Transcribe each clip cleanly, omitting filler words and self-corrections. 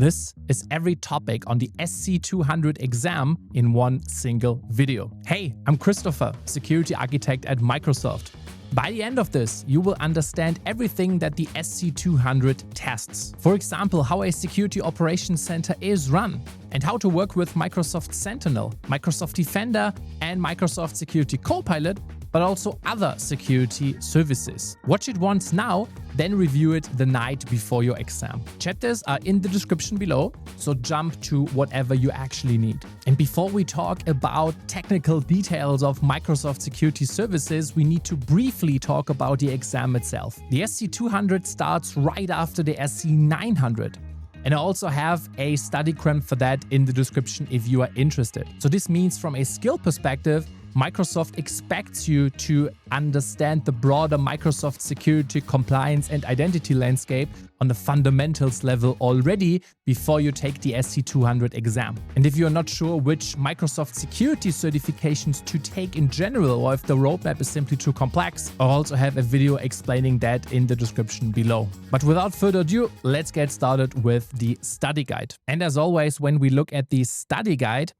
This is every topic on the SC-200 exam in one single video. Hey, I'm Christopher, security architect at Microsoft. By the end of this, you will understand everything that the SC-200 tests. For example, how a security operations center is run, and how to work with Microsoft Sentinel, Microsoft Defender, and Microsoft Security Copilot, but also other security services. Watch it once now, then review it the night before your exam. Chapters are in the description below, so jump to whatever you actually need. And before we talk about technical details of Microsoft security services, we need to briefly talk about the exam itself. The SC-200 starts right after the SC-900. And I also have a study cram for that in the description if you are interested. So this means from a skill perspective, Microsoft expects you to understand the broader Microsoft security, compliance, and identity landscape on the fundamentals level already before you take the SC-200 exam. And if you're not sure which Microsoft security certifications to take in general, or if the roadmap is simply too complex, I also have a video explaining that in the description below. But without further ado, let's get started with the study guide. And as always, when we look at the study guide,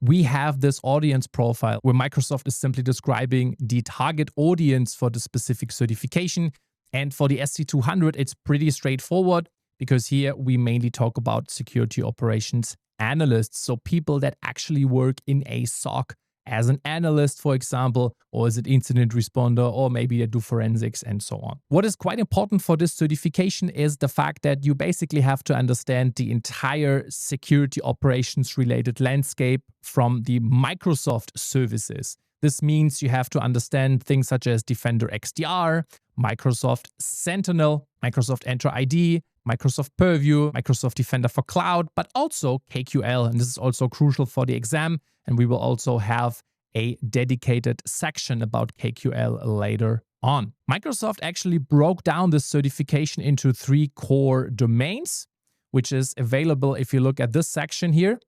we have this audience profile where Microsoft is simply describing the target audience for the specific certification. And for the SC-200, it's pretty straightforward because here we mainly talk about security operations analysts. So people that actually work in a SOC as an analyst, for example, or as an incident responder, or maybe they do forensics and so on. What is quite important for this certification is the fact that you basically have to understand the entire security operations related landscape from the Microsoft services. This means you have to understand things such as Defender XDR, Microsoft Sentinel, Microsoft Entra ID, Microsoft Purview, Microsoft Defender for Cloud, but also KQL. And this is also crucial for the exam. And we will also have a dedicated section about KQL later on. Microsoft actually broke down this certification into 3 core domains, which is available if you look at this section here.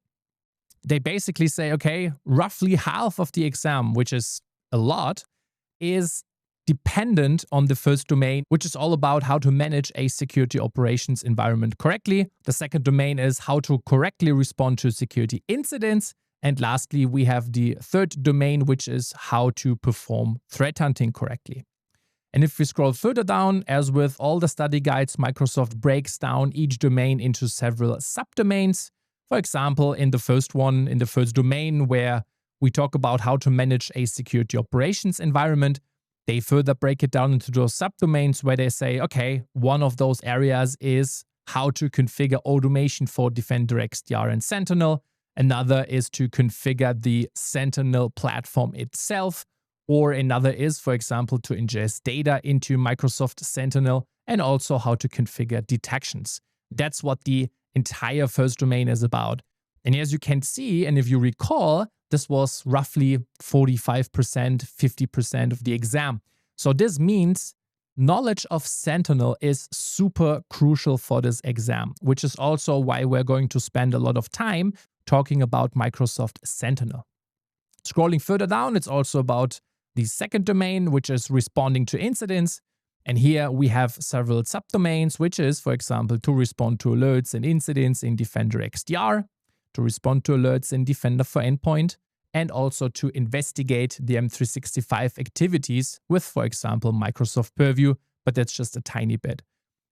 They basically say, okay, roughly half of the exam, which is a lot, is dependent on the first domain, which is all about how to manage a security operations environment correctly. The second domain is how to correctly respond to security incidents. And lastly, we have the third domain, which is how to perform threat hunting correctly. And if we scroll further down, as with all the study guides, Microsoft breaks down each domain into several subdomains. For example, in the first domain where we talk about how to manage a security operations environment, they further break it down into those subdomains where they say, okay, one of those areas is how to configure automation for Defender XDR and Sentinel. Another is to configure the Sentinel platform itself. Or another is, for example, to ingest data into Microsoft Sentinel, and also how to configure detections. That's what the entire first domain is about. And as you can see, and if you recall, this was roughly 45%, 50% of the exam. So this means knowledge of Sentinel is super crucial for this exam, which is also why we're going to spend a lot of time talking about Microsoft Sentinel. Scrolling further down, it's also about the second domain, which is responding to incidents. And here we have several subdomains, which is, for example, to respond to alerts and incidents in Defender XDR, to respond to alerts in Defender for Endpoint, and also to investigate the M365 activities with, for example, Microsoft Purview, but that's just a tiny bit.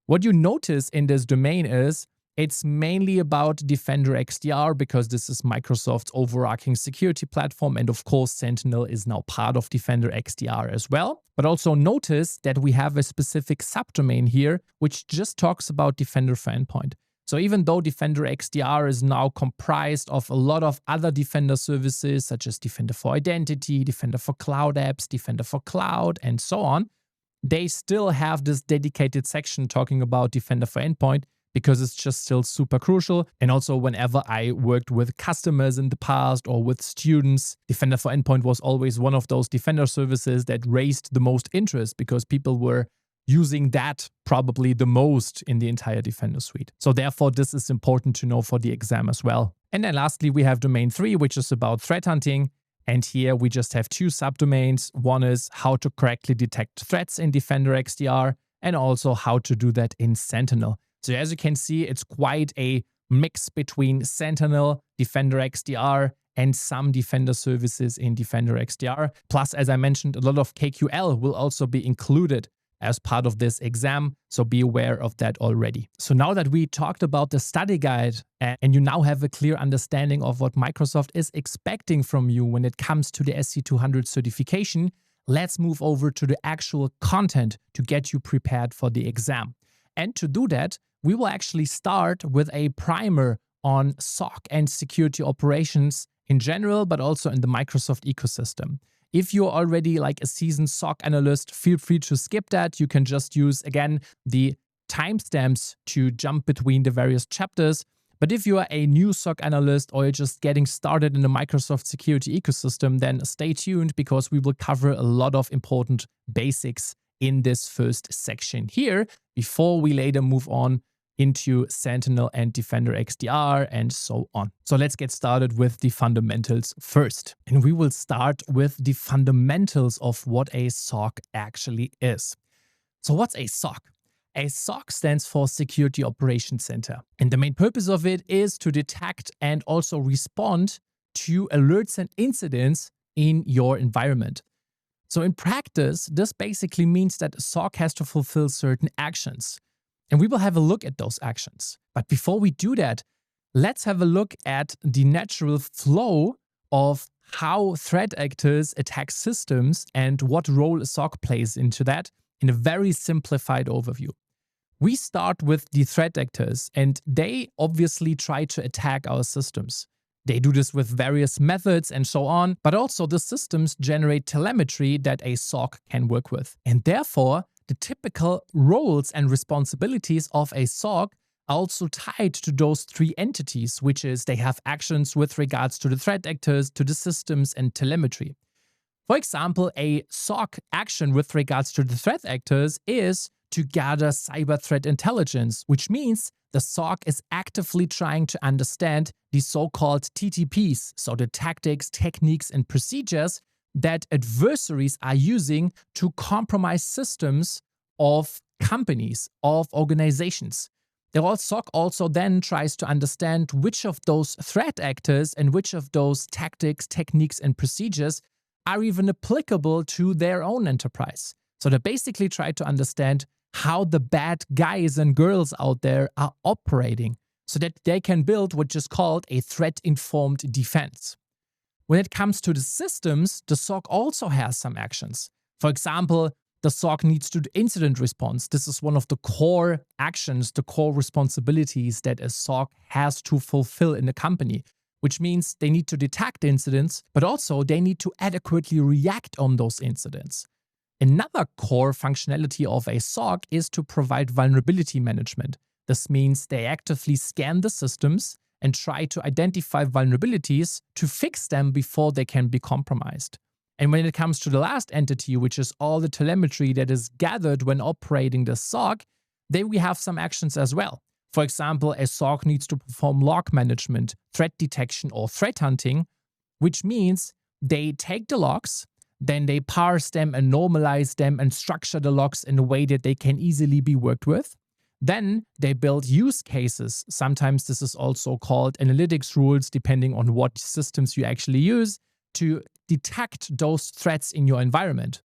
What you notice in this domain is it's mainly about Defender XDR because this is Microsoft's overarching security platform. And of course, Sentinel is now part of Defender XDR as well. But also notice that we have a specific subdomain here, which just talks about Defender for Endpoint. So even though Defender XDR is now comprised of a lot of other Defender services, such as Defender for Identity, Defender for Cloud Apps, Defender for Cloud, and so on, they still have this dedicated section talking about Defender for Endpoint, because it's just still super crucial. And also whenever I worked with customers in the past or with students, Defender for Endpoint was always one of those Defender services that raised the most interest because people were using that probably the most in the entire Defender suite. So therefore, this is important to know for the exam as well. And then lastly, we have domain 3, which is about threat hunting. And here we just have 2 subdomains. One is how to correctly detect threats in Defender XDR, and also how to do that in Sentinel. So as you can see, it's quite a mix between Sentinel, Defender XDR, and some Defender services in Defender XDR. Plus, as I mentioned, a lot of KQL will also be included as part of this exam, so be aware of that already. So now that we talked about the study guide and you now have a clear understanding of what Microsoft is expecting from you when it comes to the SC-200 certification, let's move over to the actual content to get you prepared for the exam. And to do that, we will actually start with a primer on SOC and security operations in general, but also in the Microsoft ecosystem. If you're already like a seasoned SOC analyst, feel free to skip that. You can just use, again, the timestamps to jump between the various chapters. But if you are a new SOC analyst or you're just getting started in the Microsoft security ecosystem, then stay tuned because we will cover a lot of important basics in this first section here before we later move on into Sentinel and Defender XDR and so on. So let's get started with the fundamentals first. And we will start with the fundamentals of what a SOC actually is. So what's a SOC? A SOC stands for Security Operations Center. And the main purpose of it is to detect and also respond to alerts and incidents in your environment. So in practice, this basically means that a SOC has to fulfill certain actions. And we will have a look at those actions. But before we do that, let's have a look at the natural flow of how threat actors attack systems and what role a SOC plays into that in a very simplified overview. We start with the threat actors, and they obviously try to attack our systems. They do this with various methods and so on, but also the systems generate telemetry that a SOC can work with. And therefore, the typical roles and responsibilities of a SOC are also tied to those three entities, which is they have actions with regards to the threat actors, to the systems, and telemetry. For example, a SOC action with regards to the threat actors is to gather cyber threat intelligence, which means the SOC is actively trying to understand the so-called TTPs, so the tactics, techniques, and procedures that adversaries are using to compromise systems of companies, of organizations. The SOC also then tries to understand which of those threat actors and which of those tactics, techniques, and procedures are even applicable to their own enterprise. So they basically try to understand how the bad guys and girls out there are operating so that they can build what is called a threat-informed defense. When it comes to the systems, the SOC also has some actions. For example, the SOC needs to do incident response. This is one of the core actions, the core responsibilities that a SOC has to fulfill in a company, which means they need to detect incidents, but also they need to adequately react on those incidents. Another core functionality of a SOC is to provide vulnerability management. This means they actively scan the systems and try to identify vulnerabilities to fix them before they can be compromised. And when it comes to the last entity, which is all the telemetry that is gathered when operating the SOC, then we have some actions as well. For example, a SOC needs to perform log management, threat detection, or threat hunting, which means they take the logs, then they parse them and normalize them and structure the logs in a way that they can easily be worked with. Then they build use cases. Sometimes this is also called analytics rules, depending on what systems you actually use, to detect those threats in your environment.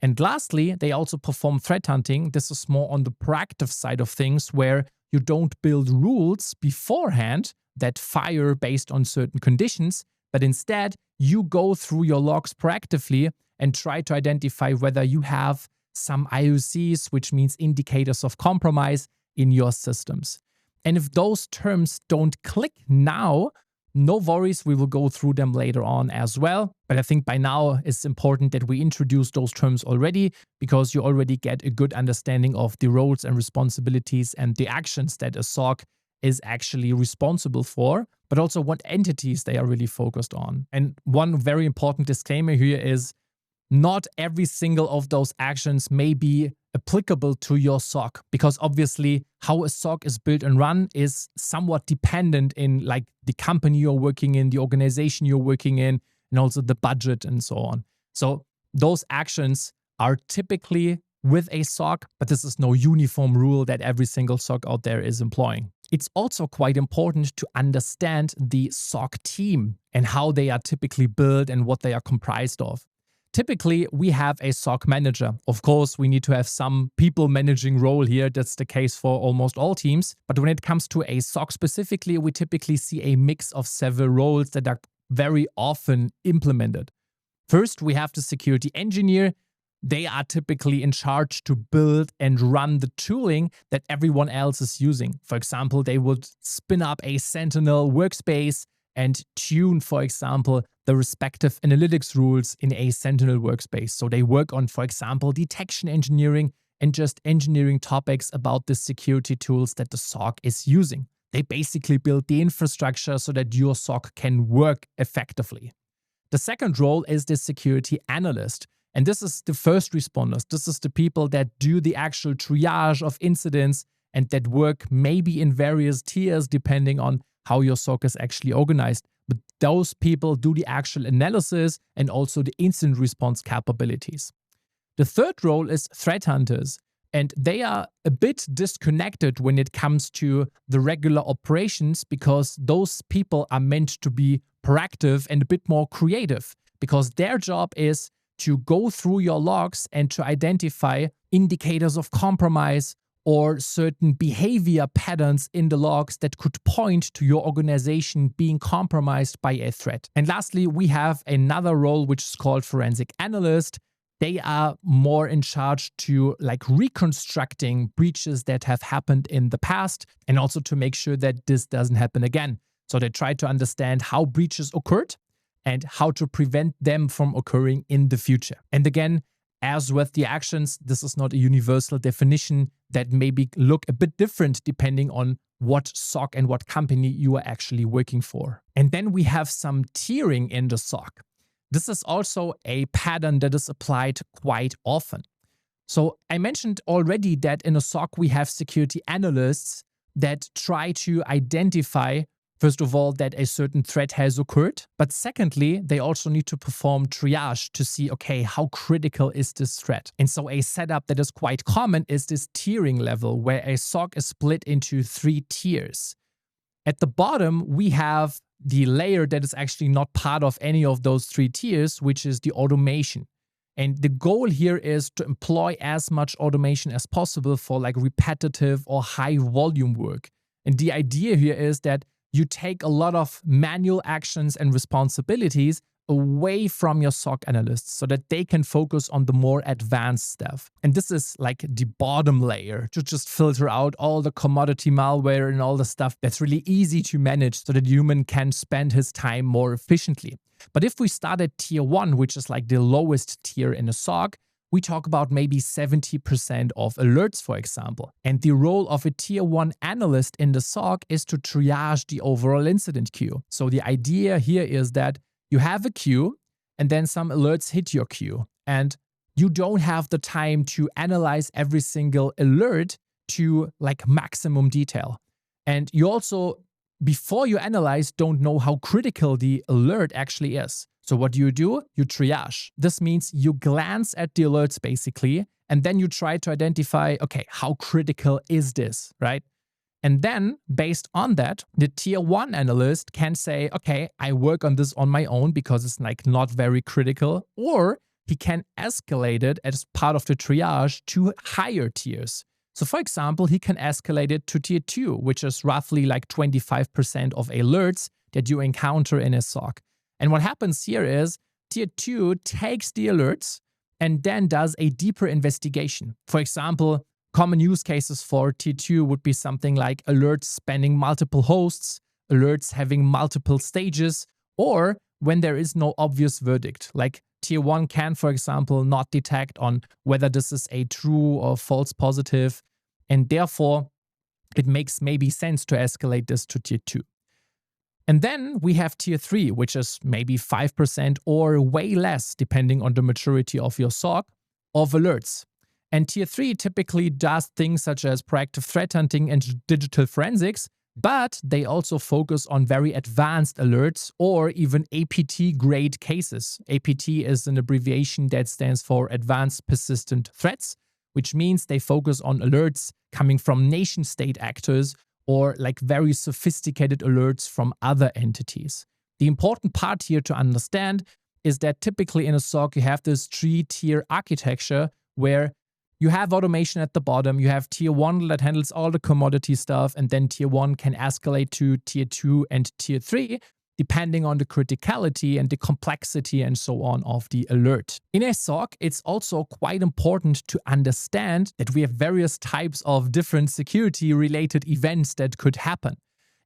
And lastly, they also perform threat hunting. This is more on the proactive side of things, where you don't build rules beforehand that fire based on certain conditions, but instead you go through your logs proactively and try to identify whether you have some IOCs, which means indicators of compromise, in your systems. And if those terms don't click now, no worries, we will go through them later on as well. But I think by now it's important that we introduce those terms already, because you already get a good understanding of the roles and responsibilities and the actions that a SOC is actually responsible for, but also what entities they are really focused on. And one very important disclaimer here is not every single of those actions may be applicable to your SOC, because obviously how a SOC is built and run is somewhat dependent in like the company you're working in, the organization you're working in, and also the budget and so on. So those actions are typically with a SOC, but this is no uniform rule that every single SOC out there is employing. It's also quite important to understand the SOC team and how they are typically built and what they are comprised of. Typically, we have a SOC manager. Of course, we need to have some people managing role here. That's the case for almost all teams. But when it comes to a SOC specifically, we typically see a mix of several roles that are very often implemented. First, we have the security engineer. They are typically in charge to build and run the tooling that everyone else is using. For example, they would spin up a Sentinel workspace and tune, for example, the respective analytics rules in a Sentinel workspace. So they work on, for example, detection engineering and just engineering topics about the security tools that the SOC is using. They basically build the infrastructure so that your SOC can work effectively. The second role is the security analyst. And this is the first responders. This is the people that do the actual triage of incidents and that work maybe in various tiers depending on how your SOC is actually organized. But those people do the actual analysis and also the incident response capabilities. The third role is threat hunters. And they are a bit disconnected when it comes to the regular operations because those people are meant to be proactive and a bit more creative because their job is to go through your logs and to identify indicators of compromise or certain behavior patterns in the logs that could point to your organization being compromised by a threat. And lastly, we have another role which is called forensic analyst. They are more in charge to reconstructing breaches that have happened in the past and also to make sure that this doesn't happen again. So they try to understand how breaches occurred and how to prevent them from occurring in the future. And again, as with the actions, this is not a universal definition that maybe look a bit different depending on what SOC and what company you are actually working for. And then we have some tiering in the SOC. This is also a pattern that is applied quite often. So I mentioned already that in a SOC we have security analysts that try to identify, first of all, that a certain threat has occurred. But secondly, they also need to perform triage to see, okay, how critical is this threat? And so a setup that is quite common is this tiering level where a SOC is split into 3 tiers. At the bottom, we have the layer that is actually not part of any of those 3 tiers, which is the automation. And the goal here is to employ as much automation as possible for repetitive or high volume work. And the idea here is that you take a lot of manual actions and responsibilities away from your SOC analysts so that they can focus on the more advanced stuff. And this is the bottom layer to just filter out all the commodity malware and all the stuff that's really easy to manage so that human can spend his time more efficiently. But if we start at tier 1, which is the lowest tier in a SOC, we talk about maybe 70% of alerts, for example. And the role of a tier 1 analyst in the SOC is to triage the overall incident queue. So the idea here is that you have a queue and then some alerts hit your queue. And you don't have the time to analyze every single alert to maximum detail. And you also, before you analyze, don't know how critical the alert actually is. So what do? You triage. This means you glance at the alerts basically, and then you try to identify, okay, how critical is this, right? And then based on that, the tier 1 analyst can say, okay, I work on this on my own because it's not very critical, or he can escalate it as part of the triage to higher tiers. So for example, he can escalate it to tier 2, which is roughly 25% of alerts that you encounter in a SOC. And what happens here is tier 2 takes the alerts and then does a deeper investigation. For example, common use cases for tier 2 would be something like alerts spanning multiple hosts, alerts having multiple stages, or when there is no obvious verdict. Tier 1 can, for example, not detect on whether this is a true or false positive, and therefore it makes maybe sense to escalate this to tier 2. And then we have tier 3, which is maybe 5% or way less, depending on the maturity of your SOC, of alerts. And tier 3 typically does things such as proactive threat hunting and digital forensics, but they also focus on very advanced alerts or even APT-grade cases. APT is an abbreviation that stands for Advanced Persistent Threats, which means they focus on alerts coming from nation-state actors or like very sophisticated alerts from other entities. The important part here to understand is that typically in a SOC, you have this 3-tier architecture where you have automation at the bottom, you have tier 1 that handles all the commodity stuff, and then tier 1 can escalate to tier 2 and tier 3, depending on the criticality and the complexity and so on of the alert. In a SOC, it's also quite important to understand that we have various types of different security-related events that could happen.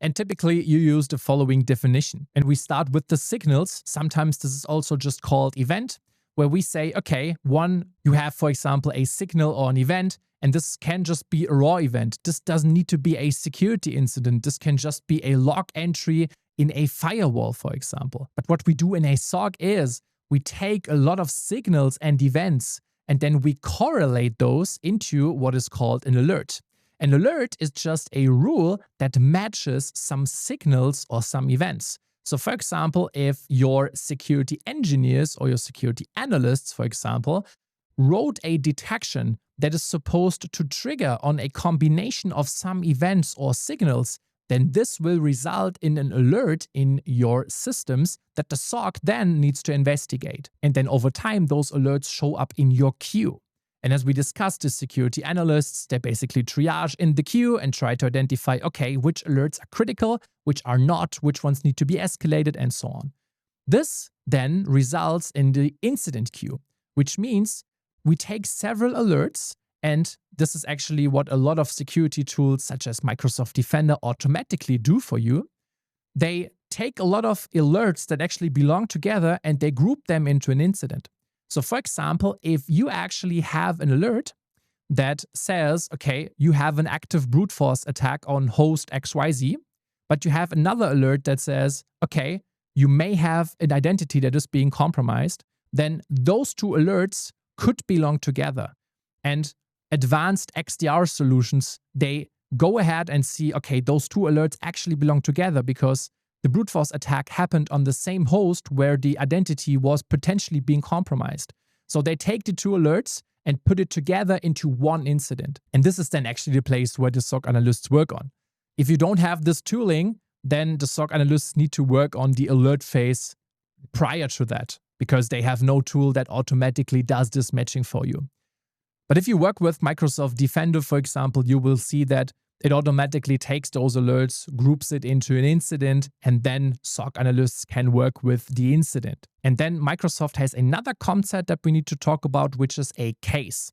And typically, you use the following definition. And we start with the signals. Sometimes this is also just called event, where we say, okay, one, you have, for example, a signal or an event, and this can just be a raw event. This doesn't need to be a security incident. This can just be a log entry in a firewall, for example. But what we do in a SOC is we take a lot of signals and events, and then we correlate those into what is called an alert. An alert is just a rule that matches some signals or some events. So for example, if your security engineers or your security analysts, for example, wrote a detection that is supposed to trigger on a combination of some events or signals, then this will result in an alert in your systems that the SOC then needs to investigate. And then over time, those alerts show up in your queue. And as we discussed, the security analysts, they basically triage in the queue and try to identify, okay, which alerts are critical, which are not, which ones need to be escalated, and so on. This then results in the incident queue, which means we take several alerts, and this is actually what a lot of security tools such as Microsoft Defender automatically do for you. They take a lot of alerts that actually belong together and they group them into an incident. So for example, if you actually have an alert that says, okay, you have an active brute force attack on host XYZ, but you have another alert that says, okay, you may have an identity that is being compromised, then those two alerts could belong together. And advanced XDR solutions, they go ahead and see, okay, those two alerts actually belong together because the brute force attack happened on the same host where the identity was potentially being compromised. So they take the two alerts and put it together into one incident. And this is then actually the place where the SOC analysts work on. If you don't have this tooling, then the SOC analysts need to work on the alert phase prior to that because they have no tool that automatically does this matching for you. But if you work with Microsoft Defender, for example, you will see that it automatically takes those alerts, groups it into an incident, and then SOC analysts can work with the incident. And then Microsoft has another concept that we need to talk about, which is a case.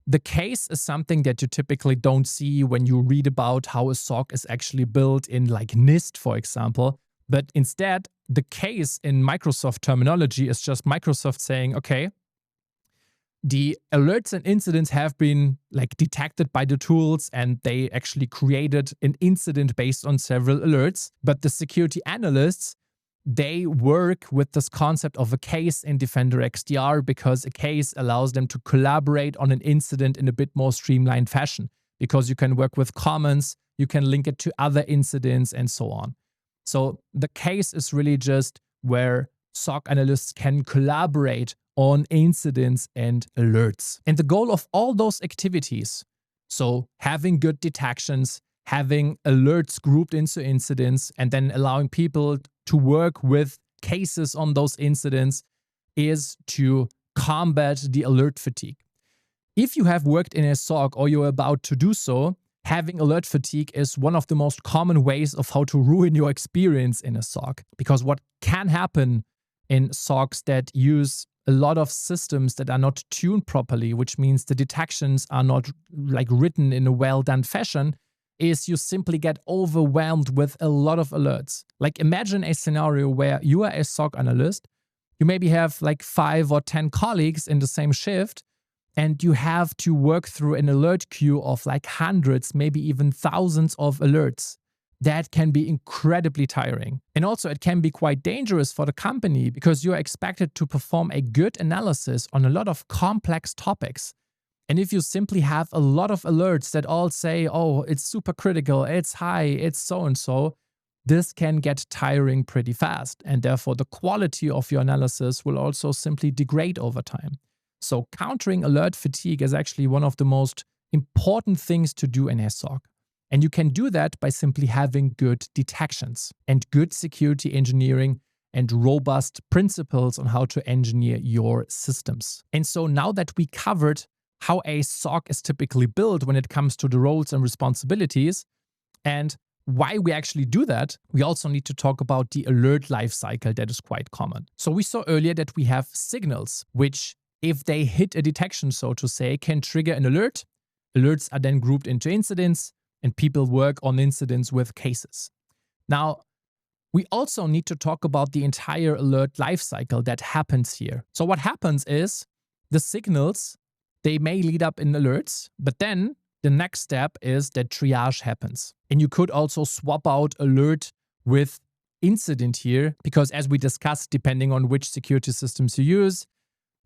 The case is something that you typically don't see when you read about how a SOC is actually built in like NIST, for example. But instead, the case in Microsoft terminology is just Microsoft saying, okay, the alerts and incidents have been like detected by the tools and they actually created an incident based on several alerts. But the security analysts, they work with this concept of a case in Defender XDR because a case allows them to collaborate on an incident in a bit more streamlined fashion because you can work with comments, you can link it to other incidents and so on. So the case is really just where SOC analysts can collaborate on incidents and alerts. And the goal of all those activities, so having good detections, having alerts grouped into incidents, and then allowing people to work with cases on those incidents, is to combat the alert fatigue. If you have worked in a SOC or you're about to do so, having alert fatigue is one of the most common ways of how to ruin your experience in a SOC. Because what can happen in SOCs that use a lot of systems that are not tuned properly, which means the detections are not like written in a well-done fashion, is you simply get overwhelmed with a lot of alerts. Like imagine a scenario where you are a SOC analyst, you maybe have like 5 or 10 colleagues in the same shift, and you have to work through an alert queue of like hundreds, maybe even thousands of alerts. That can be incredibly tiring. And also it can be quite dangerous for the company because you're expected to perform a good analysis on a lot of complex topics. And if you simply have a lot of alerts that all say, oh, it's super critical, it's high, it's so-and-so, this can get tiring pretty fast. And therefore the quality of your analysis will also simply degrade over time. So countering alert fatigue is actually one of the most important things to do in a SOC. And you can do that by simply having good detections and good security engineering and robust principles on how to engineer your systems. And so now that we covered how a SOC is typically built when it comes to the roles and responsibilities and why we actually do that, we also need to talk about the alert lifecycle that is quite common. So we saw earlier that we have signals, which if they hit a detection, so to say, can trigger an alert. Alerts are then grouped into incidents, and people work on incidents with cases. Now, we also need to talk about the entire alert lifecycle that happens here. So what happens is the signals, they may lead up in alerts, but then the next step is that triage happens. And you could also swap out alert with incident here, because as we discussed, depending on which security systems you use,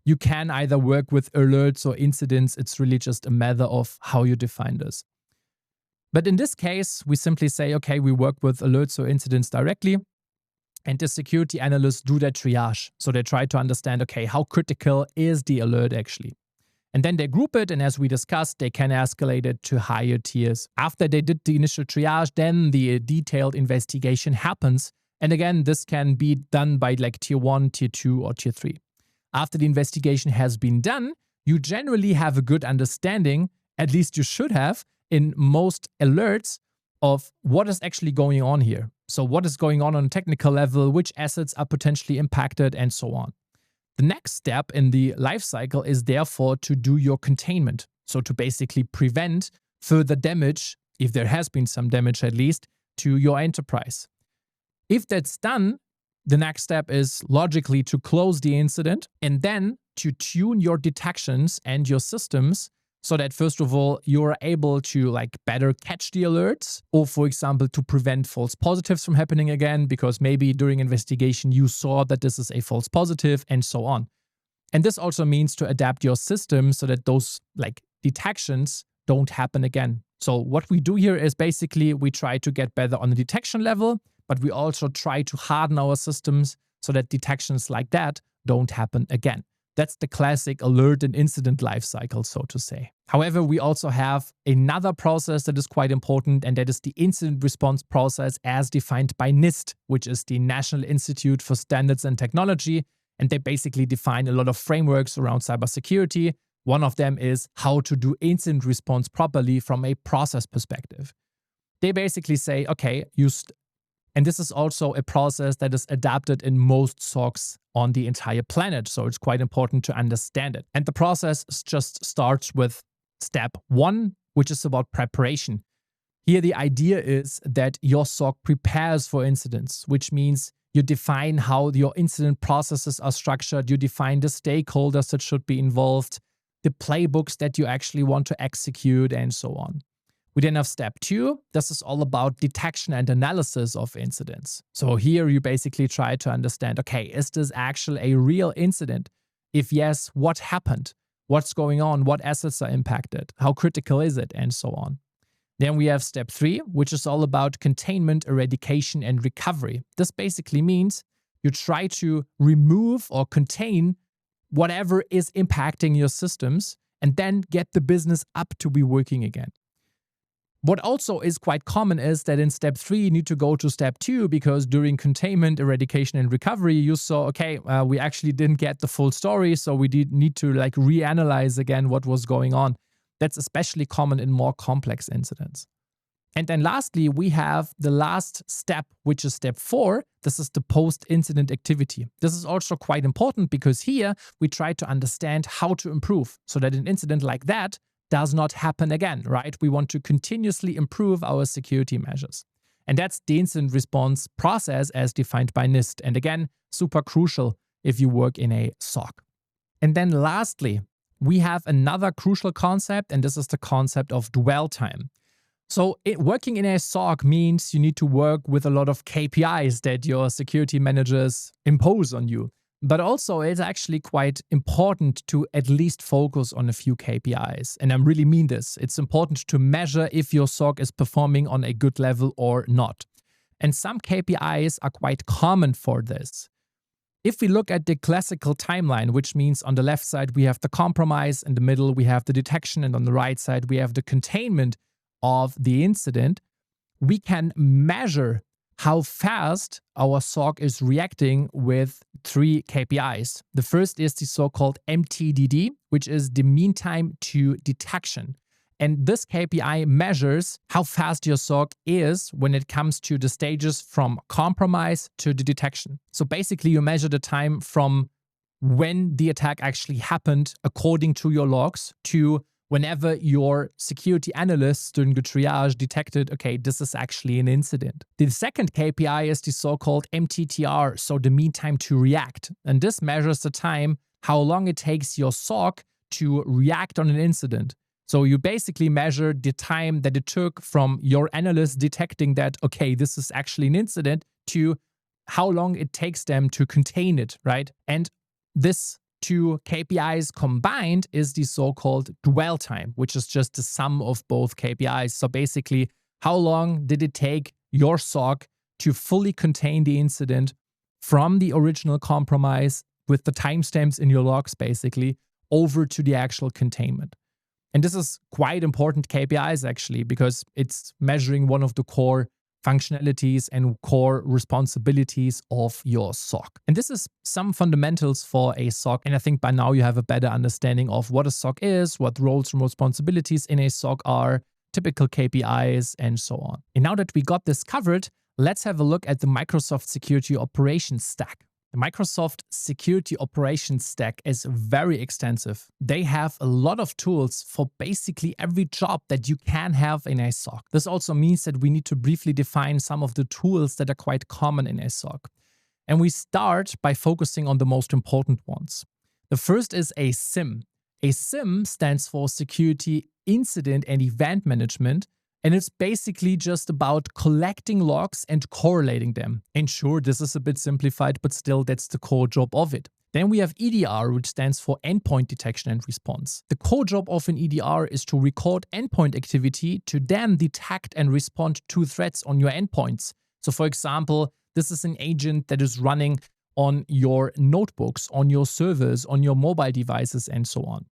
you can either work with alerts or incidents. It's really just a matter of how you define this. But in this case, we simply say, okay, we work with alerts or incidents directly, and the security analysts do that triage. So they try to understand, okay, how critical is the alert actually? And then they group it, and as we discussed, they can escalate it to higher tiers. After they did the initial triage, then the detailed investigation happens. And again, this can be done by like tier 1, tier 2, or tier 3. After the investigation has been done, you generally have a good understanding, at least you should have, in most alerts of what is actually going on here. So what is going on a technical level, which assets are potentially impacted, and so on. The next step in the lifecycle is therefore to do your containment. So to basically prevent further damage, if there has been some damage at least, to your enterprise. If that's done, the next step is logically to close the incident and then to tune your detections and your systems so that first of all, you're able to better catch the alerts, or for example, to prevent false positives from happening again, because maybe during investigation you saw that this is a false positive, and so on. And this also means to adapt your system so that those detections don't happen again. So what we do here is basically we try to get better on the detection level, but we also try to harden our systems so that detections like that don't happen again. That's the classic alert and incident lifecycle, so to say. However, we also have another process that is quite important, and that is the incident response process as defined by NIST, which is the National Institute for Standards and Technology. And they basically define a lot of frameworks around cybersecurity. One of them is how to do incident response properly from a process perspective. They basically say, okay, and this is also a process that is adapted in most SOCs on the entire planet. So it's quite important to understand it. And the process just starts with step 1, which is about preparation. Here, the idea is that your SOC prepares for incidents, which means you define how your incident processes are structured. You define the stakeholders that should be involved, the playbooks that you actually want to execute, and so on. We then have step 2. This is all about detection and analysis of incidents. So here you basically try to understand, okay, is this actually a real incident? If yes, what happened? What's going on? What assets are impacted? How critical is it? And so on. Then we have step 3, which is all about containment, eradication, and recovery. This basically means you try to remove or contain whatever is impacting your systems and then get the business up to be working again. What also is quite common is that in step 3, you need to go to step 2, because during containment, eradication, and recovery, you saw, okay, we actually didn't get the full story, so we did need to reanalyze again what was going on. That's especially common in more complex incidents. And then lastly, we have the last step, which is step 4. This is the post-incident activity. This is also quite important because here we try to understand how to improve so that an incident like that does not happen again, right? We want to continuously improve our security measures. And that's the incident response process as defined by NIST. And again, super crucial if you work in a SOC. And then lastly, we have another crucial concept, and this is the concept of dwell time. So working in a SOC means you need to work with a lot of KPIs that your security managers impose on you. But also, it's actually quite important to at least focus on a few KPIs. And I really mean this. It's important to measure if your SOC is performing on a good level or not. And some KPIs are quite common for this. If we look at the classical timeline, which means on the left side we have the compromise, in the middle we have the detection, and on the right side we have the containment of the incident, we can measure how fast our SOC is reacting with 3 KPIs. The first is the so-called MTDD, which is the mean time to detection. And this KPI measures how fast your SOC is when it comes to the stages from compromise to the detection. So basically, you measure the time from when the attack actually happened according to your logs to whenever your security analysts during the triage detected, okay, this is actually an incident. The second KPI is the so-called MTTR, so the mean time to react. And this measures the time, how long it takes your SOC to react on an incident. So you basically measure the time that it took from your analyst detecting that, okay, this is actually an incident, to how long it takes them to contain it, right? And this 2 KPIs combined is the so-called dwell time, which is just the sum of both KPIs. So basically, how long did it take your SOC to fully contain the incident from the original compromise with the timestamps in your logs, basically, over to the actual containment. And this is quite important KPIs, actually, because it's measuring one of the core functionalities and core responsibilities of your SOC. And this is some fundamentals for a SOC. And I think by now you have a better understanding of what a SOC is, what roles and responsibilities in a SOC are, typical KPIs, and so on. And now that we got this covered, let's have a look at the Microsoft Security Operations Stack. The Microsoft Security Operations Stack is very extensive. They have a lot of tools for basically every job that you can have in a SOC. This also means that we need to briefly define some of the tools that are quite common in a SOC. And we start by focusing on the most important ones. The first is a SIEM. A SIEM stands for Security Incident and Event Management. And it's basically just about collecting logs and correlating them. And sure, this is a bit simplified, but still that's the core job of it. Then we have EDR, which stands for Endpoint Detection and Response. The core job of an EDR is to record endpoint activity to then detect and respond to threats on your endpoints. So for example, this is an agent that is running on your notebooks, on your servers, on your mobile devices, and so on.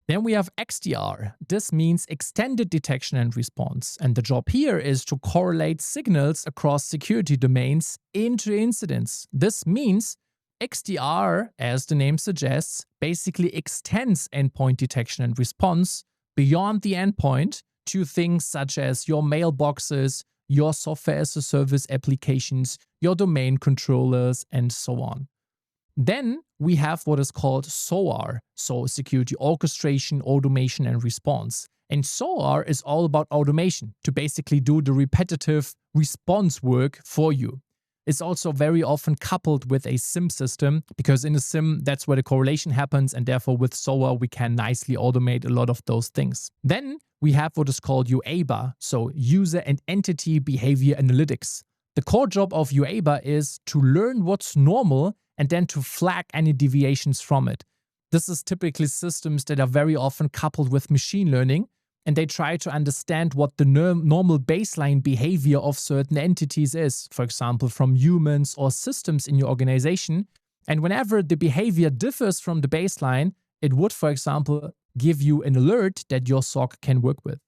Then we have XDR. This means Extended Detection and Response. And the job here is to correlate signals across security domains into incidents. This means XDR, as the name suggests, basically extends endpoint detection and response beyond the endpoint to things such as your mailboxes, your software as a service applications, your domain controllers, and so on. Then we have what is called SOAR, so Security Orchestration, Automation, and Response. And SOAR is all about automation, to basically do the repetitive response work for you. It's also very often coupled with a SIEM system, because in a SIEM, that's where the correlation happens, and therefore with SOAR, we can nicely automate a lot of those things. Then we have what is called UABA, so User and Entity Behavior Analytics. The core job of UABA is to learn what's normal and then to flag any deviations from it. This is typically systems that are very often coupled with machine learning, and they try to understand what the normal baseline behavior of certain entities is, for example, from humans or systems in your organization. And whenever the behavior differs from the baseline, it would, for example, give you an alert that your SOC can work with.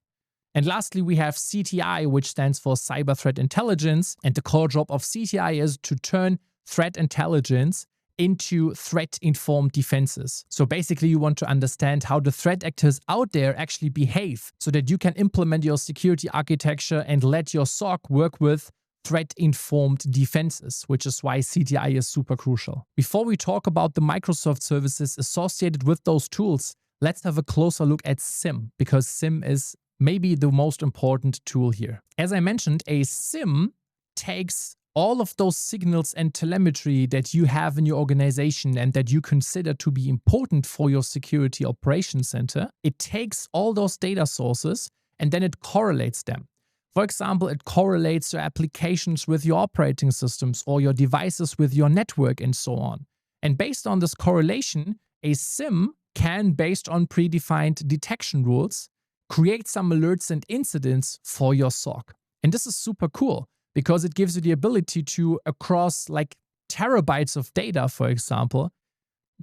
And lastly, we have CTI, which stands for Cyber Threat Intelligence. And the core job of CTI is to turn threat intelligence into threat-informed defenses. So basically, you want to understand how the threat actors out there actually behave so that you can implement your security architecture and let your SOC work with threat-informed defenses, which is why CTI is super crucial. Before we talk about the Microsoft services associated with those tools, let's have a closer look at SIEM, because SIEM is maybe the most important tool here. As I mentioned, a SIEM takes all of those signals and telemetry that you have in your organization and that you consider to be important for your security operations center. It takes all those data sources and then it correlates them. For example, it correlates your applications with your operating systems or your devices with your network and so on. And based on this correlation, a SIEM can, based on predefined detection rules, create some alerts and incidents for your SOC. And this is super cool, because it gives you the ability to, across like terabytes of data, for example,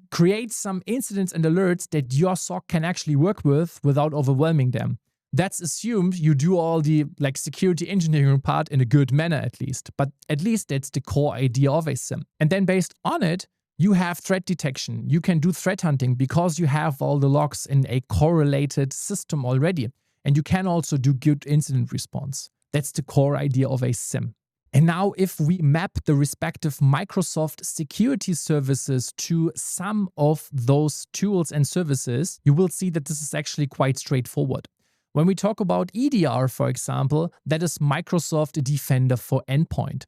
create some incidents and alerts that your SOC can actually work with without overwhelming them. That's assumed you do all the security engineering part in a good manner at least. But at least that's the core idea of a SIEM. And then based on it, you have threat detection. You can do threat hunting because you have all the logs in a correlated system already. And you can also do good incident response. That's the core idea of a SIEM. And now if we map the respective Microsoft security services to some of those tools and services, you will see that this is actually quite straightforward. When we talk about EDR, for example, that is Microsoft Defender for Endpoint.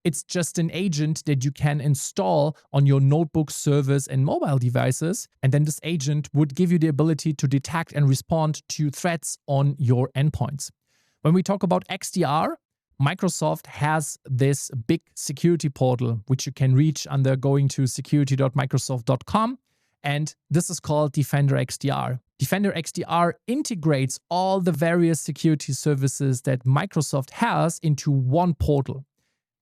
It's just an agent that you can install on your notebook, servers, and mobile devices. And then this agent would give you the ability to detect and respond to threats on your endpoints. When we talk about XDR, Microsoft has this big security portal, which you can reach under going to security.microsoft.com. And this is called Defender XDR. Defender XDR integrates all the various security services that Microsoft has into one portal.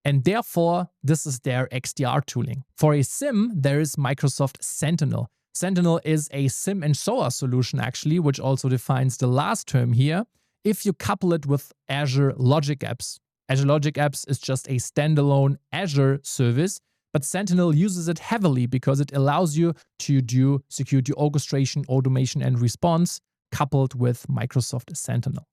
And therefore, this is their XDR tooling. For a SIEM, there is Microsoft Sentinel. Sentinel is a SIEM and SOAR solution, actually, which also defines the last term here, if you couple it with Azure Logic Apps. Azure Logic Apps is just a standalone Azure service, but Sentinel uses it heavily because it allows you to do security orchestration, automation, and response coupled with Microsoft Sentinel.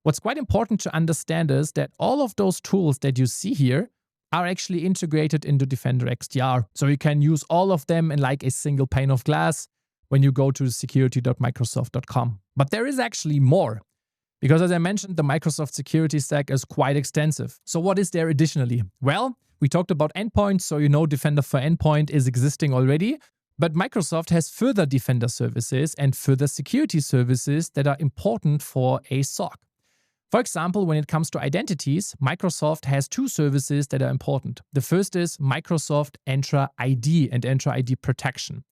What's quite important to understand is that all of those tools that you see here are actually integrated into Defender XDR. So you can use all of them in like a single pane of glass when you go to security.microsoft.com. But there is actually more. Because as I mentioned, the Microsoft security stack is quite extensive. So what is there additionally? Well, we talked about endpoints, so you know Defender for Endpoint is existing already. But Microsoft has further Defender services and further security services that are important for a SOC. For example, when it comes to identities, Microsoft has two services that are important. The first is Microsoft Entra ID and Entra ID protection.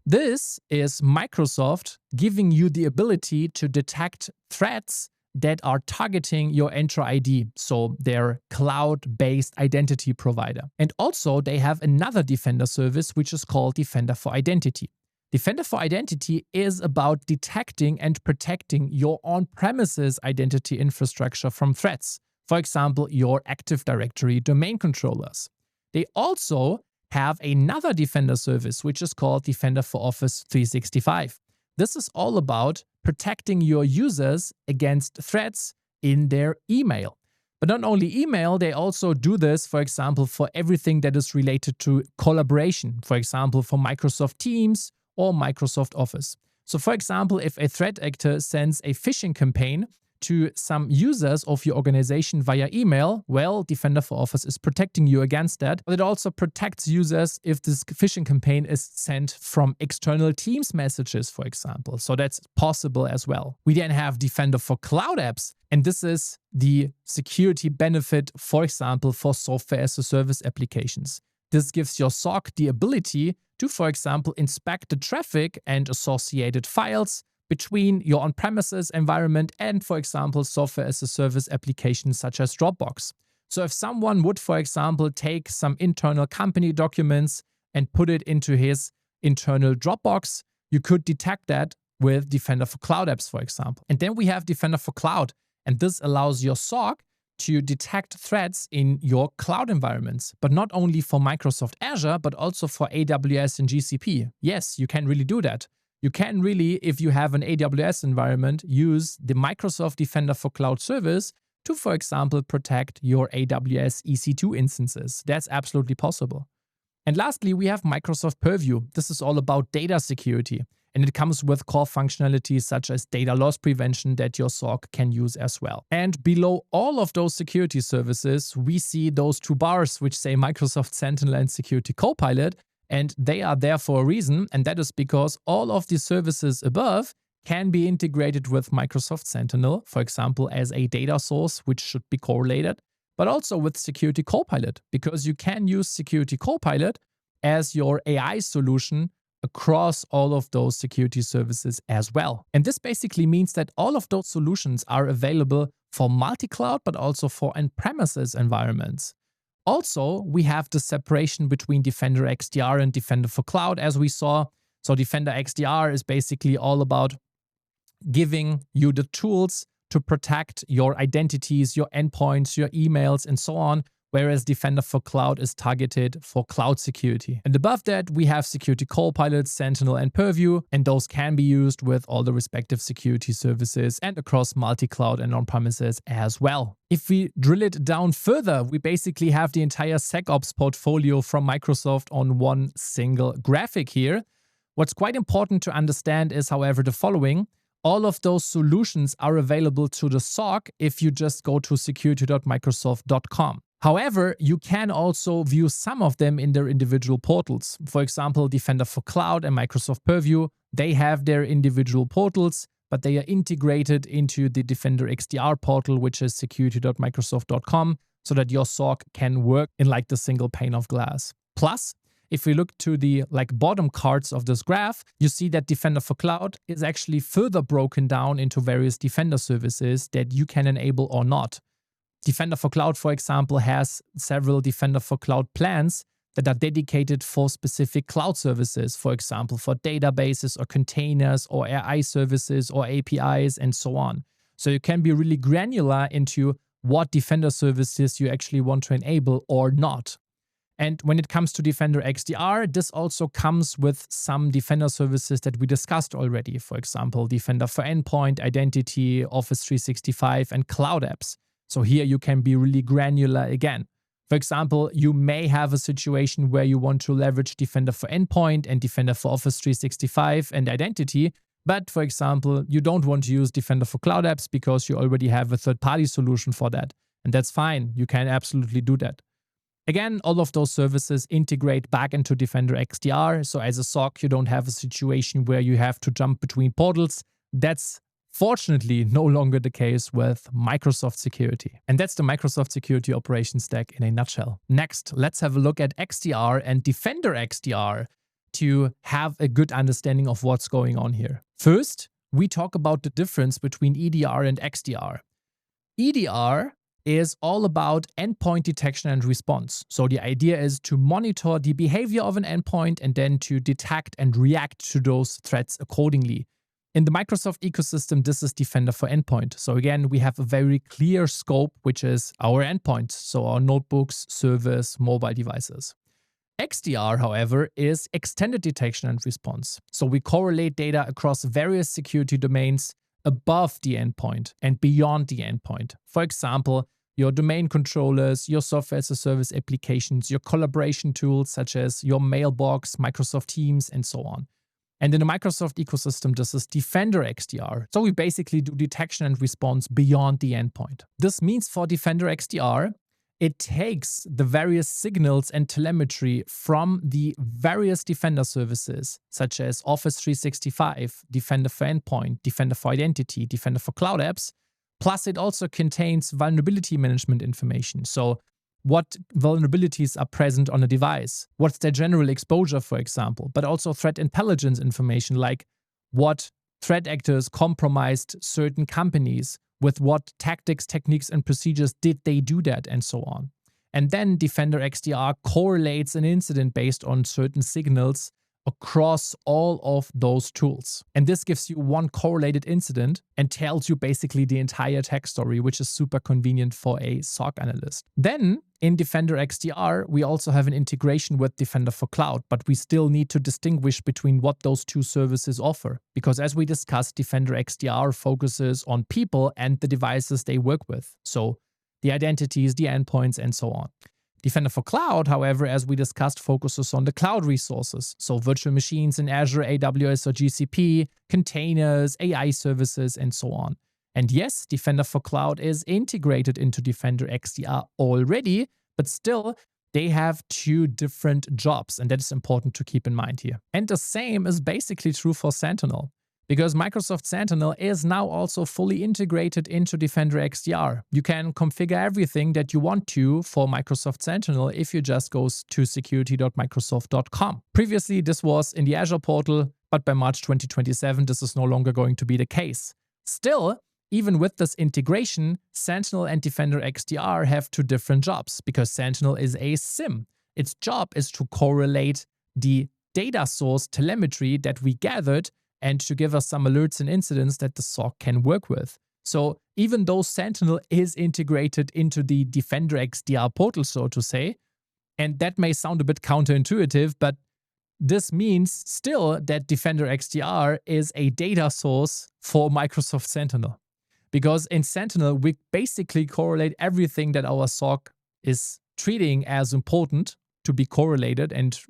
This is Microsoft giving you the ability to detect threats that are targeting your Entra ID, so their cloud-based identity provider. And also they have another Defender service which is called Defender for Identity. Defender for Identity is about detecting and protecting your on-premises identity infrastructure from threats. For example, your Active Directory domain controllers. They also have another Defender service, which is called Defender for Office 365. This is all about protecting your users against threats in their email. But not only email, they also do this, for example, for everything that is related to collaboration. For example, for Microsoft Teams or Microsoft Office. So for example, if a threat actor sends a phishing campaign to some users of your organization via email, well, Defender for Office is protecting you against that. But it also protects users if this phishing campaign is sent from external Teams messages, for example. So that's possible as well. We then have Defender for Cloud Apps. And this is the security benefit, for example, for software as a service applications. This gives your SOC the ability to, for example, inspect the traffic and associated files between your on-premises environment and, for example, software as a service applications such as Dropbox. So if someone would, for example, take some internal company documents and put it into his internal Dropbox, you could detect that with Defender for Cloud Apps, for example. And then we have Defender for Cloud, and this allows your SOC to detect threats in your cloud environments, but not only for Microsoft Azure, but also for AWS and GCP. Yes, you can really do that. You can really, if you have an AWS environment, use the Microsoft Defender for Cloud service to, for example, protect your AWS EC2 instances. That's absolutely possible. And lastly, we have Microsoft Purview. This is all about data security, and it comes with core functionalities such as data loss prevention that your SOC can use as well. And below all of those security services, we see those two bars which say Microsoft Sentinel and Security Copilot. And they are there for a reason, and that is because all of the services above can be integrated with Microsoft Sentinel, for example, as a data source, which should be correlated, but also with Security Copilot, because you can use Security Copilot as your AI solution across all of those security services as well. And this basically means that all of those solutions are available for multi-cloud, but also for on-premises environments. Also, we have the separation between Defender XDR and Defender for Cloud, as we saw. So Defender XDR is basically all about giving you the tools to protect your identities, your endpoints, your emails, and so on, whereas Defender for Cloud is targeted for cloud security. And above that, we have Security Copilot, Sentinel, and Purview, and those can be used with all the respective security services and across multi-cloud and on-premises as well. If we drill it down further, we basically have the entire SecOps portfolio from Microsoft on one single graphic here. What's quite important to understand is, however, the following. All of those solutions are available to the SOC if you just go to security.microsoft.com. However, you can also view some of them in their individual portals. For example, Defender for Cloud and Microsoft Purview, they have their individual portals, but they are integrated into the Defender XDR portal, which is security.microsoft.com, so that your SOC can work in like the single pane of glass. Plus, if we look to the bottom cards of this graph, you see that Defender for Cloud is actually further broken down into various Defender services that you can enable or not. Defender for Cloud, for example, has several Defender for Cloud plans that are dedicated for specific cloud services, for example, for databases or containers or AI services or APIs and so on. So you can be really granular into what Defender services you actually want to enable or not. And when it comes to Defender XDR, this also comes with some Defender services that we discussed already. For example, Defender for Endpoint, Identity, Office 365, and Cloud Apps. So here you can be really granular again. For example, you may have a situation where you want to leverage Defender for Endpoint and Defender for Office 365 and Identity, but for example, you don't want to use Defender for Cloud Apps because you already have a third-party solution for that. And that's fine. You can absolutely do that. Again, all of those services integrate back into Defender XDR. So as a SOC, you don't have a situation where you have to jump between portals. That's fortunately no longer the case with Microsoft Security. And that's the Microsoft Security Operations Stack in a nutshell. Next, let's have a look at XDR and Defender XDR to have a good understanding of what's going on here. First, we talk about the difference between EDR and XDR. EDR is all about endpoint detection and response. So the idea is to monitor the behavior of an endpoint and then to detect and react to those threats accordingly. In the Microsoft ecosystem, this is Defender for Endpoint. So again, we have a very clear scope, which is our endpoints, so our notebooks, servers, mobile devices. XDR, however, is extended detection and response. So we correlate data across various security domains above the endpoint and beyond the endpoint. For example, your domain controllers, your software as a service applications, your collaboration tools such as your mailbox, Microsoft Teams, and so on. And in the Microsoft ecosystem, this is Defender XDR. So we basically do detection and response beyond the endpoint. This means for Defender XDR, it takes the various signals and telemetry from the various Defender services, such as Office 365, Defender for Endpoint, Defender for Identity, Defender for Cloud Apps, plus it also contains vulnerability management information. So what vulnerabilities are present on a device, what's their general exposure, for example, but also threat intelligence information like what threat actors compromised certain companies, with what tactics, techniques, and procedures did they do that, and so on. And then Defender XDR correlates an incident based on certain signals across all of those tools. And this gives you one correlated incident and tells you basically the entire attack story, which is super convenient for a SOC analyst. Then in Defender XDR, we also have an integration with Defender for Cloud, but we still need to distinguish between what those two services offer. Because as we discussed, Defender XDR focuses on people and the devices they work with. So the identities, the endpoints, and so on. Defender for Cloud, however, as we discussed, focuses on the cloud resources. So virtual machines in Azure, AWS, or GCP, containers, AI services, and so on. And yes, Defender for Cloud is integrated into Defender XDR already, but still, they have two different jobs, and that is important to keep in mind here. And the same is basically true for Sentinel, because Microsoft Sentinel is now also fully integrated into Defender XDR. You can configure everything that you want to for Microsoft Sentinel if you just go to security.microsoft.com. Previously, this was in the Azure portal, but by March 2027, this is no longer going to be the case. Still, even with this integration, Sentinel and Defender XDR have two different jobs, because Sentinel is a SIEM. Its job is to correlate the data source telemetry that we gathered and to give us some alerts and incidents that the SOC can work with. So even though Sentinel is integrated into the Defender XDR portal, so to say. And that may sound a bit counterintuitive, but this means still that Defender XDR is a data source for Microsoft Sentinel. Because in Sentinel, we basically correlate everything that our SOC is treating as important to be correlated and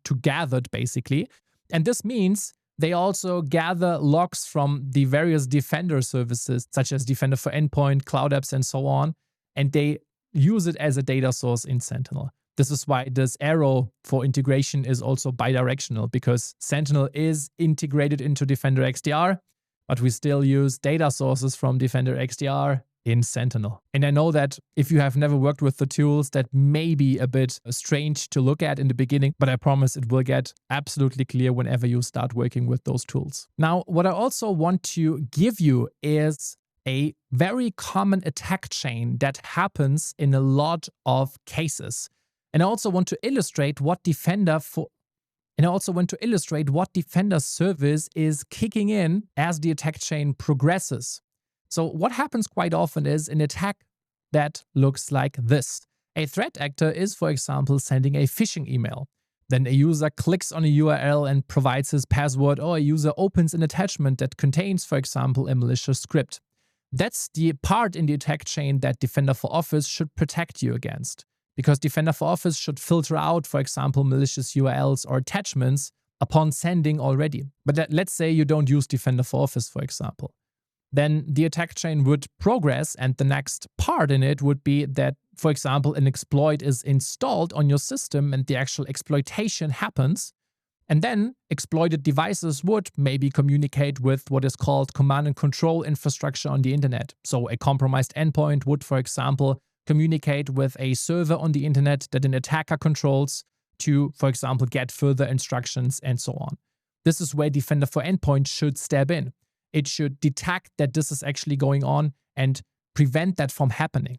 to gathered, basically. And this means they also gather logs from the various Defender services, such as Defender for Endpoint, Cloud Apps, and so on, and they use it as a data source in Sentinel. This is why this arrow for integration is also bidirectional, because Sentinel is integrated into Defender XDR, but we still use data sources from Defender XDR in Sentinel. And I know that if you have never worked with the tools, that may be a bit strange to look at in the beginning, but I promise it will get absolutely clear whenever you start working with those tools. Now, what I also want to give you is a very common attack chain that happens in a lot of cases. And I also want to illustrate what Defender service is kicking in as the attack chain progresses. So what happens quite often is an attack that looks like this. A threat actor is, for example, sending a phishing email. Then a user clicks on a URL and provides his password, or a user opens an attachment that contains, for example, a malicious script. That's the part in the attack chain that Defender for Office should protect you against. Because Defender for Office should filter out, for example, malicious URLs or attachments upon sending already. But let's say you don't use Defender for Office, for example. Then the attack chain would progress, and the next part in it would be that, for example, an exploit is installed on your system and the actual exploitation happens. And then exploited devices would maybe communicate with what is called command and control infrastructure on the internet. So a compromised endpoint would, for example, communicate with a server on the internet that an attacker controls to, for example, get further instructions and so on. This is where Defender for Endpoint should step in. It should detect that this is actually going on and prevent that from happening.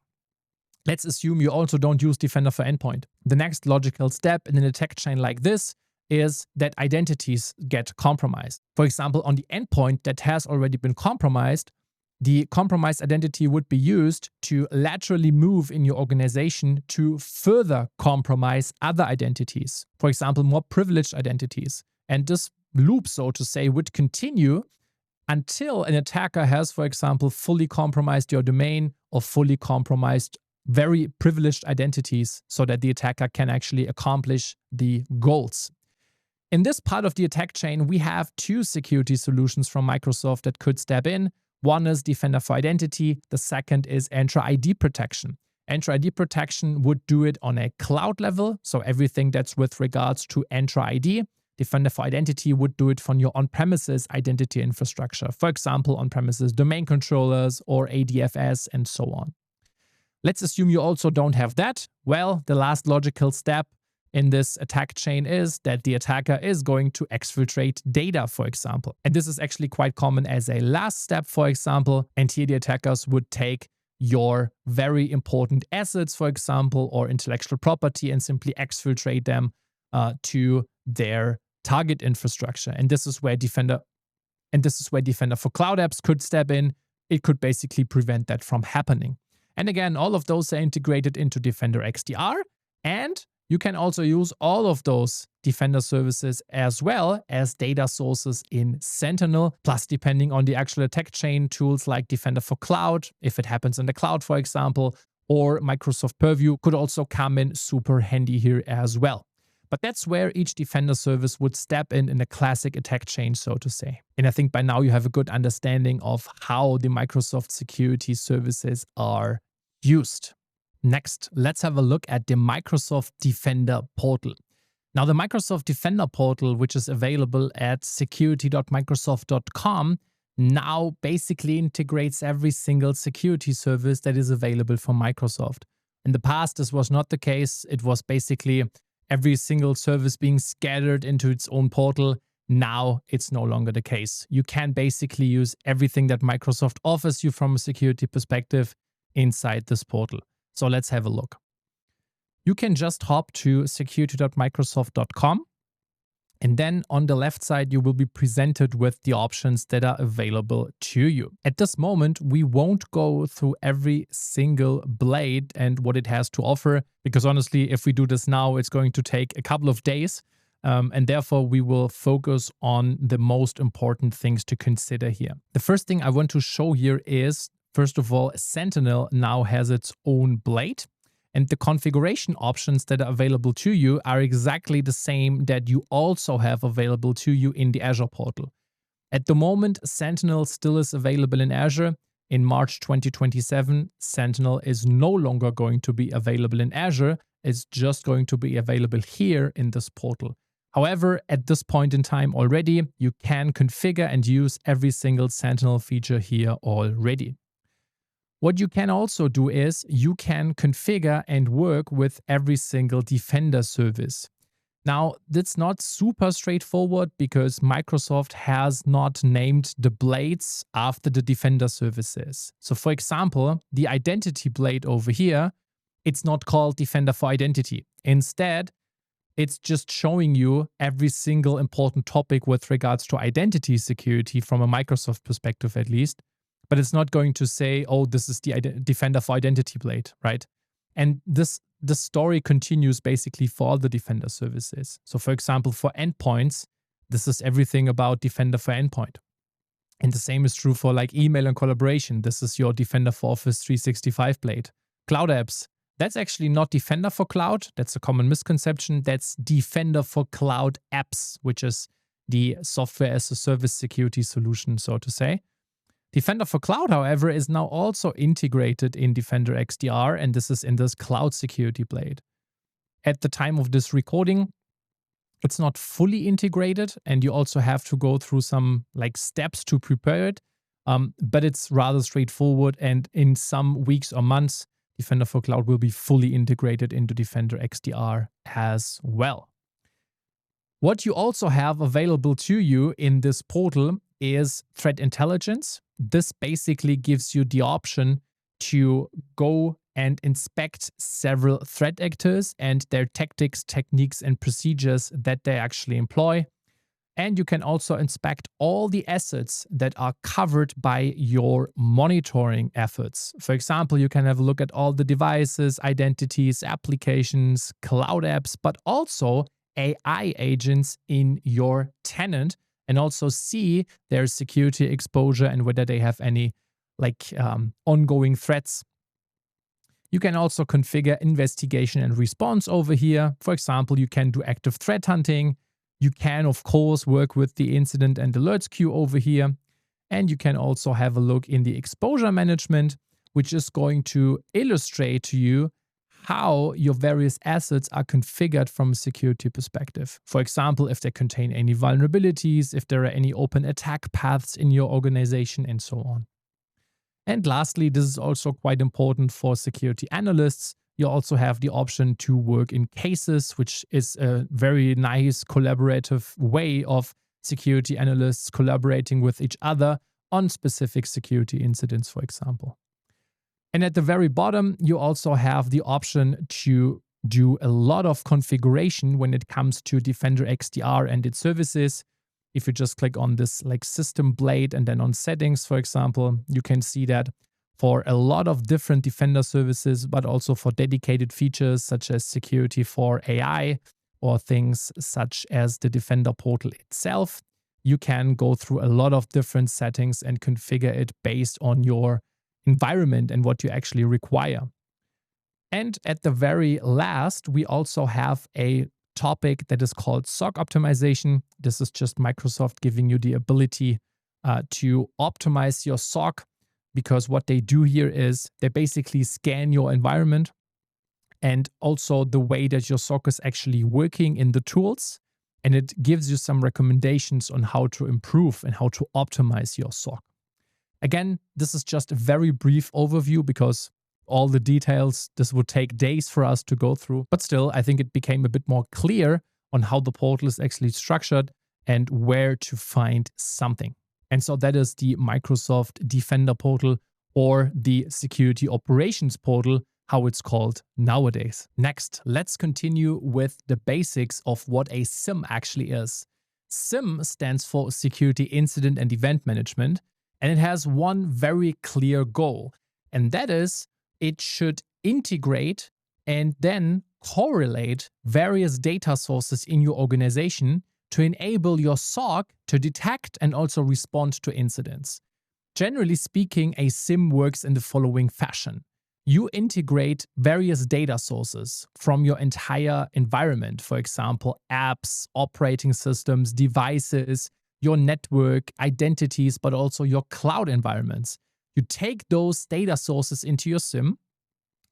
Let's assume you also don't use Defender for Endpoint. The next logical step in an attack chain like this is that identities get compromised. For example, on the endpoint that has already been compromised, the compromised identity would be used to laterally move in your organization to further compromise other identities. For example, more privileged identities. And this loop, so to say, would continue until an attacker has, for example, fully compromised your domain or fully compromised very privileged identities so that the attacker can actually accomplish the goals. In this part of the attack chain, we have two security solutions from Microsoft that could step in. One is Defender for Identity. The second is Entra ID protection. Entra ID protection would do it on a cloud level, so everything that's with regards to Entra ID. Defender for Identity would do it from your on-premises identity infrastructure, for example, on-premises domain controllers or ADFS and so on. Let's assume you also don't have that. Well, the last logical step in this attack chain is that the attacker is going to exfiltrate data, for example. And this is actually quite common as a last step, for example. And here the attackers would take your very important assets, for example, or intellectual property and simply exfiltrate them to their target infrastructure. And this is where Defender for Cloud Apps could step in. It could basically prevent that from happening. And again, all of those are integrated into Defender XDR, and you can also use all of those Defender services as well as data sources in Sentinel, plus depending on the actual attack chain, tools like Defender for Cloud, if it happens in the cloud, for example, or Microsoft Purview could also come in super handy here as well. But that's where each Defender service would step in a classic attack chain, so to say. And I think by now you have a good understanding of how the Microsoft security services are used. Next, let's have a look at the Microsoft Defender portal. Now, the Microsoft Defender portal, which is available at security.microsoft.com, now basically integrates every single security service that is available from Microsoft. In the past, this was not the case. It was basically every single service being scattered into its own portal. Now it's no longer the case. You can basically use everything that Microsoft offers you from a security perspective inside this portal. So let's have a look. You can just hop to security.microsoft.com And then on the left side, you will be presented with the options that are available to you. At this moment, we won't go through every single blade and what it has to offer, because honestly, if we do this now, it's going to take a couple of days. And therefore, we will focus on the most important things to consider here. The first thing I want to show here is, first of all, Sentinel now has its own blade. And the configuration options that are available to you are exactly the same that you also have available to you in the Azure portal. At the moment, Sentinel still is available in Azure. In March 2027, Sentinel is no longer going to be available in Azure. It's just going to be available here in this portal. However, at this point in time already, you can configure and use every single Sentinel feature here already. What you can also do is you can configure and work with every single Defender service. Now, that's not super straightforward because Microsoft has not named the blades after the Defender services. So for example, the Identity blade over here, it's not called Defender for Identity. Instead, it's just showing you every single important topic with regards to identity security from a Microsoft perspective at least. But it's not going to say, oh, this is the Defender for Identity blade, right? And the story continues basically for all the Defender services. So for example, for endpoints, this is everything about Defender for Endpoint. And the same is true for like email and collaboration. This is your Defender for Office 365 blade. Cloud apps, that's actually not Defender for Cloud. That's a common misconception. That's Defender for Cloud Apps, which is the software as a service security solution, so to say. Defender for Cloud, however, is now also integrated in Defender XDR, and this is in this Cloud Security blade. At the time of this recording, it's not fully integrated, and you also have to go through some steps to prepare it, but it's rather straightforward, and in some weeks or months, Defender for Cloud will be fully integrated into Defender XDR as well. What you also have available to you in this portal is threat intelligence. This basically gives you the option to go and inspect several threat actors and their tactics, techniques, and procedures that they actually employ. And you can also inspect all the assets that are covered by your monitoring efforts. For example, you can have a look at all the devices, identities, applications, cloud apps, but also AI agents in your tenant, and also see their security exposure and whether they have any ongoing threats. You can also configure investigation and response over here. For example, you can do active threat hunting. You can, of course, work with the incident and alerts queue over here. And you can also have a look in the exposure management, which is going to illustrate to you how your various assets are configured from a security perspective. For example, if they contain any vulnerabilities, if there are any open attack paths in your organization, and so on. And lastly, this is also quite important for security analysts. You also have the option to work in cases, which is a very nice collaborative way of security analysts collaborating with each other on specific security incidents, for example. And at the very bottom, you also have the option to do a lot of configuration when it comes to Defender XDR and its services. If you just click on this system blade and then on settings, for example, you can see that for a lot of different Defender services, but also for dedicated features such as security for AI or things such as the Defender portal itself, you can go through a lot of different settings and configure it based on your environment and what you actually require. And at the very last, we also have a topic that is called SOC optimization. This is just Microsoft giving you the ability to optimize your SOC, because what they do here is they basically scan your environment and also the way that your SOC is actually working in the tools. And it gives you some recommendations on how to improve and how to optimize your SOC. Again, this is just a very brief overview because all the details, this would take days for us to go through. But still, I think it became a bit more clear on how the portal is actually structured and where to find something. And so that is the Microsoft Defender portal, or the Security Operations portal, how it's called nowadays. Next, let's continue with the basics of what a SIEM actually is. SIEM stands for Security Incident and Event Management, and it has one very clear goal, and that is it should integrate and then correlate various data sources in your organization to enable your SOC to detect and also respond to incidents. Generally speaking, a SIEM works in the following fashion. You integrate various data sources from your entire environment, for example, apps, operating systems, devices, your network, identities, but also your cloud environments. You take those data sources into your SIEM,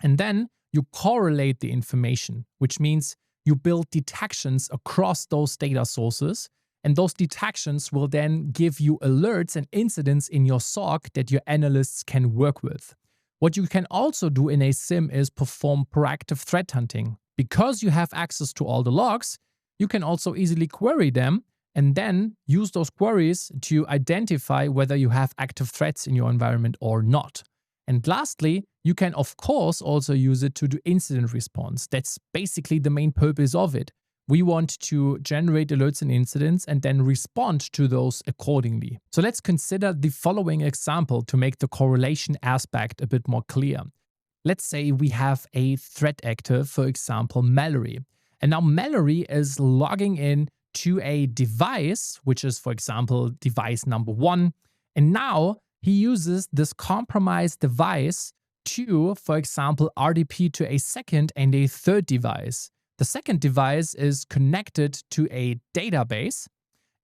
and then you correlate the information, which means you build detections across those data sources, and those detections will then give you alerts and incidents in your SOC that your analysts can work with. What you can also do in a SIEM is perform proactive threat hunting. Because you have access to all the logs, you can also easily query them and then use those queries to identify whether you have active threats in your environment or not. And lastly, you can of course also use it to do incident response. That's basically the main purpose of it. We want to generate alerts and incidents and then respond to those accordingly. So let's consider the following example to make the correlation aspect a bit more clear. Let's say we have a threat actor, for example, Mallory. And now Mallory is logging in to a device, which is, for example, device number 1. And now he uses this compromised device to, for example, RDP to a second and a third device. The second device is connected to a database,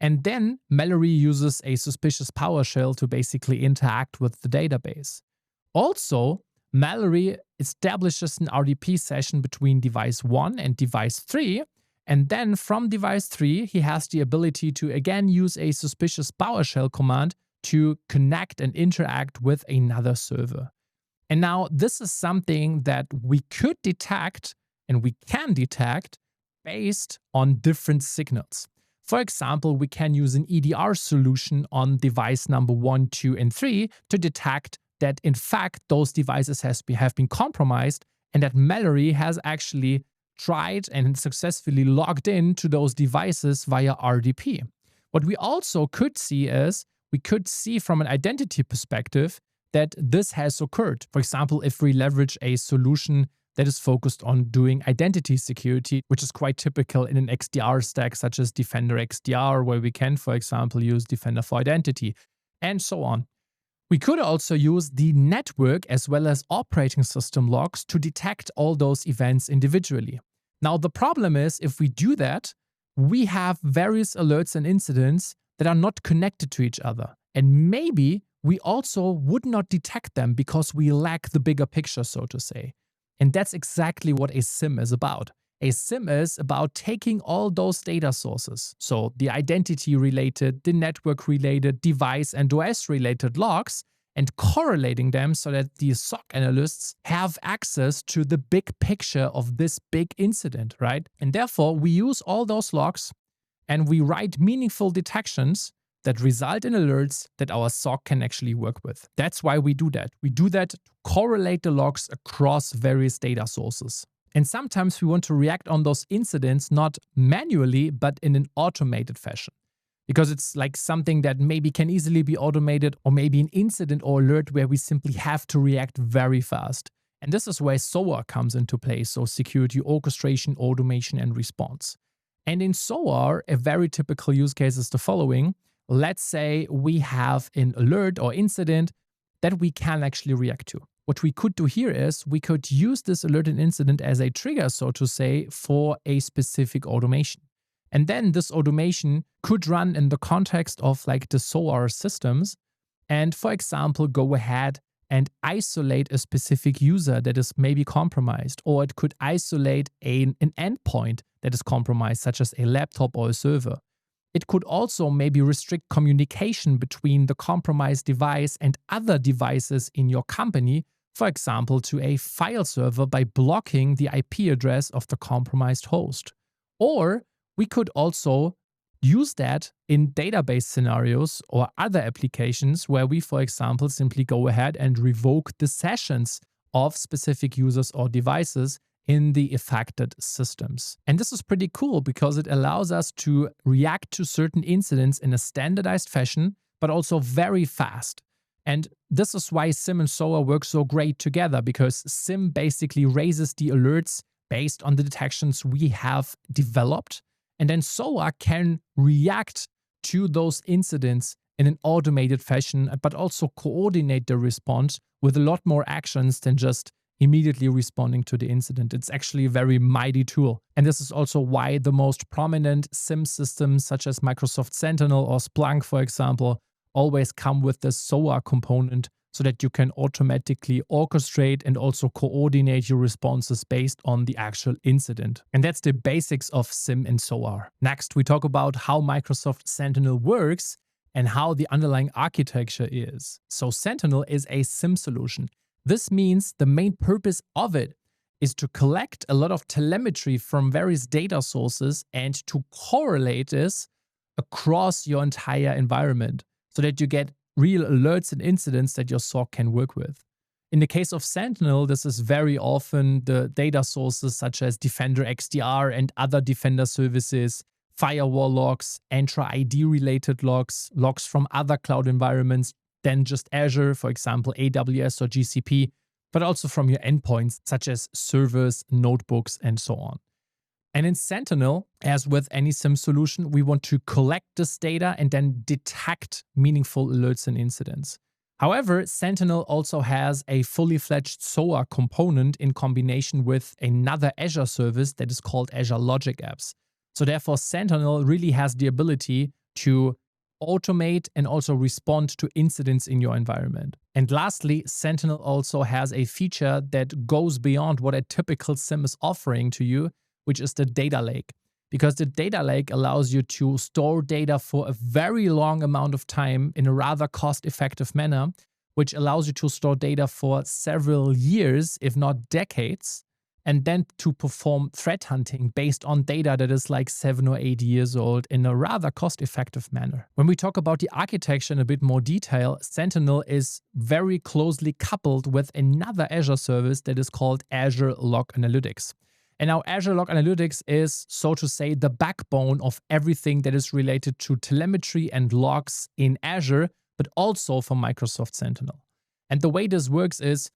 and then Mallory uses a suspicious PowerShell to basically interact with the database. Also, Mallory establishes an RDP session between device 1 and device 3, and then from device 3, he has the ability to again use a suspicious PowerShell command to connect and interact with another server. And now this is something that we could detect and we can detect based on different signals. For example, we can use an EDR solution on device number 1, 2, and 3 to detect that in fact those devices have been compromised and that Mallory has actually tried and successfully logged in to those devices via RDP. What we also could see is, we could see from an identity perspective that this has occurred. For example, if we leverage a solution that is focused on doing identity security, which is quite typical in an XDR stack such as Defender XDR, where we can, for example, use Defender for Identity, and so on. We could also use the network as well as operating system logs to detect all those events individually. Now, the problem is if we do that, we have various alerts and incidents that are not connected to each other. And maybe we also would not detect them because we lack the bigger picture, so to say. And that's exactly what a SIEM is about. A SIEM is about taking all those data sources, so the identity-related, the network-related, device and OS-related logs, and correlating them so that the SOC analysts have access to the big picture of this big incident, right? And therefore, we use all those logs and we write meaningful detections that result in alerts that our SOC can actually work with. That's why we do that. We do that to correlate the logs across various data sources. And sometimes we want to react on those incidents not manually, but in an automated fashion. Because it's like something that maybe can easily be automated, or maybe an incident or alert where we simply have to react very fast. And this is where SOAR comes into play, so security orchestration, automation, and response. And in SOAR, a very typical use case is the following. Let's say we have an alert or incident that we can actually react to. What we could do here is we could use this alert and incident as a trigger, so to say, for a specific automation. And then this automation could run in the context of like the SOAR systems and, for example, go ahead and isolate a specific user that is maybe compromised, or it could isolate an endpoint that is compromised, such as a laptop or a server. It could also maybe restrict communication between the compromised device and other devices in your company, for example, to a file server by blocking the IP address of the compromised host. Or we could also use that in database scenarios or other applications where we, for example, simply go ahead and revoke the sessions of specific users or devices in the affected systems. And this is pretty cool because it allows us to react to certain incidents in a standardized fashion, but also very fast. And this is why SIEM and SOAR work so great together, because SIEM basically raises the alerts based on the detections we have developed. And then SOAR can react to those incidents in an automated fashion, but also coordinate the response with a lot more actions than just immediately responding to the incident. It's actually a very mighty tool. And this is also why the most prominent SIEM systems such as Microsoft Sentinel or Splunk, for example, always come with the SOAR component so that you can automatically orchestrate and also coordinate your responses based on the actual incident. And that's the basics of SIEM and SOAR. Next, we talk about how Microsoft Sentinel works and how the underlying architecture is. So Sentinel is a SIEM solution. This means the main purpose of it is to collect a lot of telemetry from various data sources and to correlate this across your entire environment so that you get real alerts and incidents that your SOC can work with. In the case of Sentinel, this is very often the data sources such as Defender XDR and other Defender services, firewall logs, Entra ID related logs, logs from other cloud environments than just Azure, for example, AWS or GCP, but also from your endpoints such as servers, notebooks, and so on. And in Sentinel, as with any SIEM solution, we want to collect this data and then detect meaningful alerts and incidents. However, Sentinel also has a fully fledged SOAR component in combination with another Azure service that is called Azure Logic Apps. So therefore, Sentinel really has the ability to automate and also respond to incidents in your environment. And lastly, Sentinel also has a feature that goes beyond what a typical SIEM is offering to you, which is the data lake. Because the data lake allows you to store data for a very long amount of time in a rather cost-effective manner, which allows you to store data for several years, if not decades, and then to perform threat hunting based on data that is like 7 or 8 years old in a rather cost-effective manner. When we talk about the architecture in a bit more detail, Sentinel is very closely coupled with another Azure service that is called Azure Log Analytics. And now Azure Log Analytics is, so to say, the backbone of everything that is related to telemetry and logs in Azure, but also for Microsoft Sentinel. And the way this works is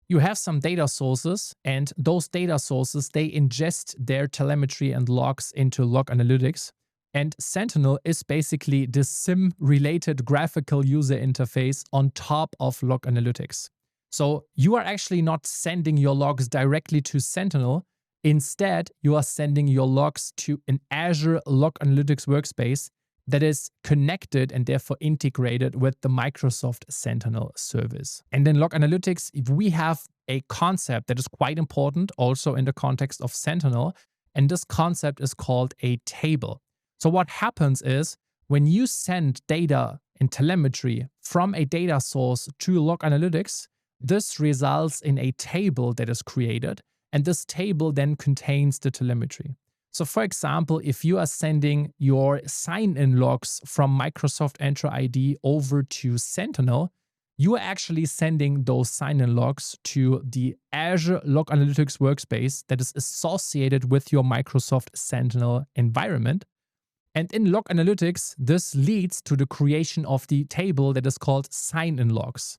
you have some data sources, and those data sources, they ingest their telemetry and logs into Log Analytics. And Sentinel is basically the SIEM-related graphical user interface on top of Log Analytics. So you are actually not sending your logs directly to Sentinel. Instead, you are sending your logs to an Azure Log Analytics workspace that is connected and therefore integrated with the Microsoft Sentinel service. And in Log Analytics, if we have a concept that is quite important also in the context of Sentinel, and this concept is called a table. So what happens is when you send data and telemetry from a data source to Log Analytics, this results in a table that is created, and this table then contains the telemetry. So for example, if you are sending your sign-in logs from Microsoft Entra ID over to Sentinel, you are actually sending those sign-in logs to the Azure Log Analytics workspace that is associated with your Microsoft Sentinel environment. And in Log Analytics, this leads to the creation of the table that is called sign-in logs.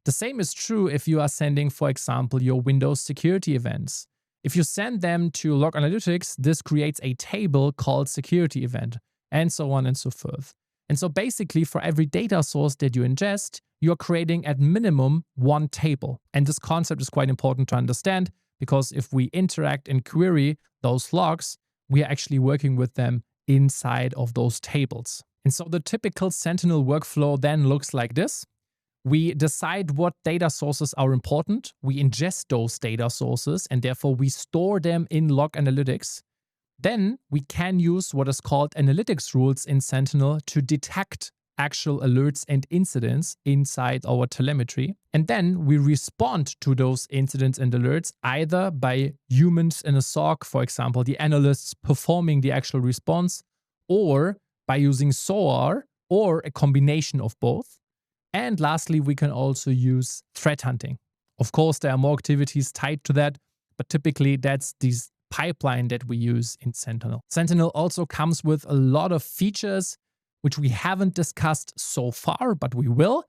The same is true if you are sending, for example, your Windows security events. If you send them to Log Analytics, this creates a table called security event, and so on and so forth. And so basically for every data source that you ingest, you're creating at minimum one table. And this concept is quite important to understand because if we interact and query those logs, we are actually working with them inside of those tables. And so the typical Sentinel workflow then looks like this. We decide what data sources are important. We ingest those data sources and therefore we store them in Log Analytics. Then we can use what is called analytics rules in Sentinel to detect actual alerts and incidents inside our telemetry. And then we respond to those incidents and alerts either by humans in a SOC, for example, the analysts performing the actual response, or by using SOAR or a combination of both. And lastly, we can also use threat hunting. Of course, there are more activities tied to that, but typically that's this pipeline that we use in Sentinel. Sentinel also comes with a lot of features which we haven't discussed so far, but we will.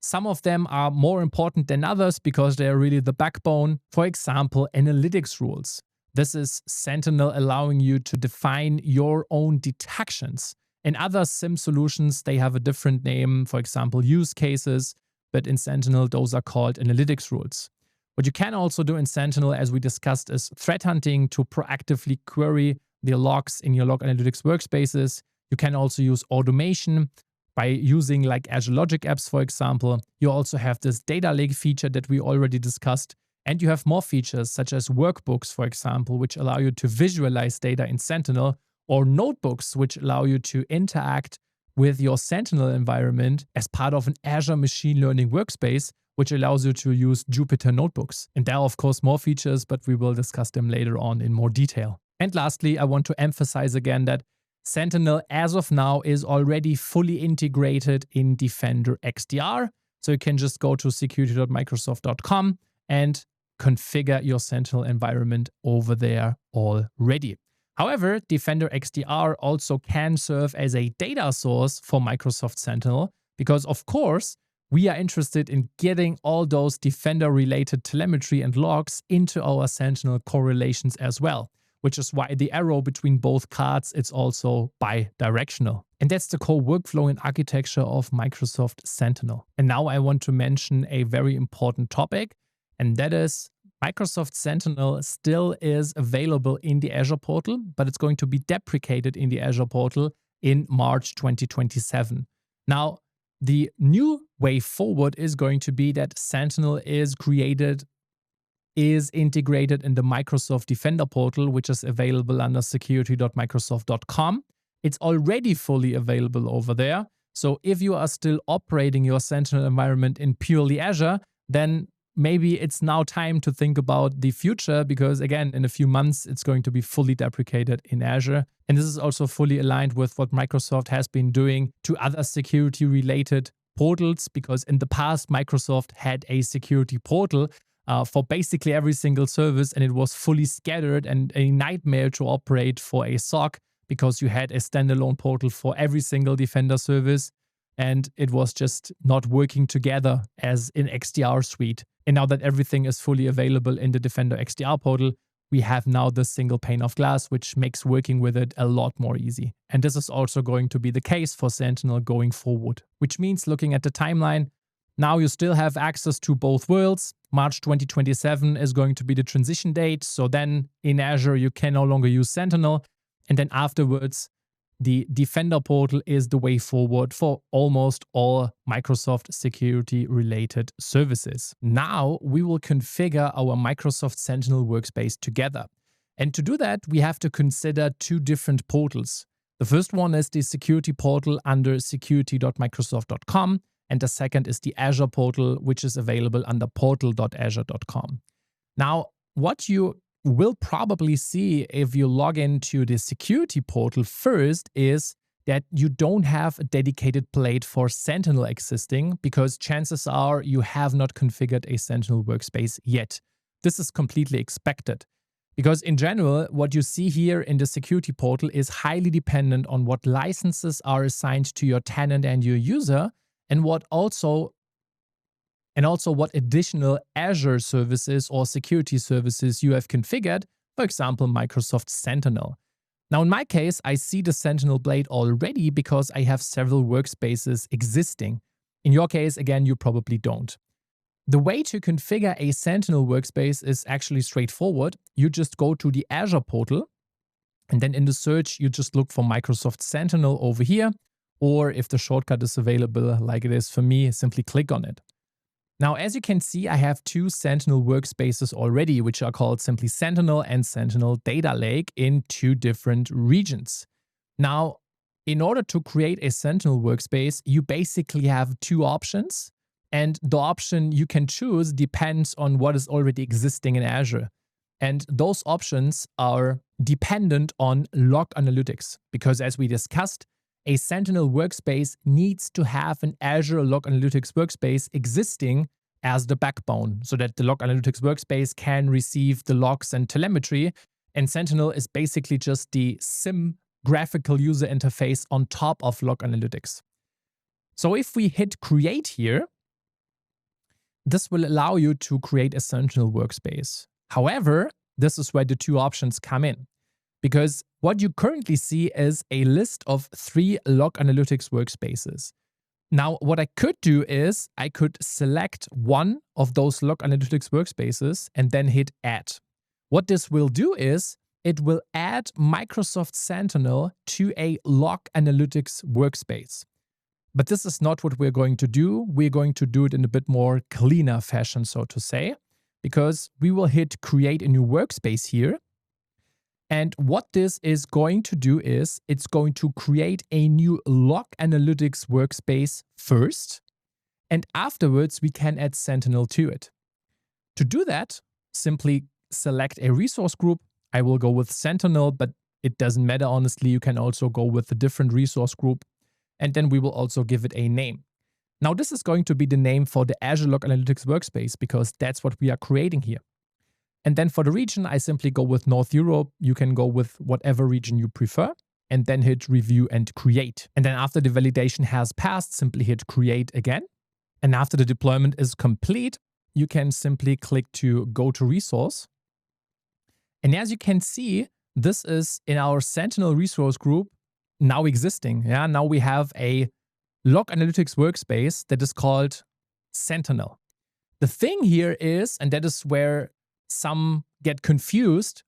Some of them are more important than others because they are really the backbone. For example, analytics rules. This is Sentinel allowing you to define your own detections. In other SIEM solutions, they have a different name, for example, use cases, but in Sentinel, those are called analytics rules. What you can also do in Sentinel, as we discussed, is threat hunting to proactively query the logs in your log analytics workspaces. You can also use automation by using like Azure Logic Apps, for example. You also have this data lake feature that we already discussed. And you have more features such as Workbooks, for example, which allow you to visualize data in Sentinel, or notebooks, which allow you to interact with your Sentinel environment as part of an Azure machine learning workspace, which allows you to use Jupyter notebooks. And there are, of course, more features, but we will discuss them later on in more detail. And lastly, I want to emphasize again that Sentinel, as of now, is already fully integrated in Defender XDR. So you can just go to security.microsoft.com and configure your Sentinel environment over there already. However, Defender XDR also can serve as a data source for Microsoft Sentinel because, of course, we are interested in getting all those Defender-related telemetry and logs into our Sentinel correlations as well, which is why the arrow between both cards is also bi-directional. And that's the core workflow and architecture of Microsoft Sentinel. And now I want to mention a very important topic, and that is Microsoft Sentinel still is available in the Azure portal, but it's going to be deprecated in the Azure portal in March 2027. Now, the new way forward is going to be that Sentinel is integrated in the Microsoft Defender portal, which is available under security.microsoft.com. It's already fully available over there. So if you are still operating your Sentinel environment in purely Azure, then maybe it's now time to think about the future because, again, in a few months, it's going to be fully deprecated in Azure. And this is also fully aligned with what Microsoft has been doing to other security-related portals, because in the past, Microsoft had a security portal for basically every single service, and it was fully scattered and a nightmare to operate for a SOC because you had a standalone portal for every single Defender service, and it was just not working together as an XDR suite. And now that everything is fully available in the Defender XDR portal, we have now this single pane of glass, which makes working with it a lot more easy. And this is also going to be the case for Sentinel going forward, which means looking at the timeline, now you still have access to both worlds. March 2027 is going to be the transition date. So then in Azure, you can no longer use Sentinel. And then afterwards, the Defender portal is the way forward for almost all Microsoft security-related services. Now we will configure our Microsoft Sentinel workspace together. And to do that, we have to consider two different portals. The first one is the security portal under security.microsoft.com, and the second is the Azure portal, which is available under portal.azure.com. Now, what you will probably see if you log into the security portal first is that you don't have a dedicated plate for Sentinel existing because chances are you have not configured a Sentinel workspace yet. This is completely expected because in general, what you see here in the security portal is highly dependent on what licenses are assigned to your tenant and your user, and also what additional Azure services or security services you have configured, for example, Microsoft Sentinel. Now, in my case, I see the Sentinel blade already because I have several workspaces existing. In your case, again, you probably don't. The way to configure a Sentinel workspace is actually straightforward. You just go to the Azure portal, and then in the search, you just look for Microsoft Sentinel over here, or if the shortcut is available like it is for me, simply click on it. Now, as you can see, I have two Sentinel workspaces already, which are called simply Sentinel and Sentinel Data Lake in two different regions. Now, in order to create a Sentinel workspace, you basically have two options, and the option you can choose depends on what is already existing in Azure. And those options are dependent on log analytics, because as we discussed, a Sentinel workspace needs to have an Azure Log Analytics workspace existing as the backbone so that the log analytics workspace can receive the logs and telemetry. And Sentinel is basically just the SIEM graphical user interface on top of log analytics. So if we hit create here, this will allow you to create a Sentinel workspace. However, this is where the two options come in, because what you currently see is a list of 3 log analytics workspaces. Now, what I could do is I could select one of those log analytics workspaces and then hit add. What this will do is it will add Microsoft Sentinel to a log analytics workspace. But this is not what we're going to do. We're going to do it in a bit more cleaner fashion, so to say, because we will hit create a new workspace here. And what this is going to do is it's going to create a new log analytics workspace first, and afterwards we can add Sentinel to it. To do that, simply select a resource group. I will go with Sentinel, but it doesn't matter, honestly. You can also go with a different resource group, and then we will also give it a name. Now, this is going to be the name for the Azure Log Analytics workspace because that's what we are creating here. And then for the region, I simply go with North Europe. You can go with whatever region you prefer and then hit review and create. And then after the validation has passed, simply hit create again. And after the deployment is complete, you can simply click to go to resource. And as you can see, this is in our Sentinel resource group now existing. Yeah, now we have a log analytics workspace that is called Sentinel. The thing here is, and that is where some get confused,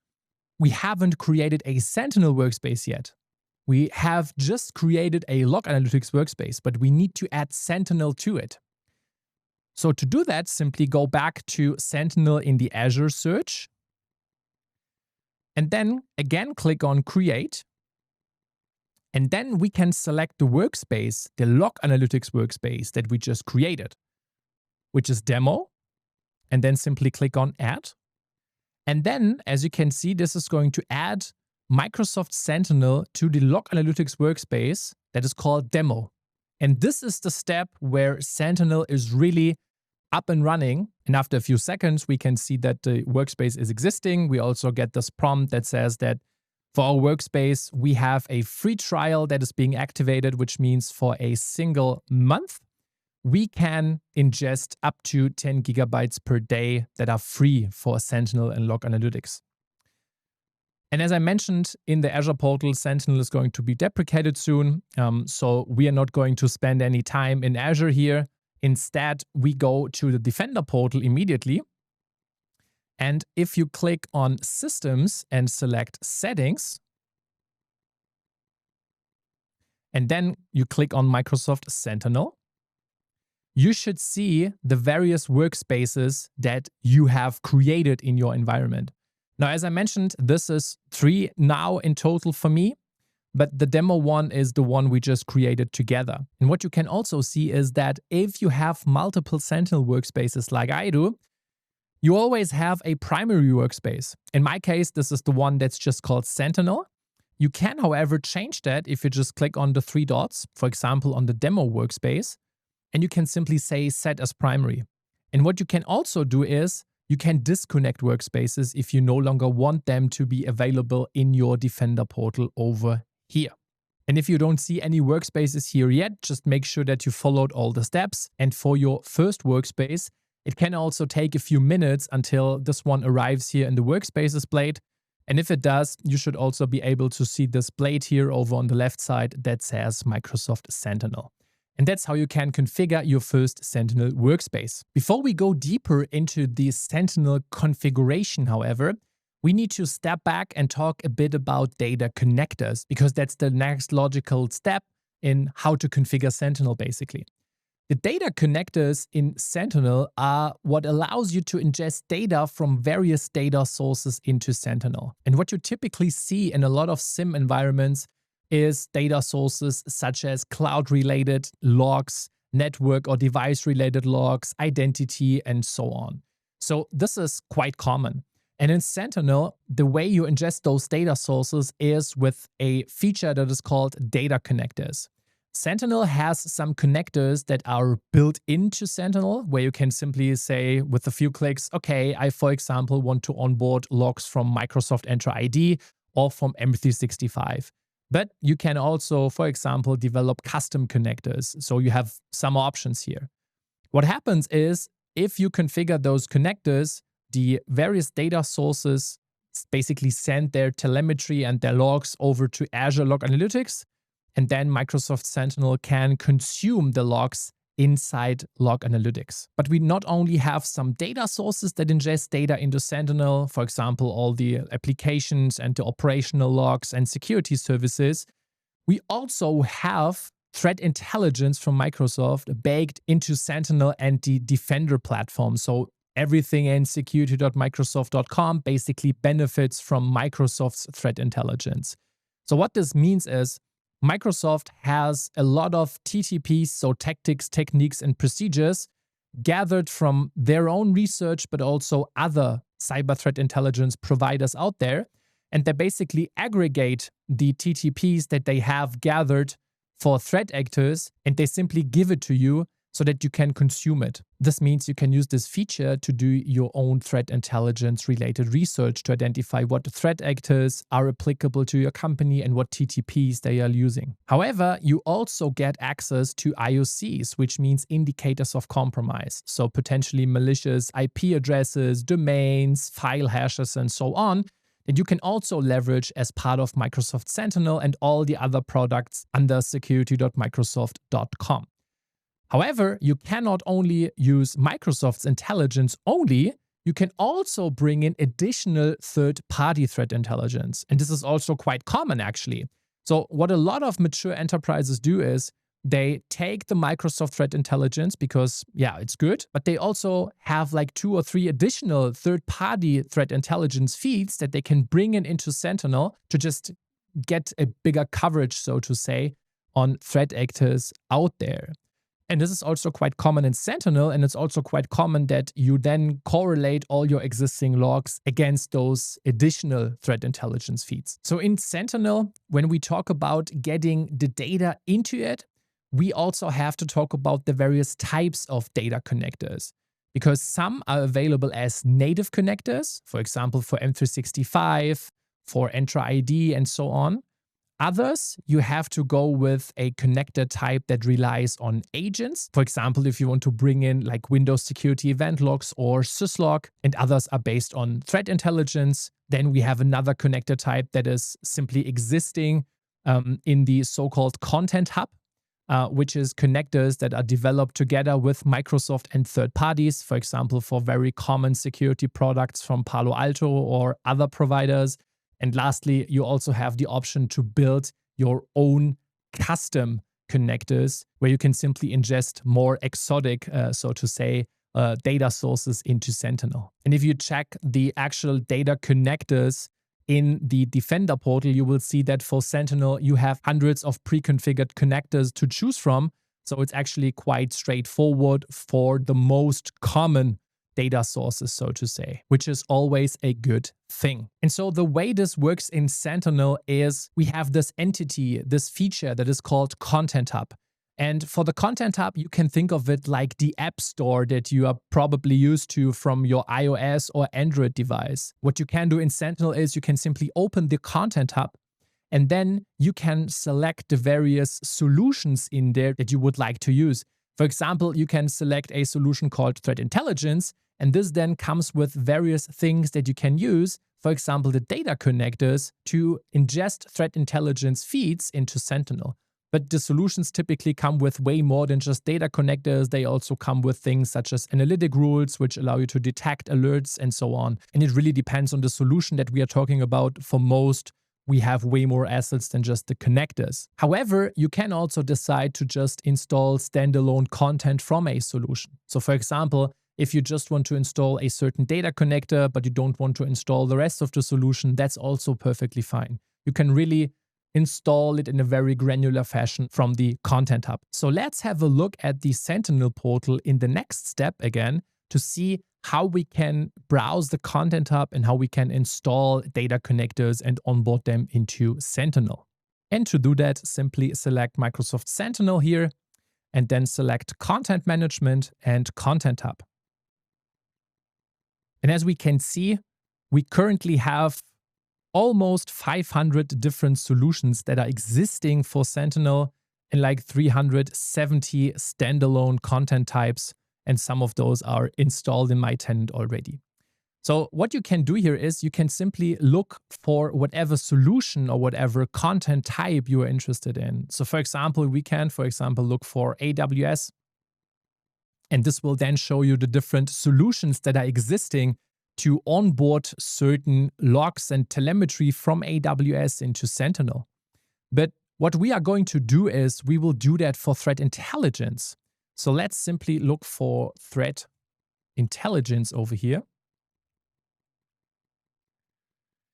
we haven't created a Sentinel workspace yet. We have just created a log analytics workspace, but we need to add Sentinel to it. So to do that, simply go back to Sentinel in the Azure search. And then again, click on create. And then we can select the workspace, the log analytics workspace that we just created, which is demo. And then simply click on add. And then, as you can see, this is going to add Microsoft Sentinel to the log analytics workspace that is called demo. And this is the step where Sentinel is really up and running. And after a few seconds, we can see that the workspace is existing. We also get this prompt that says that for our workspace, we have a free trial that is being activated, which means for a single month, we can ingest up to 10 gigabytes per day that are free for Sentinel and log analytics. And as I mentioned in the Azure portal, Sentinel is going to be deprecated soon. So we are not going to spend any time in Azure here. Instead, we go to the Defender portal immediately. And if you click on Systems and select Settings, and then you click on Microsoft Sentinel, you should see the various workspaces that you have created in your environment. Now, as I mentioned, this is 3 now in total for me, but the demo one is the one we just created together. And what you can also see is that if you have multiple Sentinel workspaces like I do, you always have a primary workspace. In my case, this is the one that's just called Sentinel. You can, however, change that if you just click on the 3 dots, for example, on the demo workspace, and you can simply say set as primary. And what you can also do is you can disconnect workspaces if you no longer want them to be available in your Defender portal over here. And if you don't see any workspaces here yet, just make sure that you followed all the steps. And for your first workspace, it can also take a few minutes until this one arrives here in the workspaces blade. And if it does, you should also be able to see this blade here over on the left side that says Microsoft Sentinel. And that's how you can configure your first Sentinel workspace. Before we go deeper into the Sentinel configuration, however, we need to step back and talk a bit about data connectors, because that's the next logical step in how to configure Sentinel, basically. The data connectors in Sentinel are what allows you to ingest data from various data sources into Sentinel. And what you typically see in a lot of SIEM environments is data sources such as cloud-related logs, network or device-related logs, identity, and so on. So this is quite common. And in Sentinel, the way you ingest those data sources is with a feature that is called data connectors. Sentinel has some connectors that are built into Sentinel, where you can simply say with a few clicks, okay, I, for example, want to onboard logs from Microsoft Entra ID or from M365. But you can also, for example, develop custom connectors. So you have some options here. What happens is if you configure those connectors, the various data sources basically send their telemetry and their logs over to Azure Log Analytics. And then Microsoft Sentinel can consume the logs inside Log Analytics. But we not only have some data sources that ingest data into Sentinel, for example, all the applications and the operational logs and security services, we also have threat intelligence from Microsoft baked into Sentinel and the Defender platform. So everything in security.microsoft.com basically benefits from Microsoft's threat intelligence. So what this means is Microsoft has a lot of TTPs, so tactics, techniques, and procedures gathered from their own research, but also other cyber threat intelligence providers out there. And they basically aggregate the TTPs that they have gathered for threat actors, and they simply give it to you so that you can consume it. This means you can use this feature to do your own threat intelligence related research to identify what threat actors are applicable to your company and what TTPs they are using. However, you also get access to IOCs, which means indicators of compromise. So potentially malicious IP addresses, domains, file hashes, and so on, that you can also leverage as part of Microsoft Sentinel and all the other products under security.microsoft.com. However, you cannot only use Microsoft's intelligence only, you can also bring in additional third-party threat intelligence. And this is also quite common, actually. So what a lot of mature enterprises do is they take the Microsoft threat intelligence because, yeah, it's good, but they also have like 2 or 3 additional third-party threat intelligence feeds that they can bring into Sentinel to just get a bigger coverage, so to say, on threat actors out there. And this is also quite common in Sentinel, and it's also quite common that you then correlate all your existing logs against those additional threat intelligence feeds. So in Sentinel, when we talk about getting the data into it, we also have to talk about the various types of data connectors, because some are available as native connectors, for example, for M365, for Entra ID, and so on. Others, you have to go with a connector type that relies on agents. For example, if you want to bring in like Windows security event logs or syslog, and others are based on threat intelligence. Then we have another connector type that is simply existing in the so-called Content Hub, which is connectors that are developed together with Microsoft and third parties, for example, for very common security products from Palo Alto or other providers. And lastly, you also have the option to build your own custom connectors where you can simply ingest more exotic, so to say, data sources into Sentinel. And if you check the actual data connectors in the Defender portal, you will see that for Sentinel, you have hundreds of pre-configured connectors to choose from. So it's actually quite straightforward for the most common data sources, so to say, which is always a good thing. And so the way this works in Sentinel is we have this entity, this feature that is called Content Hub. And for the Content Hub, you can think of it like the App Store that you are probably used to from your iOS or Android device. What you can do in Sentinel is you can simply open the Content Hub, and then you can select the various solutions in there that you would like to use. For example, you can select a solution called Threat Intelligence, and this then comes with various things that you can use, for example, the data connectors to ingest threat intelligence feeds into Sentinel. But the solutions typically come with way more than just data connectors. They also come with things such as analytic rules, which allow you to detect alerts and so on. And it really depends on the solution that we are talking about. For most, we have way more assets than just the connectors. However, you can also decide to just install standalone content from a solution. So for example, if you just want to install a certain data connector, but you don't want to install the rest of the solution, that's also perfectly fine. You can really install it in a very granular fashion from the Content Hub. So let's have a look at the Sentinel portal in the next step again to see how we can browse the Content Hub and how we can install data connectors and onboard them into Sentinel. And to do that, simply select Microsoft Sentinel here and then select Content Management and Content Hub. And as we can see, we currently have almost 500 different solutions that are existing for Sentinel and like 370 standalone content types. And some of those are installed in my tenant already. So what you can do here is you can simply look for whatever solution or whatever content type you are interested in. So for example, we can, look for AWS. And this will then show you the different solutions that are existing to onboard certain logs and telemetry from AWS into Sentinel. But what we are going to do is we will do that for threat intelligence. So let's simply look for threat intelligence over here.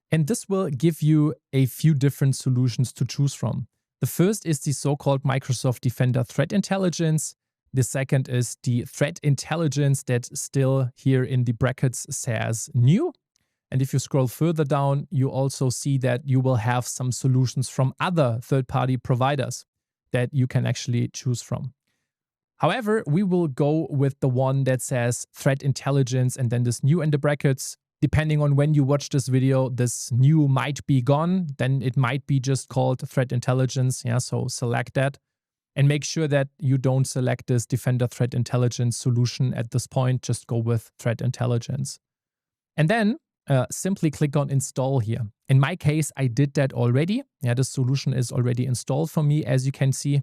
And this will give you a few different solutions to choose from. The first is the so-called Microsoft Defender Threat Intelligence. The second is the Threat Intelligence that still here in the brackets says new. And if you scroll further down, you also see that you will have some solutions from other third-party providers that you can actually choose from. However, we will go with the one that says Threat Intelligence and then this new in the brackets. Depending on when you watch this video, this new might be gone. Then it might be just called Threat Intelligence. Yeah, so select that and make sure that you don't select this Defender Threat Intelligence solution at this point. Just go with Threat Intelligence. And then simply click on Install here. In my case, I did that already. Yeah, this solution is already installed for me, as you can see.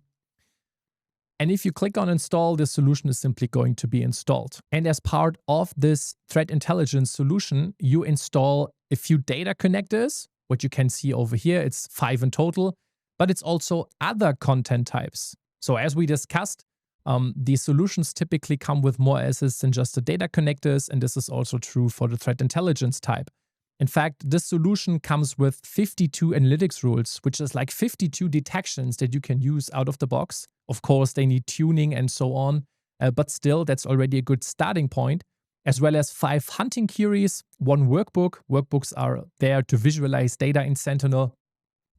And if you click on Install, the solution is simply going to be installed. And as part of this Threat Intelligence solution, you install a few data connectors, what you can see over here. It's 5 in total, but it's also other content types. So as we discussed, the solutions typically come with more assets than just the data connectors, and this is also true for the Threat Intelligence type. In fact, this solution comes with 52 analytics rules, which is like 52 detections that you can use out of the box. Of course, they need tuning and so on, but still, that's already a good starting point, as well as 5 hunting queries, 1 workbook. Workbooks are there to visualize data in Sentinel,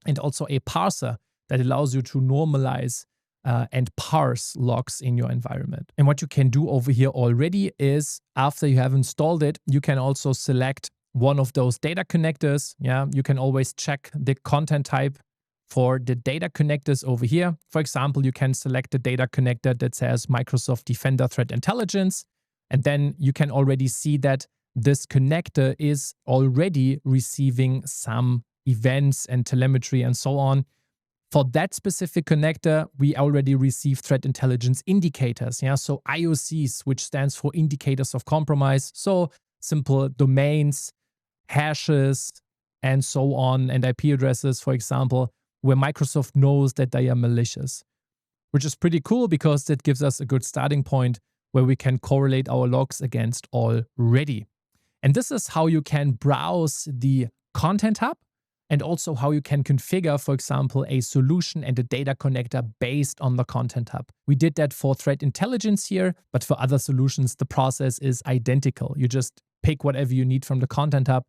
and also a parser that allows you to normalize and parse logs in your environment. And what you can do over here already is, after you have installed it, you can also select one of those data connectors. Yeah, you can always check the content type for the data connectors over here. For example, you can select the data connector that says Microsoft Defender Threat Intelligence, and then you can already see that this connector is already receiving some events and telemetry and so on. For that specific connector, we already receive threat intelligence indicators. Yeah, so IOCs, which stands for indicators of compromise. So simple domains, hashes, and so on, and IP addresses, for example, where Microsoft knows that they are malicious, which is pretty cool because that gives us a good starting point where we can correlate our logs against already. And this is how you can browse the Content Hub and also how you can configure, for example, a solution and a data connector based on the Content Hub. We did that for threat intelligence here, but for other solutions, the process is identical. You just pick whatever you need from the Content Hub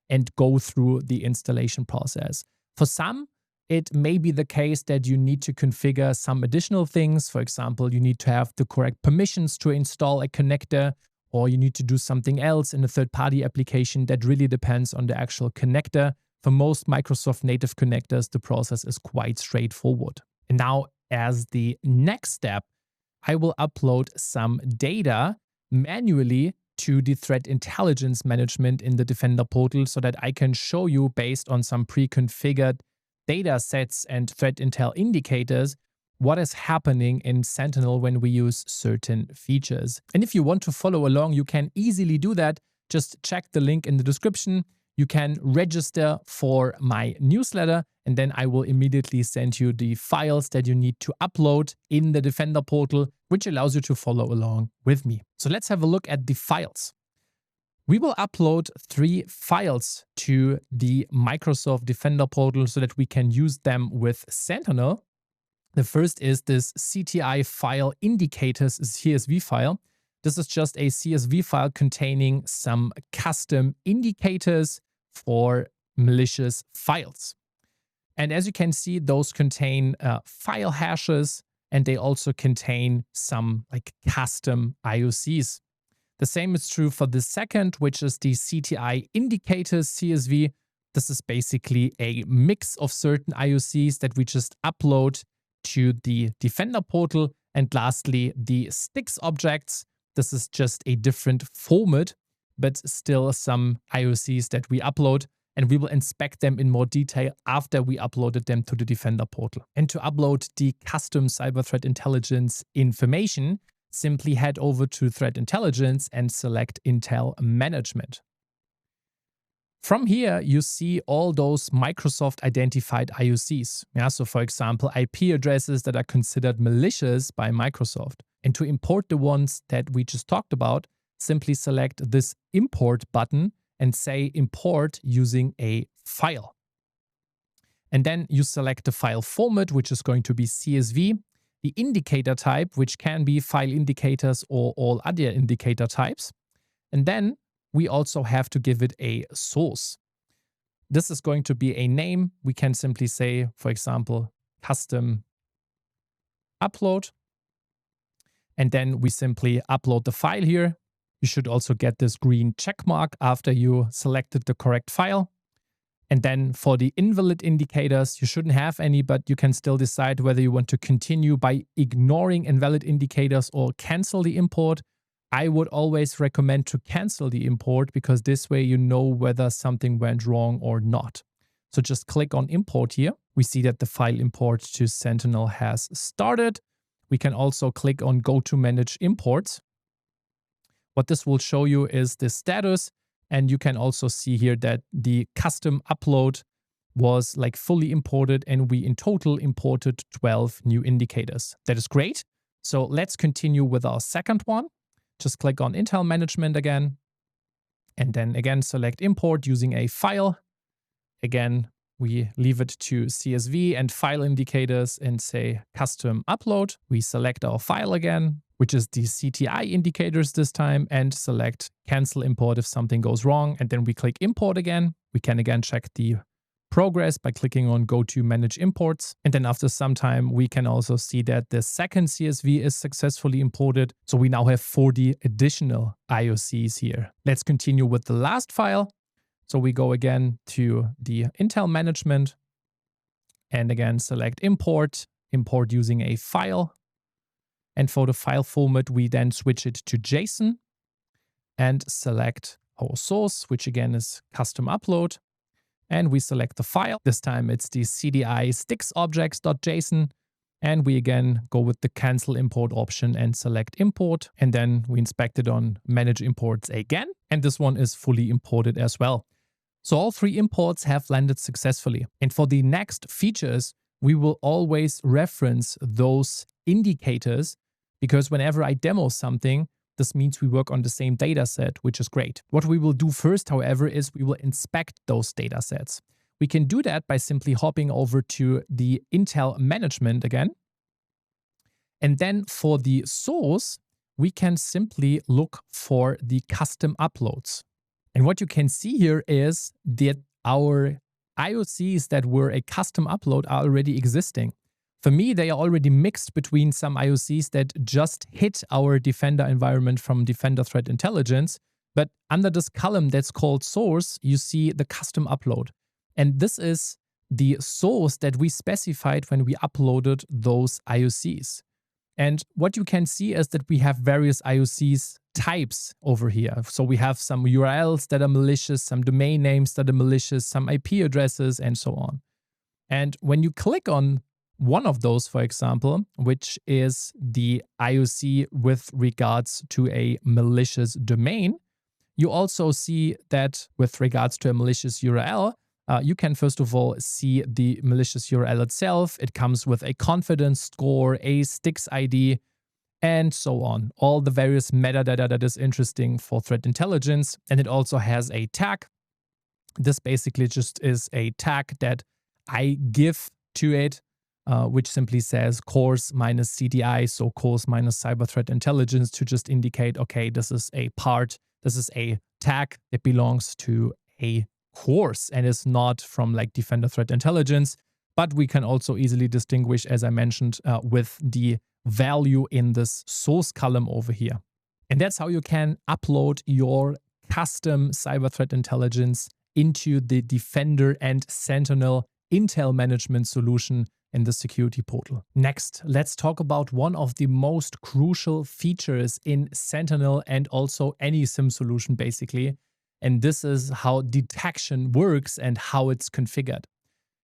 and go through the installation process. For some, it may be the case that you need to configure some additional things. For example, you need to have the correct permissions to install a connector, or you need to do something else in a third-party application. That really depends on the actual connector. For most Microsoft native connectors, the process is quite straightforward. And now, as the next step, I will upload some data manually to the threat intelligence management in the Defender portal so that I can show you, based on some pre-configured data sets and threat intel indicators, what is happening in Sentinel when we use certain features. And if you want to follow along, you can easily do that. Just check the link in the description. You can register for my newsletter, and then I will immediately send you the files that you need to upload in the Defender portal, which allows you to follow along with me. So let's have a look at the files. We will upload 3 files to the Microsoft Defender portal so that we can use them with Sentinel. The first is this CTI file indicators CSV file. This is just a CSV file containing some custom indicators for malicious files. And as you can see, those contain file hashes, and they also contain some like custom IOCs. The same is true for the second, which is the CTI indicators CSV. This is basically a mix of certain IOCs that we just upload to the Defender portal. And lastly, the sticks objects. This is just a different format, but still some IOCs that we upload. And we will inspect them in more detail after we uploaded them to the Defender portal. And to upload the custom cyber threat intelligence information, simply head over to Threat Intelligence and select Intel Management. From here, you see all those Microsoft identified IOCs. Yeah, so for example, IP addresses that are considered malicious by Microsoft. And to import the ones that we just talked about, simply select this import button and say import using a file. And then you select the file format, which is going to be CSV, the indicator type, which can be file indicators or all other indicator types. And then we also have to give it a source. This is going to be a name. We can simply say, for example, custom upload. And then we simply upload the file here. You should also get this green check mark after you selected the correct file. And then for the invalid indicators, you shouldn't have any, but you can still decide whether you want to continue by ignoring invalid indicators or cancel the import. I would always recommend to cancel the import because this way you know whether something went wrong or not. So just click on import here. We see that the file import to Sentinel has started. We can also click on go to manage imports. What this will show you is the status. And you can also see here that the custom upload was like fully imported and we in total imported 12 new indicators. That is great. So let's continue with our second one. Just click on Intel Management again. And then again, select import using a file. Again, we leave it to CSV and file indicators and say custom upload. We select our file again, which is the CTI indicators this time, and select cancel import if something goes wrong. And then we click import again. We can again check the progress by clicking on go to manage imports. And then after some time, we can also see that the second CSV is successfully imported. So we now have 40 additional IOCs here. Let's continue with the last file. So we go again to the Intel Management and again select import, import using a file. And for the file format, we then switch it to JSON and select our source, which again is custom upload. And we select the file. This time it's the CDI sticks objects.json. And we again go with the cancel import option and select import. And then we inspect it on manage imports again. And this one is fully imported as well. So all three imports have landed successfully. And for the next features, we will always reference those indicators because whenever I demo something, this means we work on the same data set, which is great. What we will do first, however, is we will inspect those data sets. We can do that by simply hopping over to the Intel Management again. And then for the source, we can simply look for the custom uploads. And what you can see here is that our IOCs that were a custom upload are already existing. For me, they are already mixed between some IOCs that just hit our Defender environment from Defender Threat Intelligence. But under this column that's called source, you see the custom upload. And this is the source that we specified when we uploaded those IOCs. And what you can see is that we have various IOCs types over here. So we have some URLs that are malicious, some domain names that are malicious, some IP addresses, and so on. And when you click on one of those, for example, which is the IOC with regards to a malicious domain, you also see that with regards to a malicious URL, you can first of all see the malicious URL itself. It comes with a confidence score, a sticks ID, and so on. All the various metadata that is interesting for threat intelligence. And it also has a tag. This basically just is a tag that I give to it, which simply says course minus CDI, so course minus cyber threat intelligence, to just indicate, okay, this is a part, this is a tag that belongs to a course and is not from like Defender Threat Intelligence, but we can also easily distinguish, as I mentioned, with the value in this source column over here. And that's how you can upload your custom cyber threat intelligence into the Defender and Sentinel Intel management solution in the security portal. Next, let's talk about one of the most crucial features in Sentinel and also any SIEM solution basically. And this is how detection works and how it's configured.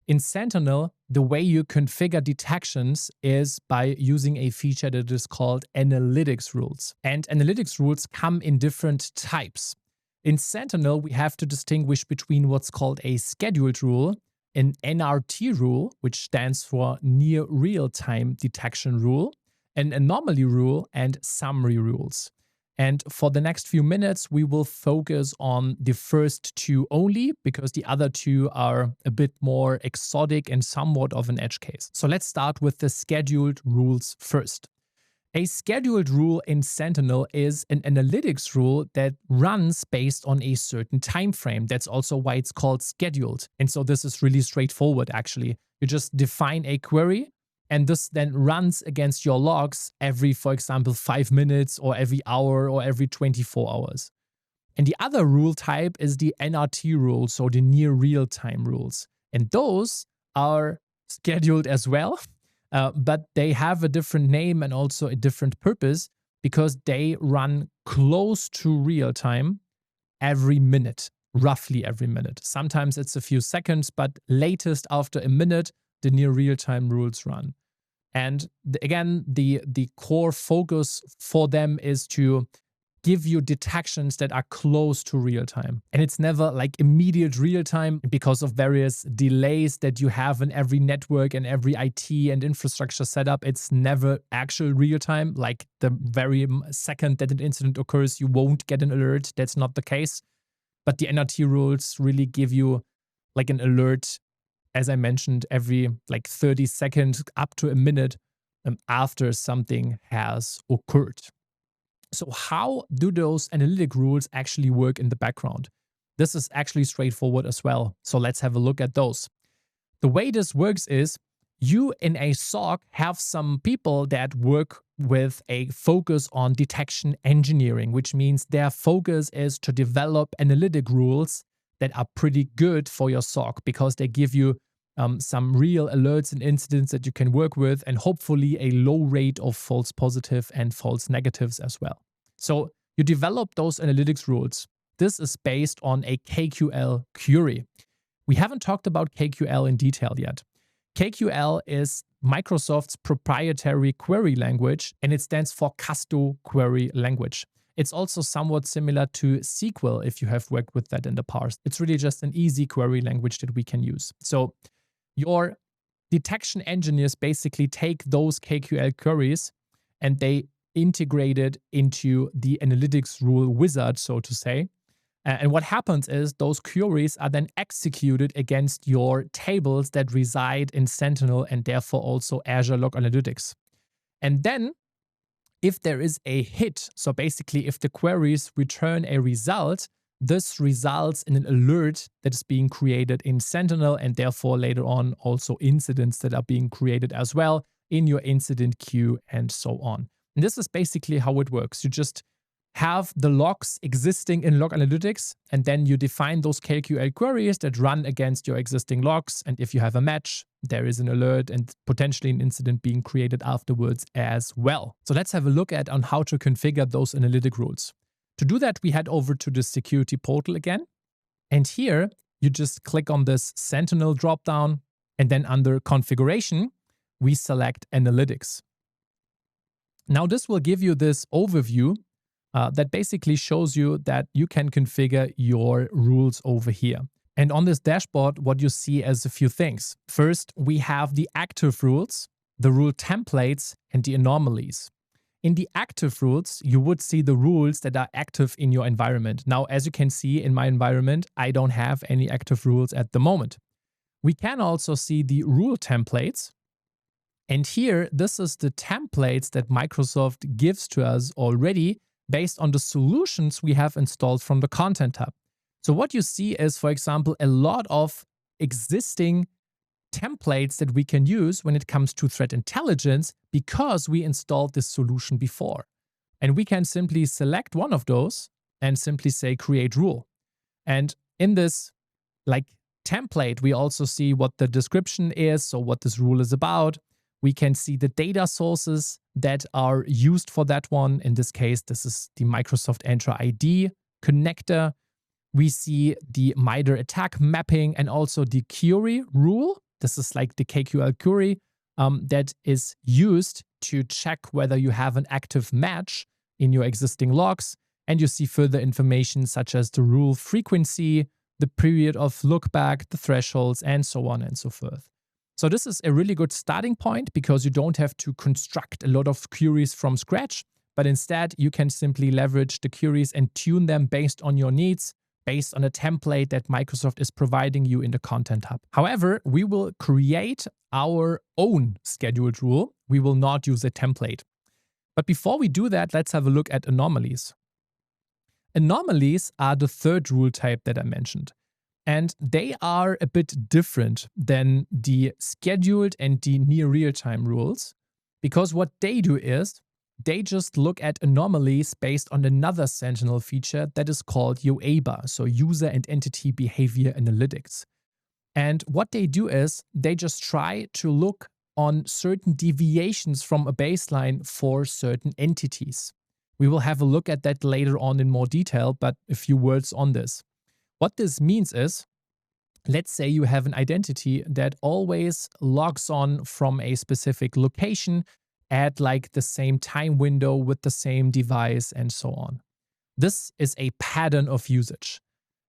In Sentinel, the way you configure detections is by using a feature that is called analytics rules. And analytics rules come in different types. In Sentinel, we have to distinguish between what's called a scheduled rule, an NRT rule, which stands for near real-time detection rule, an anomaly rule, and summary rules. And for the next few minutes, we will focus on the first two only because the other two are a bit more exotic and somewhat of an edge case. So let's start with the scheduled rules first. A scheduled rule in Sentinel is an analytics rule that runs based on a certain time frame. That's also why it's called scheduled. And so this is really straightforward, actually. You just define a query, and this then runs against your logs every, for example, 5 minutes or every hour or every 24 hours. And the other rule type is the NRT rule, so the near real-time rules. And those are scheduled as well. But they have a different name and also a different purpose because they run close to real time every minute, roughly every minute. Sometimes it's a few seconds, but latest after a minute, the near real time rules run. And again, the core focus for them is to give you detections that are close to real time. And it's never like immediate real time because of various delays that you have in every network and every IT and infrastructure setup. It's never actual real time. Like the very second that an incident occurs, you won't get an alert. That's not the case. But the NRT rules really give you like an alert, as I mentioned, every like 30 seconds up to a minute after something has occurred. So how do those analytic rules actually work in the background? This is actually straightforward as well. So let's have a look at those. The way this works is you in a SOC have some people that work with a focus on detection engineering, which means their focus is to develop analytic rules that are pretty good for your SOC because they give you some real alerts and incidents that you can work with, and hopefully a low rate of false positive and false negatives as well. So you develop those analytics rules. This is based on a KQL query. We haven't talked about KQL in detail yet. KQL is Microsoft's proprietary query language, and it stands for Custo Query Language. It's also somewhat similar to SQL if you have worked with that in the past. It's really just an easy query language that we can use. So your detection engineers basically take those KQL queries and they integrate it into the analytics rule wizard, so to say. And what happens is those queries are then executed against your tables that reside in Sentinel and therefore also Azure Log Analytics. And then if there is a hit, so basically if the queries return a result, this results in an alert that is being created in Sentinel and therefore later on also incidents that are being created as well in your incident queue and so on. And this is basically how it works. You just have the logs existing in Log Analytics, and then you define those KQL queries that run against your existing logs. And if you have a match, there is an alert and potentially an incident being created afterwards as well. So let's have a look at on how to configure those analytic rules. To do that, we head over to the security portal again. And here you just click on this Sentinel dropdown, and then under configuration, we select analytics. Now this will give you this overview that basically shows you that you can configure your rules over here. And on this dashboard, what you see is a few things. First, we have the active rules, the rule templates, and the anomalies. In the active rules, you would see the rules that are active in your environment. Now, as you can see in my environment, I don't have any active rules at the moment. We can also see the rule templates. And here, this is the templates that Microsoft gives to us already based on the solutions we have installed from the Content tab. So what you see is, for example, a lot of existing templates that we can use when it comes to threat intelligence because we installed this solution before. And we can simply select one of those and simply say create rule. And in this template, we also see what the description is, so what this rule is about. We can see the data sources that are used for that one. In this case, this is the Microsoft Entra ID connector. We see the MITRE attack mapping and also the query rule. This is like the KQL query that is used to check whether you have an active match in your existing logs. And you see further information such as the rule frequency, the period of lookback, the thresholds, and so on and so forth. So this is a really good starting point because you don't have to construct a lot of queries from scratch, but instead you can simply leverage the queries and tune them based on your needs, based on a template that Microsoft is providing you in the Content Hub. However, we will create our own scheduled rule. We will not use a template. But before we do that, let's have a look at anomalies. Anomalies are the third rule type that I mentioned. And they are a bit different than the scheduled and the near real-time rules, because what they do is they just look at anomalies based on another Sentinel feature that is called UABA, so User and Entity Behavior Analytics. And what they do is they just try to look on certain deviations from a baseline for certain entities. We will have a look at that later on in more detail, but a few words on this. What this means is, let's say you have an identity that always logs on from a specific location at the same time window with the same device and so on. This is a pattern of usage.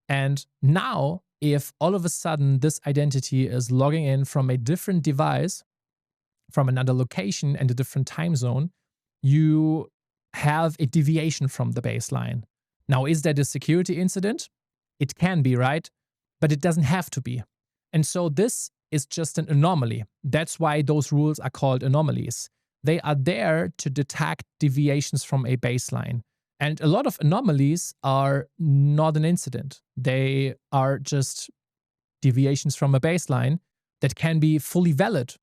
And now, if all of a sudden this identity is logging in from a different device, from another location and a different time zone, you have a deviation from the baseline. Now, is that a security incident? It can be, right? But it doesn't have to be. And so this is just an anomaly. That's why those rules are called anomalies. They are there to detect deviations from a baseline. And a lot of anomalies are not an incident. They are just deviations from a baseline that can be fully valid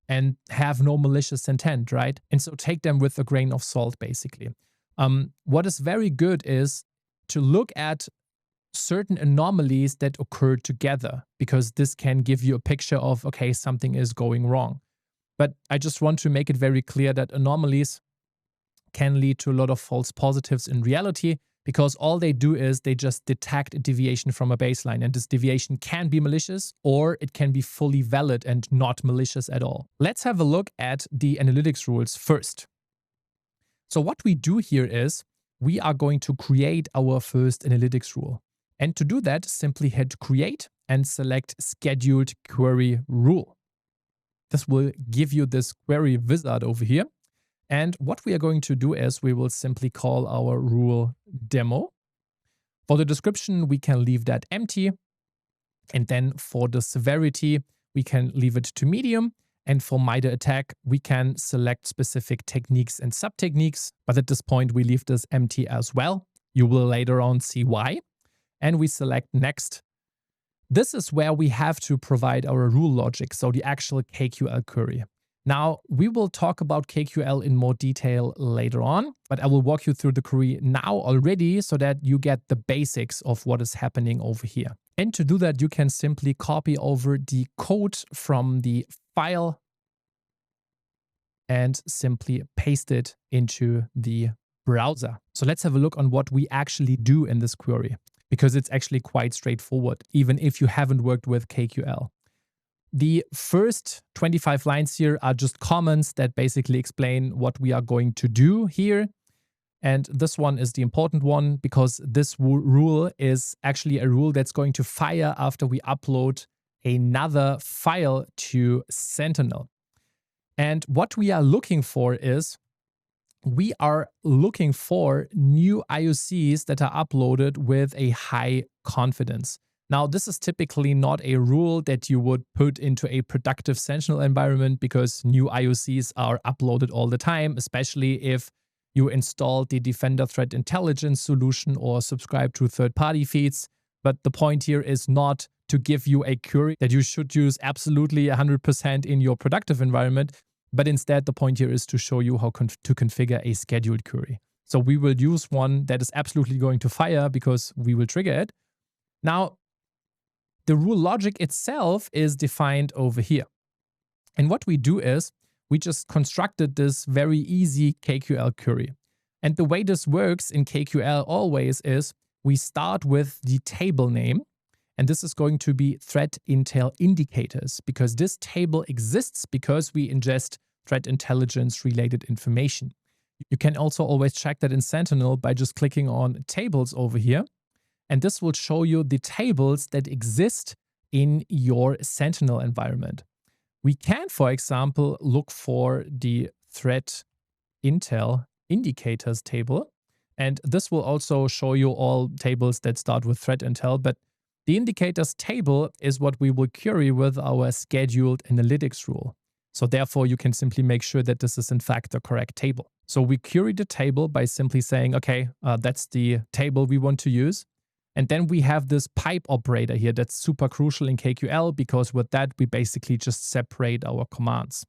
and have no malicious intent, right? And so take them with a grain of salt, basically. What is very good is to look at certain anomalies that occur together, because this can give you a picture of, okay, something is going wrong. But I just want to make it very clear that anomalies can lead to a lot of false positives in reality, because all they do is they just detect a deviation from a baseline, and this deviation can be malicious or it can be fully valid and not malicious at all. Let's have a look at the analytics rules first. So what we do here is we are going to create our first analytics rule. And to do that, simply hit create and select scheduled query rule. This will give you this query wizard over here. And what we are going to do is we will simply call our rule demo. For the description, we can leave that empty. And then for the severity, we can leave it to medium. And for MITRE attack, we can select specific techniques and sub-techniques. But at this point, we leave this empty as well. You will later on see why. And we select next. This is where we have to provide our rule logic, so the actual KQL query. Now, we will talk about KQL in more detail later on, but I will walk you through the query now already so that you get the basics of what is happening over here. And to do that, you can simply copy over the code from the file and simply paste it into the browser. So let's have a look on what we actually do in this query, because it's actually quite straightforward, even if you haven't worked with KQL. The first 25 lines here are just comments that basically explain what we are going to do here. And this one is the important one, because this rule is actually a rule that's going to fire after we upload another file to Sentinel. And what we are looking for is we are looking for new IOCs that are uploaded with a high confidence. Now, this is typically not a rule that you would put into a productive Sentinel environment, because new IOCs are uploaded all the time, especially if you install the Defender Threat Intelligence solution or subscribe to third-party feeds. But the point here is not to give you a query that you should use absolutely 100% in your productive environment. But instead, the point here is to show you how to configure a scheduled query. So we will use one that is absolutely going to fire because we will trigger it. Now, the rule logic itself is defined over here. And what we do is we just constructed this very easy KQL query. And the way this works in KQL always is we start with the table name. And this is going to be threat intel indicators, because this table exists because we ingest threat intelligence related information. You can also always check that in Sentinel by just clicking on tables over here. And this will show you the tables that exist in your Sentinel environment. We can, for example, look for the threat intel indicators table. And this will also show you all tables that start with threat intel. But the indicators table is what we will query with our scheduled analytics rule. So therefore, you can simply make sure that this is in fact the correct table. So we query the table by simply saying, okay, that's the table we want to use. And then we have this pipe operator here that's super crucial in KQL, because with that, we basically just separate our commands.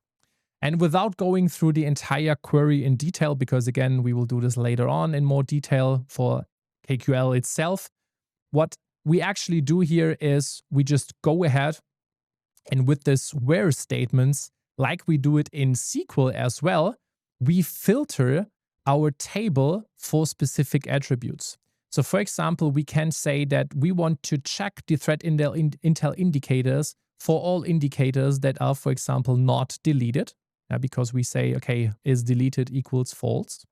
And without going through the entire query in detail, because again, we will do this later on in more detail for KQL itself, what we actually do here is we just go ahead and with this where statements, like we do it in SQL as well, we filter our table for specific attributes. So for example, we can say that we want to check the threat intel indicators for all indicators that are, for example, not deleted, because we say, okay, is deleted equals false.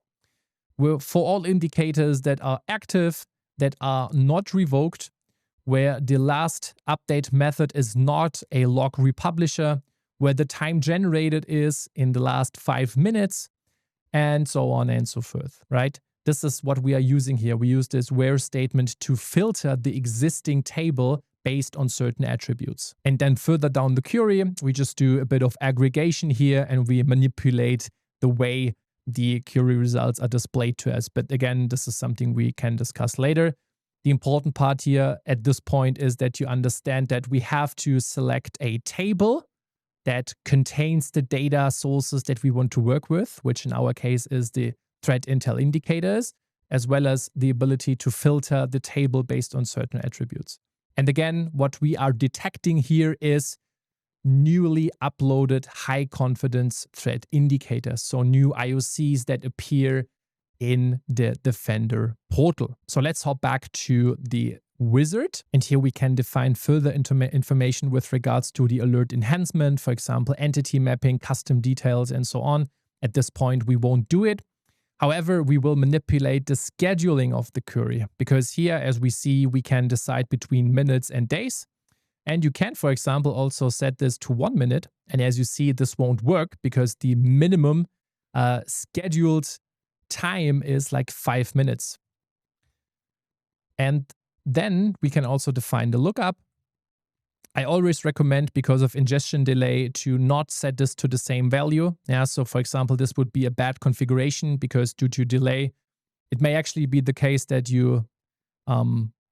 For all indicators that are active, that are not revoked, where the last update method is not a log republisher, where the time generated is in the last 5 minutes, and so on and so forth, right? This is what we are using here. We use this where statement to filter the existing table based on certain attributes. And then further down the query, we just do a bit of aggregation here and we manipulate the way the query results are displayed to us. But again, this is something we can discuss later. The important part here at this point is that you understand that we have to select a table that contains the data sources that we want to work with, which in our case is the threat intel indicators, as well as the ability to filter the table based on certain attributes. And again, what we are detecting here is newly uploaded high confidence threat indicators, so new IOCs that appear in the Defender portal. So let's hop back to the wizard. And here we can define further information with regards to the alert enhancement, for example, entity mapping, custom details, and so on. At this point, we won't do it. However, we will manipulate the scheduling of the query, because here, as we see, we can decide between minutes and days. And you can, for example, also set this to 1 minute. And as you see, this won't work because the minimum scheduled time is like 5 minutes. And then we can also define the lookup. I always recommend, because of ingestion delay, to not set this to the same value. Yeah, so for example, this would be a bad configuration because due to delay, it may actually be the case that you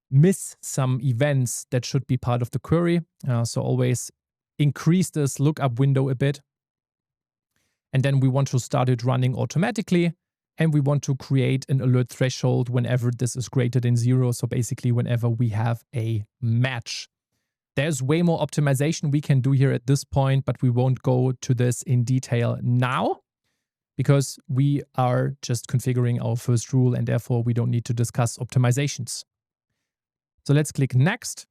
miss some events that should be part of the query. So always increase this lookup window a bit. And then we want to start it running automatically. And we want to create an alert threshold whenever this is greater than 0. So basically whenever we have a match. There's way more optimization we can do here at this point, but we won't go to this in detail now because we are just configuring our first rule and therefore we don't need to discuss optimizations. So let's click next.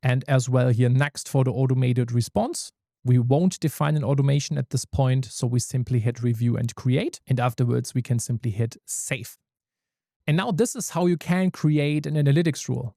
And as well here next for the automated response. We won't define an automation at this point, so we simply hit review and create, and afterwards we can simply hit save. And now this is how you can create an analytics rule.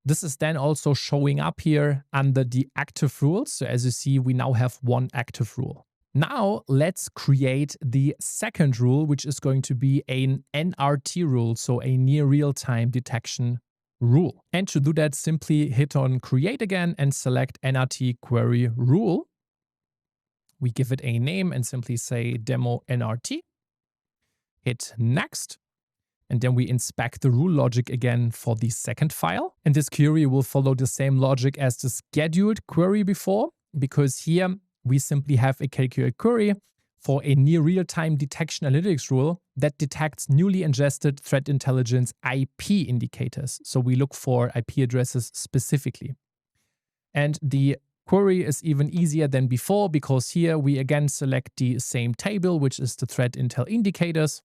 This is then also showing up here under the active rules. So as you see, we now have one active rule. Now let's create the second rule, which is going to be an NRT rule, so a near real-time detection rule. And to do that, simply hit on create again and select NRT query rule. We give it a name and simply say demo NRT. Hit next. And then we inspect the rule logic again for the second file. And this query will follow the same logic as the scheduled query before, because here we simply have a KQL query for a near real-time detection analytics rule that detects newly ingested threat intelligence IP indicators. So we look for IP addresses specifically. And the query is even easier than before, because here we again select the same table, which is the threat intel indicators.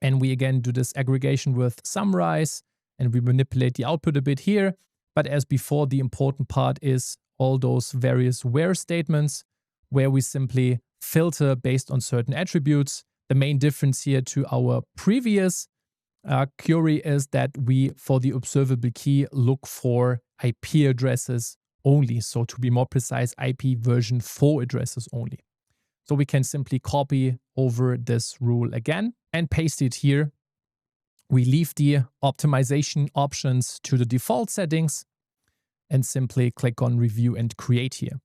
And we again do this aggregation with summarize, and we manipulate the output a bit here. But as before, the important part is all those various where statements, where we simply filter based on certain attributes. The main difference here to our previous query is that we, for the observable key, look for IP addresses only. So to be more precise, IP version 4 addresses only. So we can simply copy over this rule again and paste it here. We leave the optimization options to the default settings and simply click on review and create here.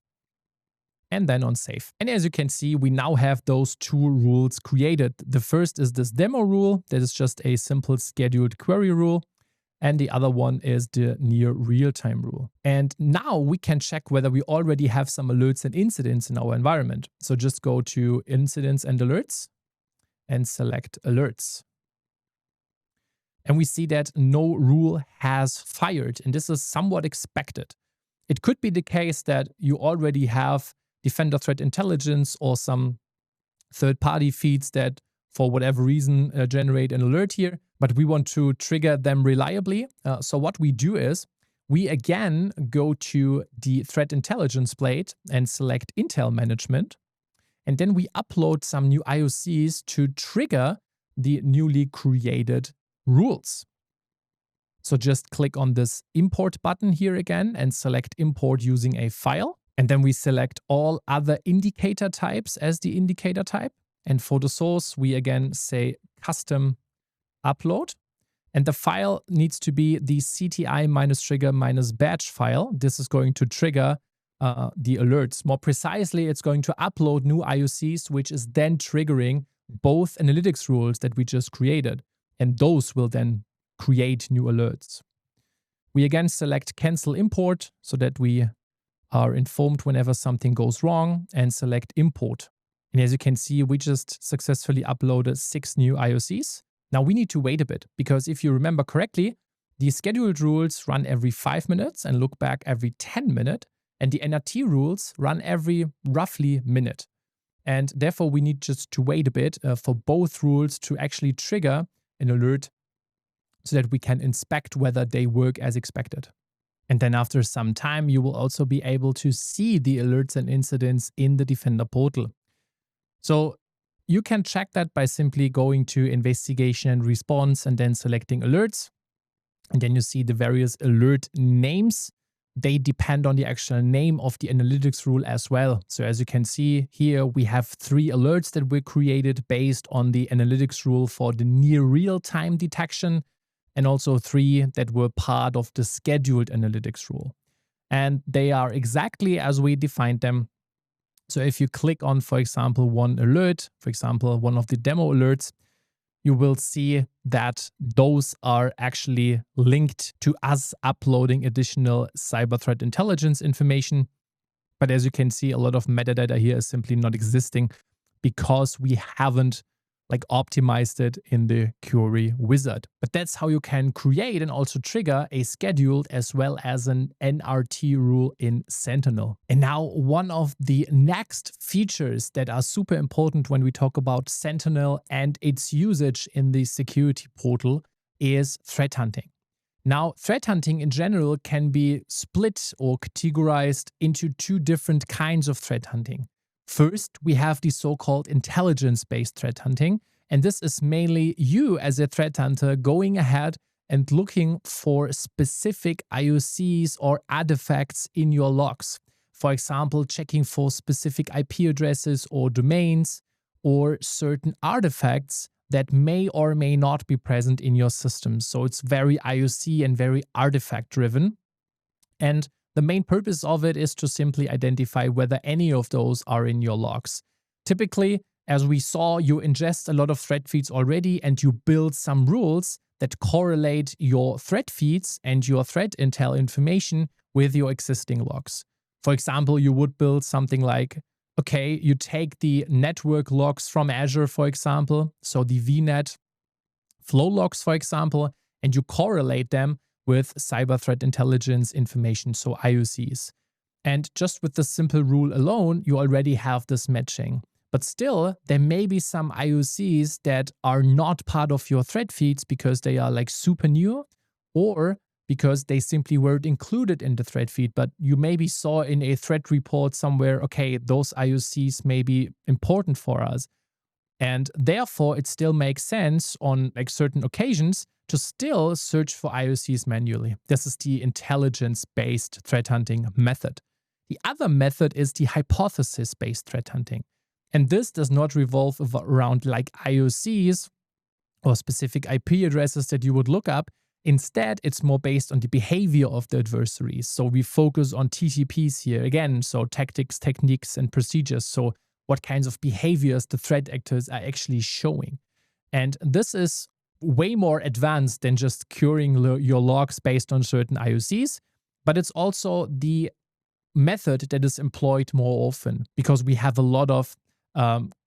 And then on save. And as you can see, we now have those two rules created. The first is this demo rule that is just a simple scheduled query rule. And the other one is the near real-time rule. And now we can check whether we already have some alerts and incidents in our environment. So just go to Incidents and Alerts and select Alerts. And we see that no rule has fired, and this is somewhat expected. It could be the case that you already have Defender Threat Intelligence or some third-party feeds that for whatever reason generate an alert here, but we want to trigger them reliably. So what we do is we again go to the Threat Intelligence blade and select Intel Management. And then we upload some new IOCs to trigger the newly created rules. So just click on this import button here again and select import using a file. And then we select all other indicator types as the indicator type. And for the source, we again say custom upload. And the file needs to be the CTI-trigger-badge file. This is going to trigger the alerts. More precisely, it's going to upload new IOCs, which is then triggering both analytics rules that we just created. And those will then create new alerts. We again select cancel import so that we are informed whenever something goes wrong, and select import. And as you can see, we just successfully uploaded 6 new IOCs. Now we need to wait a bit, because if you remember correctly, the scheduled rules run every 5 minutes and look back every 10 minutes, and the NRT rules run every roughly minute. And therefore, we need just to wait a bit for both rules to actually trigger an alert so that we can inspect whether they work as expected. And then after some time, you will also be able to see the alerts and incidents in the Defender portal. So you can check that by simply going to Investigation and Response and then selecting Alerts. And then you see the various alert names. They depend on the actual name of the analytics rule as well. So as you can see here, we have 3 alerts that were created based on the analytics rule for the near real-time detection, and also 3 that were part of the scheduled analytics rule. And they are exactly as we defined them. So if you click on, for example, one alert, for example, one of the demo alerts, you will see that those are actually linked to us uploading additional cyber threat intelligence information. But as you can see, a lot of metadata here is simply not existing because we haven't optimized it in the query wizard. But that's how you can create and also trigger a scheduled as well as an NRT rule in Sentinel. And now one of the next features that are super important when we talk about Sentinel and its usage in the security portal is threat hunting. Now, threat hunting in general can be split or categorized into 2 different kinds of threat hunting. First, we have the so-called intelligence-based threat hunting, and this is mainly you as a threat hunter going ahead and looking for specific IOCs or artifacts in your logs. For example, checking for specific IP addresses or domains or certain artifacts that may or may not be present in your system. So it's very IOC and very artifact driven. And the main purpose of it is to simply identify whether any of those are in your logs. Typically, as we saw, you ingest a lot of thread feeds already and you build some rules that correlate your thread feeds and your threat intel information with your existing logs. For example, you would build something like, okay, you take the network logs from Azure, for example, so the VNet flow logs, for example, and you correlate them with cyber threat intelligence information, so IOCs. And just with the simple rule alone, you already have this matching. But still, there may be some IOCs that are not part of your thread feeds because they are like super new, or because they simply weren't included in the thread feed, but you maybe saw in a thread report somewhere, okay, those IOCs may be important for us. And therefore, it still makes sense on like certain occasions to still search for IOCs manually. This is the intelligence-based threat hunting method. The other method is the hypothesis-based threat hunting. And this does not revolve around like IOCs or specific IP addresses that you would look up. Instead, it's more based on the behavior of the adversaries. So we focus on TTPs here again. So tactics, techniques, and procedures. So what kinds of behaviors the threat actors are actually showing. And this is way more advanced than just curing your logs based on certain IOCs, but it's also the method that is employed more often because we have a lot of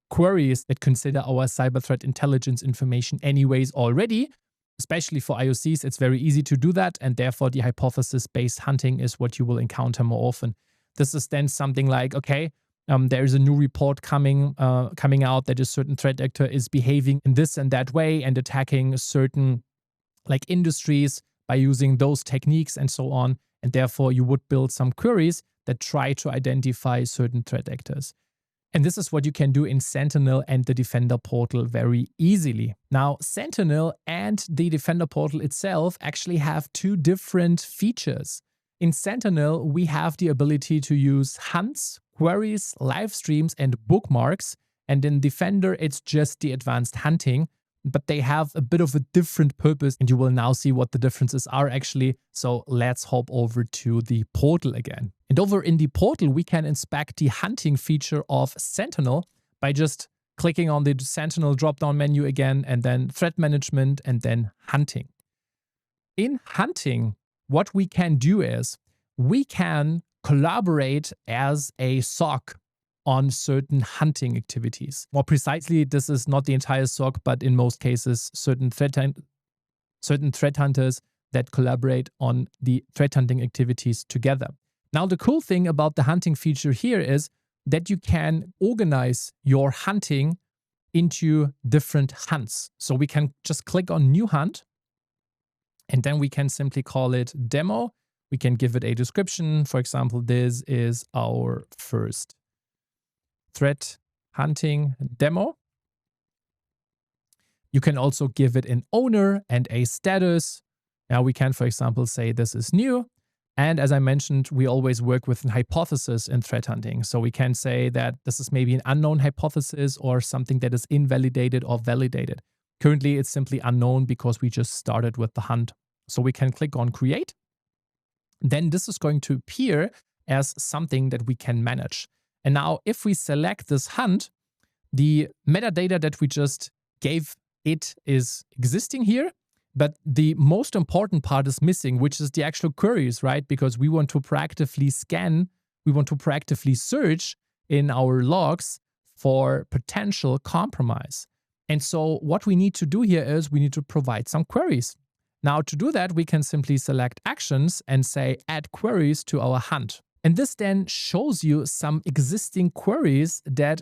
queries that consider our cyber threat intelligence information anyways already. Especially for IOCs, it's very easy to do that, and therefore the hypothesis-based hunting is what you will encounter more often. This is then something like, okay, there is a new report coming out that a certain threat actor is behaving in this and that way and attacking certain like industries by using those techniques and so on. And therefore, you would build some queries that try to identify certain threat actors. And this is what you can do in Sentinel and the Defender portal very easily. Now, Sentinel and the Defender portal itself actually have two different features. In Sentinel, we have the ability to use hunts, queries, live streams, and bookmarks. And in Defender, it's just the advanced hunting, but they have a bit of a different purpose. And you will now see what the differences are actually. So let's hop over to the portal again. And over in the portal, we can inspect the hunting feature of Sentinel by just clicking on the Sentinel drop-down menu again, and then threat management, and then hunting. In hunting, what we can do is we can collaborate as a SOC on certain hunting activities. More precisely, this is not the entire SOC, but in most cases, certain threat hunters that collaborate on the threat hunting activities together. Now, the cool thing about the hunting feature here is that you can organize your hunting into different hunts. So we can just click on New Hunt, and then we can simply call it Demo. We can give it a description. For example, this is our first threat hunting demo. You can also give it an owner and a status. Now we can, for example, say this is new. And as I mentioned, we always work with a hypothesis in threat hunting. So we can say that this is maybe an unknown hypothesis or something that is invalidated or validated. Currently, it's simply unknown because we just started with the hunt. So we can click on Create. Then this is going to appear as something that we can manage. And now if we select this hunt, the metadata that we just gave it is existing here. But the most important part is missing, which is the actual queries, right? Because we want to proactively scan, we want to proactively search in our logs for potential compromise. And so what we need to do here is we need to provide some queries. Now to do that, we can simply select actions and say add queries to our hunt. And this then shows you some existing queries that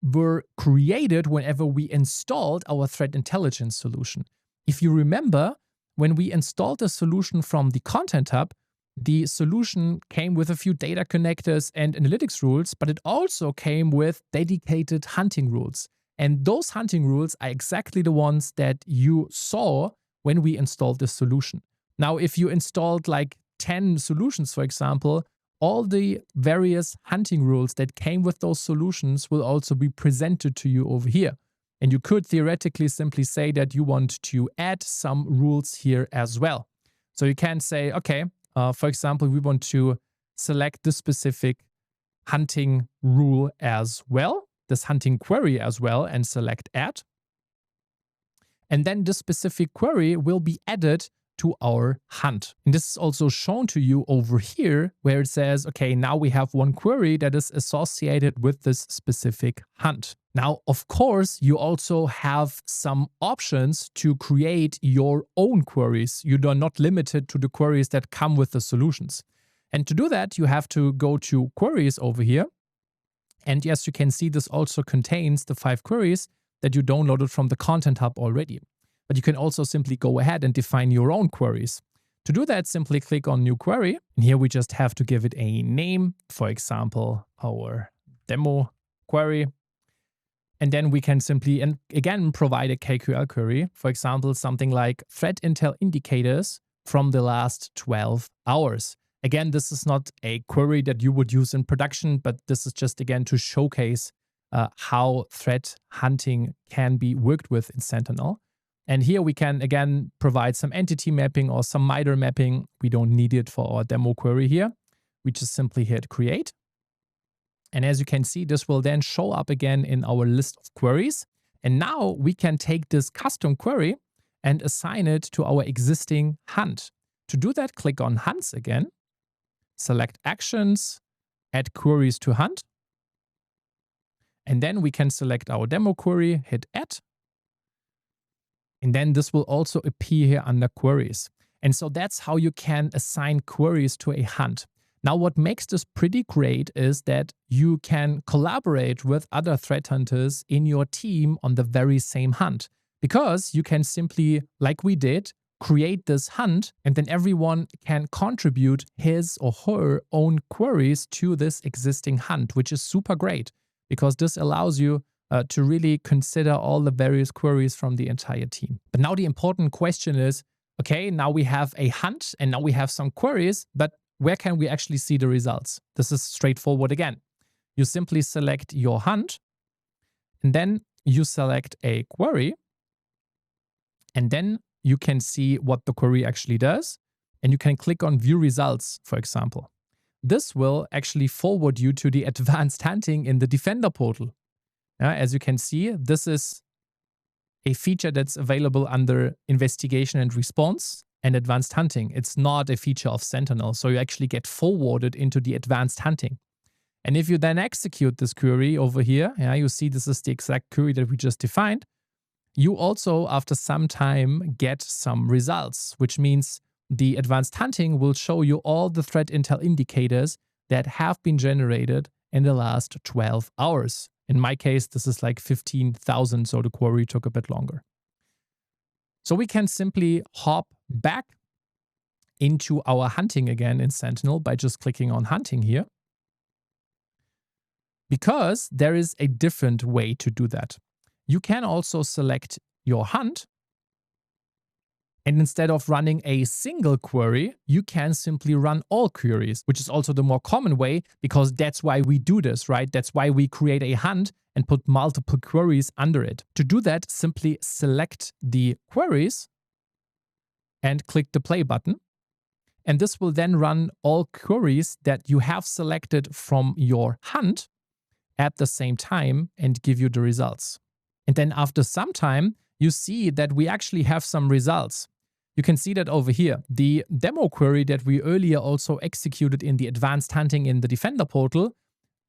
were created whenever we installed our threat intelligence solution. If you remember, when we installed the solution from the Content Hub, the solution came with a few data connectors and analytics rules, but it also came with dedicated hunting rules. And those hunting rules are exactly the ones that you saw when we installed this solution. Now, if you installed like 10 solutions, for example, all the various hunting rules that came with those solutions will also be presented to you over here. And you could theoretically simply say that you want to add some rules here as well. So you can say, okay, for example, we want to select this specific hunting rule as well. this hunting query as well and select add. And then this specific query will be added to our hunt. And this is also shown to you over here where it says, okay, now we have one query that is associated with this specific hunt. Now, of course, you also have some options to create your own queries. You are not limited to the queries that come with the solutions. And to do that, you have to go to queries over here. And yes, you can see this also contains the 5 queries that you downloaded from the Content Hub already. But you can also simply go ahead and define your own queries. To do that, simply click on New Query. And here we just have to give it a name, for example, our demo query. And then we can simply, and again, provide a KQL query. For example, something like threat intel indicators from the last 12 hours. Again, this is not a query that you would use in production, but this is just, again, to showcase how threat hunting can be worked with in Sentinel. And here we can, again, provide some entity mapping or some MITRE mapping. We don't need it for our demo query here. We just simply hit create. And as you can see, this will then show up again in our list of queries. And now we can take this custom query and assign it to our existing hunt. To do that, click on hunts again, select actions, add queries to hunt. And then we can select our demo query, hit add. And then this will also appear here under queries. And so that's how you can assign queries to a hunt. Now, what makes this pretty great is that you can collaborate with other threat hunters in your team on the very same hunt, because you can simply, like we did, create this hunt, and then everyone can contribute his or her own queries to this existing hunt, which is super great because this allows you to really consider all the various queries from the entire team. But now the important question is, okay, now we have a hunt and now we have some queries, but where can we actually see the results? This is straightforward again. You simply select your hunt, and then you select a query, and then you can see what the query actually does, and you can click on View Results, for example. This will actually forward you to the advanced hunting in the Defender portal. As you can see, this is a feature that's available under Investigation and Response and Advanced Hunting. It's not a feature of Sentinel, so you actually get forwarded into the Advanced Hunting. And if you then execute this query over here, you see this is the exact query that we just defined. You also, after some time, get some results, which means the Advanced Hunting will show you all the threat intel indicators that have been generated in the last 12 hours. In my case, this is like 15,000, so the query took a bit longer. So we can simply hop back into our hunting again in Sentinel by just clicking on hunting here, because there is a different way to do that. You can also select your hunt, and instead of running a single query, you can simply run all queries, which is also the more common way, because that's why we do this, right? That's why we create a hunt and put multiple queries under it. To do that, simply select the queries and click the play button. And this will then run all queries that you have selected from your hunt at the same time and give you the results. And then after some time, you see that we actually have some results. You can see that over here. The demo query that we earlier also executed in the advanced hunting in the Defender portal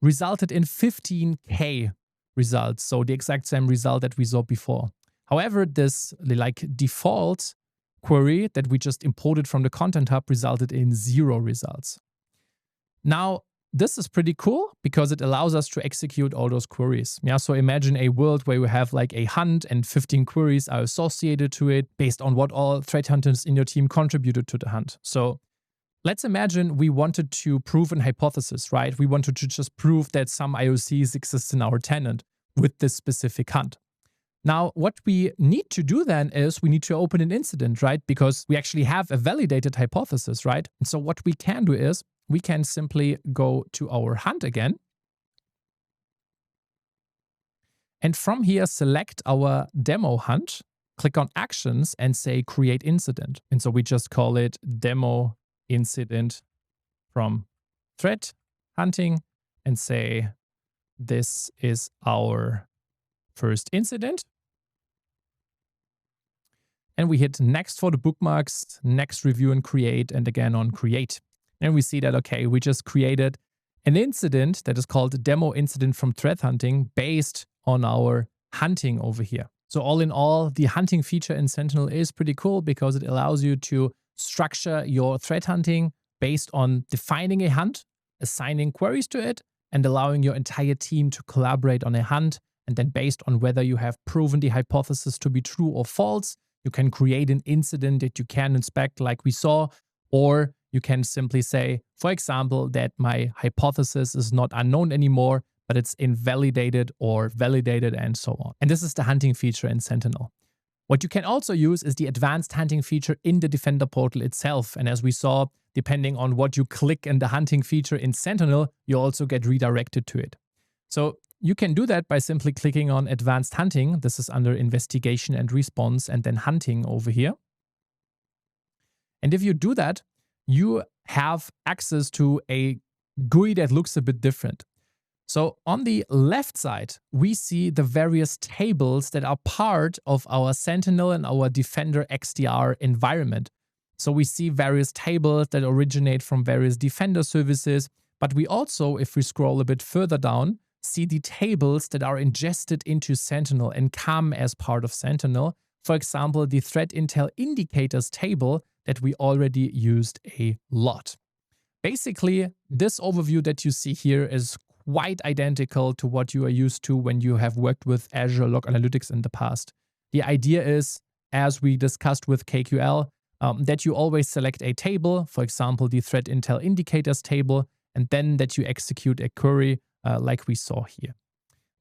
resulted in 15K results. So the exact same result that we saw before. However, this default query that we just imported from the Content Hub resulted in 0 results. Now, this is pretty cool because it allows us to execute all those queries. So imagine a world where we have like a hunt and 15 queries are associated to it based on what all threat hunters in your team contributed to the hunt. So let's imagine we wanted to prove an hypothesis, right? We wanted to just prove that some IOCs exist in our tenant with this specific hunt. Now, what we need to do then is we need to open an incident, right? Because we actually have a validated hypothesis, right? And so what we can do is we can simply go to our hunt again. And from here, select our demo hunt, click on actions and say create incident. And so we just call it demo incident from threat hunting and say this is our first incident. And we hit next for the bookmarks, next review and create, and again on create. And we see that, okay, we just created an incident that is called a demo incident from threat hunting based on our hunting over here. So all in all, the hunting feature in Sentinel is pretty cool because it allows you to structure your threat hunting based on defining a hunt, assigning queries to it, and allowing your entire team to collaborate on a hunt. And then based on whether you have proven the hypothesis to be true or false, you can create an incident that you can inspect like we saw, or you can simply say, for example, that my hypothesis is not unknown anymore, but it's invalidated or validated and so on. And this is the hunting feature in Sentinel. What you can also use is the advanced hunting feature in the Defender portal itself. And as we saw, depending on what you click in the hunting feature in Sentinel, you also get redirected to it. So you can do that by simply clicking on Advanced Hunting. This is under Investigation and Response and then Hunting over here. And if you do that, you have access to a GUI that looks a bit different. So on the left side, we see the various tables that are part of our Sentinel and our Defender XDR environment. So we see various tables that originate from various Defender services, but we also, if we scroll a bit further down, see the tables that are ingested into Sentinel and come as part of Sentinel. For example, the Threat Intel Indicators table that we already used a lot. Basically, this overview that you see here is quite identical to what you are used to when you have worked with Azure Log Analytics in the past. The idea is, as we discussed with KQL, that you always select a table, for example, the Threat Intel Indicators table, and then that you execute a query like we saw here.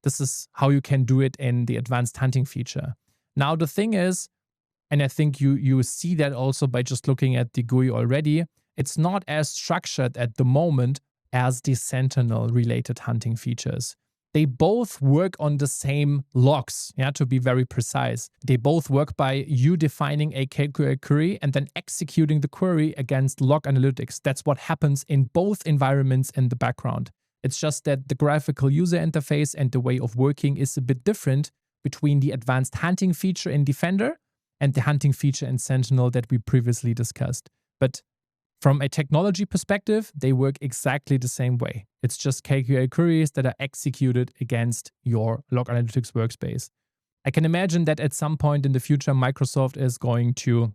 This is how you can do it in the advanced hunting feature. Now, the thing is, and I think you see that also by just looking at the GUI already, it's not as structured at the moment as the Sentinel-related hunting features. They both work on the same logs, to be very precise. They both work by you defining a KQL query and then executing the query against log analytics. That's what happens in both environments in the background. It's just that the graphical user interface and the way of working is a bit different between the advanced hunting feature in Defender and the hunting feature in Sentinel that we previously discussed. But from a technology perspective, they work exactly the same way. It's just KQL queries that are executed against your log analytics workspace. I can imagine that at some point in the future, Microsoft is going to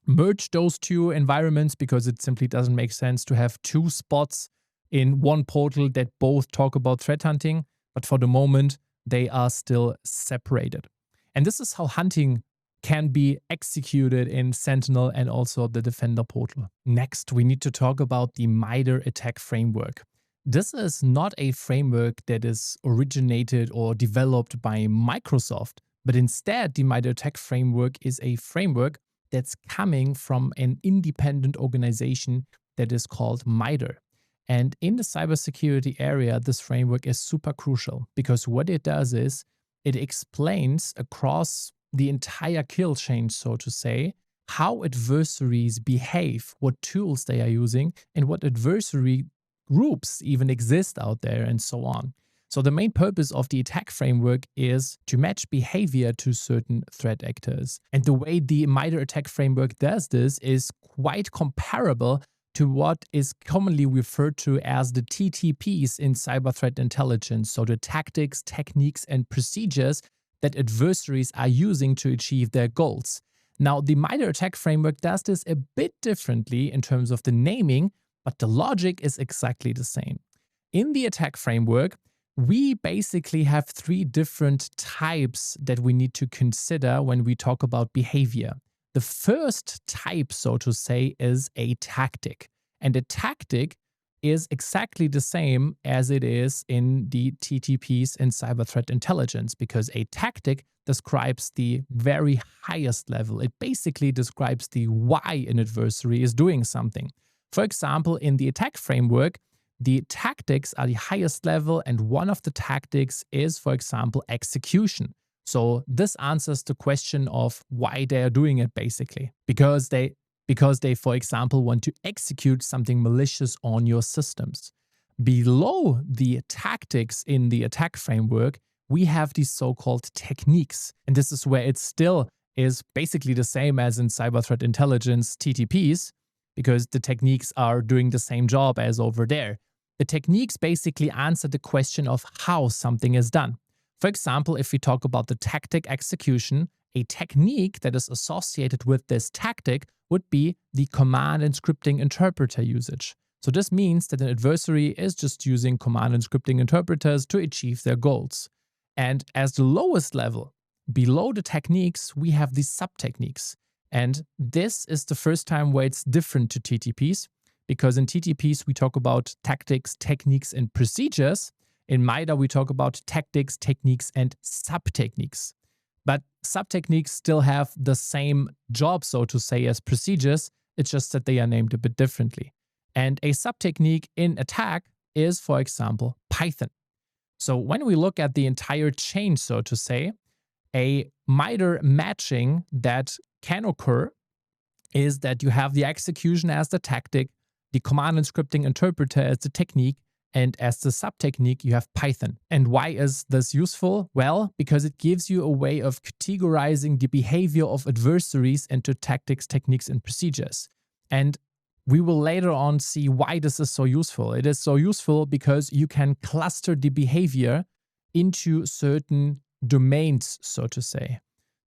merge those two environments because it simply doesn't make sense to have two spots in one portal that both talk about threat hunting, but for the moment, they are still separated. And this is how hunting can be executed in Sentinel and also the Defender portal. Next, we need to talk about the MITRE attack framework. This is not a framework that is originated or developed by Microsoft, but instead the MITRE attack framework is a framework that's coming from an independent organization that is called MITRE. And in the cybersecurity area, this framework is super crucial because what it does is it explains across the entire kill chain, so to say, how adversaries behave, what tools they are using, and what adversary groups even exist out there, and so on. So the main purpose of the attack framework is to match behavior to certain threat actors. And the way the MITRE attack framework does this is quite comparable to what is commonly referred to as the TTPs in cyber threat intelligence, so the tactics, techniques, and procedures that adversaries are using to achieve their goals. Now, the MITRE attack framework does this a bit differently in terms of the naming, but the logic is exactly the same. In the attack framework, we basically have three different types that we need to consider when we talk about behavior. The first type, so to say, is a tactic. And a tactic is exactly the same as it is in the TTPs in cyber threat intelligence, because a tactic describes the very highest level. It basically describes the why an adversary is doing something. For example, in the attack framework, the tactics are the highest level, and one of the tactics is, for example, execution. So this answers the question of why they are doing it, basically. Because they, for example, want to execute something malicious on your systems. below the tactics in the attack framework, we have these so-called techniques. And this is where it still is basically the same as in cyber threat intelligence TTPs, because the techniques are doing the same job as over there. The techniques basically answer the question of how something is done. For example, if we talk about the tactic execution, a technique that is associated with this tactic would be the command and scripting interpreter usage. So this means that an adversary is just using command and scripting interpreters to achieve their goals. And as the lowest level, below the techniques, we have these sub-techniques. And this is the first time where it's different to TTPs, because in TTPs, we talk about tactics, techniques, and procedures. In MITRE, we talk about tactics, techniques, and sub-techniques. But sub-techniques still have the same job, so to say, as procedures. It's just that they are named a bit differently. And a sub-technique in attack is, for example, Python. So when we look at the entire chain, so to say, a MITRE matching that can occur is that you have the execution as the tactic, the command and scripting interpreter as the technique, and as the sub-technique, you have Python. And why is this useful? Well, because it gives you a way of categorizing the behavior of adversaries into tactics, techniques, and procedures. And we will later on see why this is so useful. It is so useful because you can cluster the behavior into certain domains, so to say.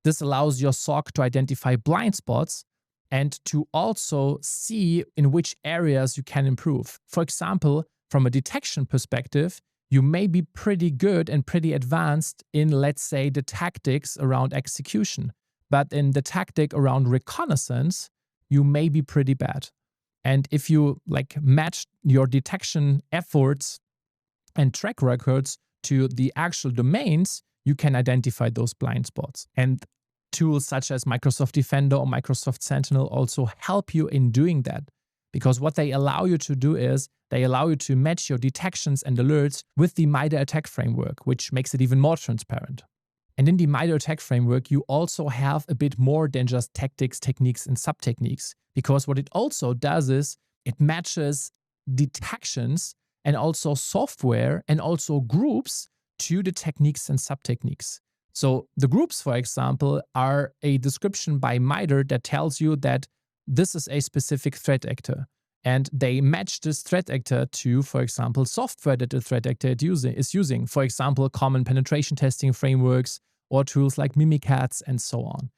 This allows your SOC to identify blind spots and to also see in which areas you can improve. For example, from a detection perspective, you may be pretty good and pretty advanced in, let's say, the tactics around execution. But in the tactic around reconnaissance, you may be pretty bad. And if you match your detection efforts and track records to the actual domains, you can identify those blind spots. And tools such as Microsoft Defender or Microsoft Sentinel also help you in doing that. Because what they allow you to do is they allow you to match your detections and alerts with the MITRE attack framework, which makes it even more transparent. And in the MITRE attack framework, you also have a bit more than just tactics, techniques, and sub-techniques. Because what it also does is it matches detections and also software and also groups to the techniques and sub-techniques. So the groups, for example, are a description by MITRE that tells you that this is a specific threat actor. And they match this threat actor to, for example, software that the threat actor is using. For example, common penetration testing frameworks or tools like Mimikatz and so on.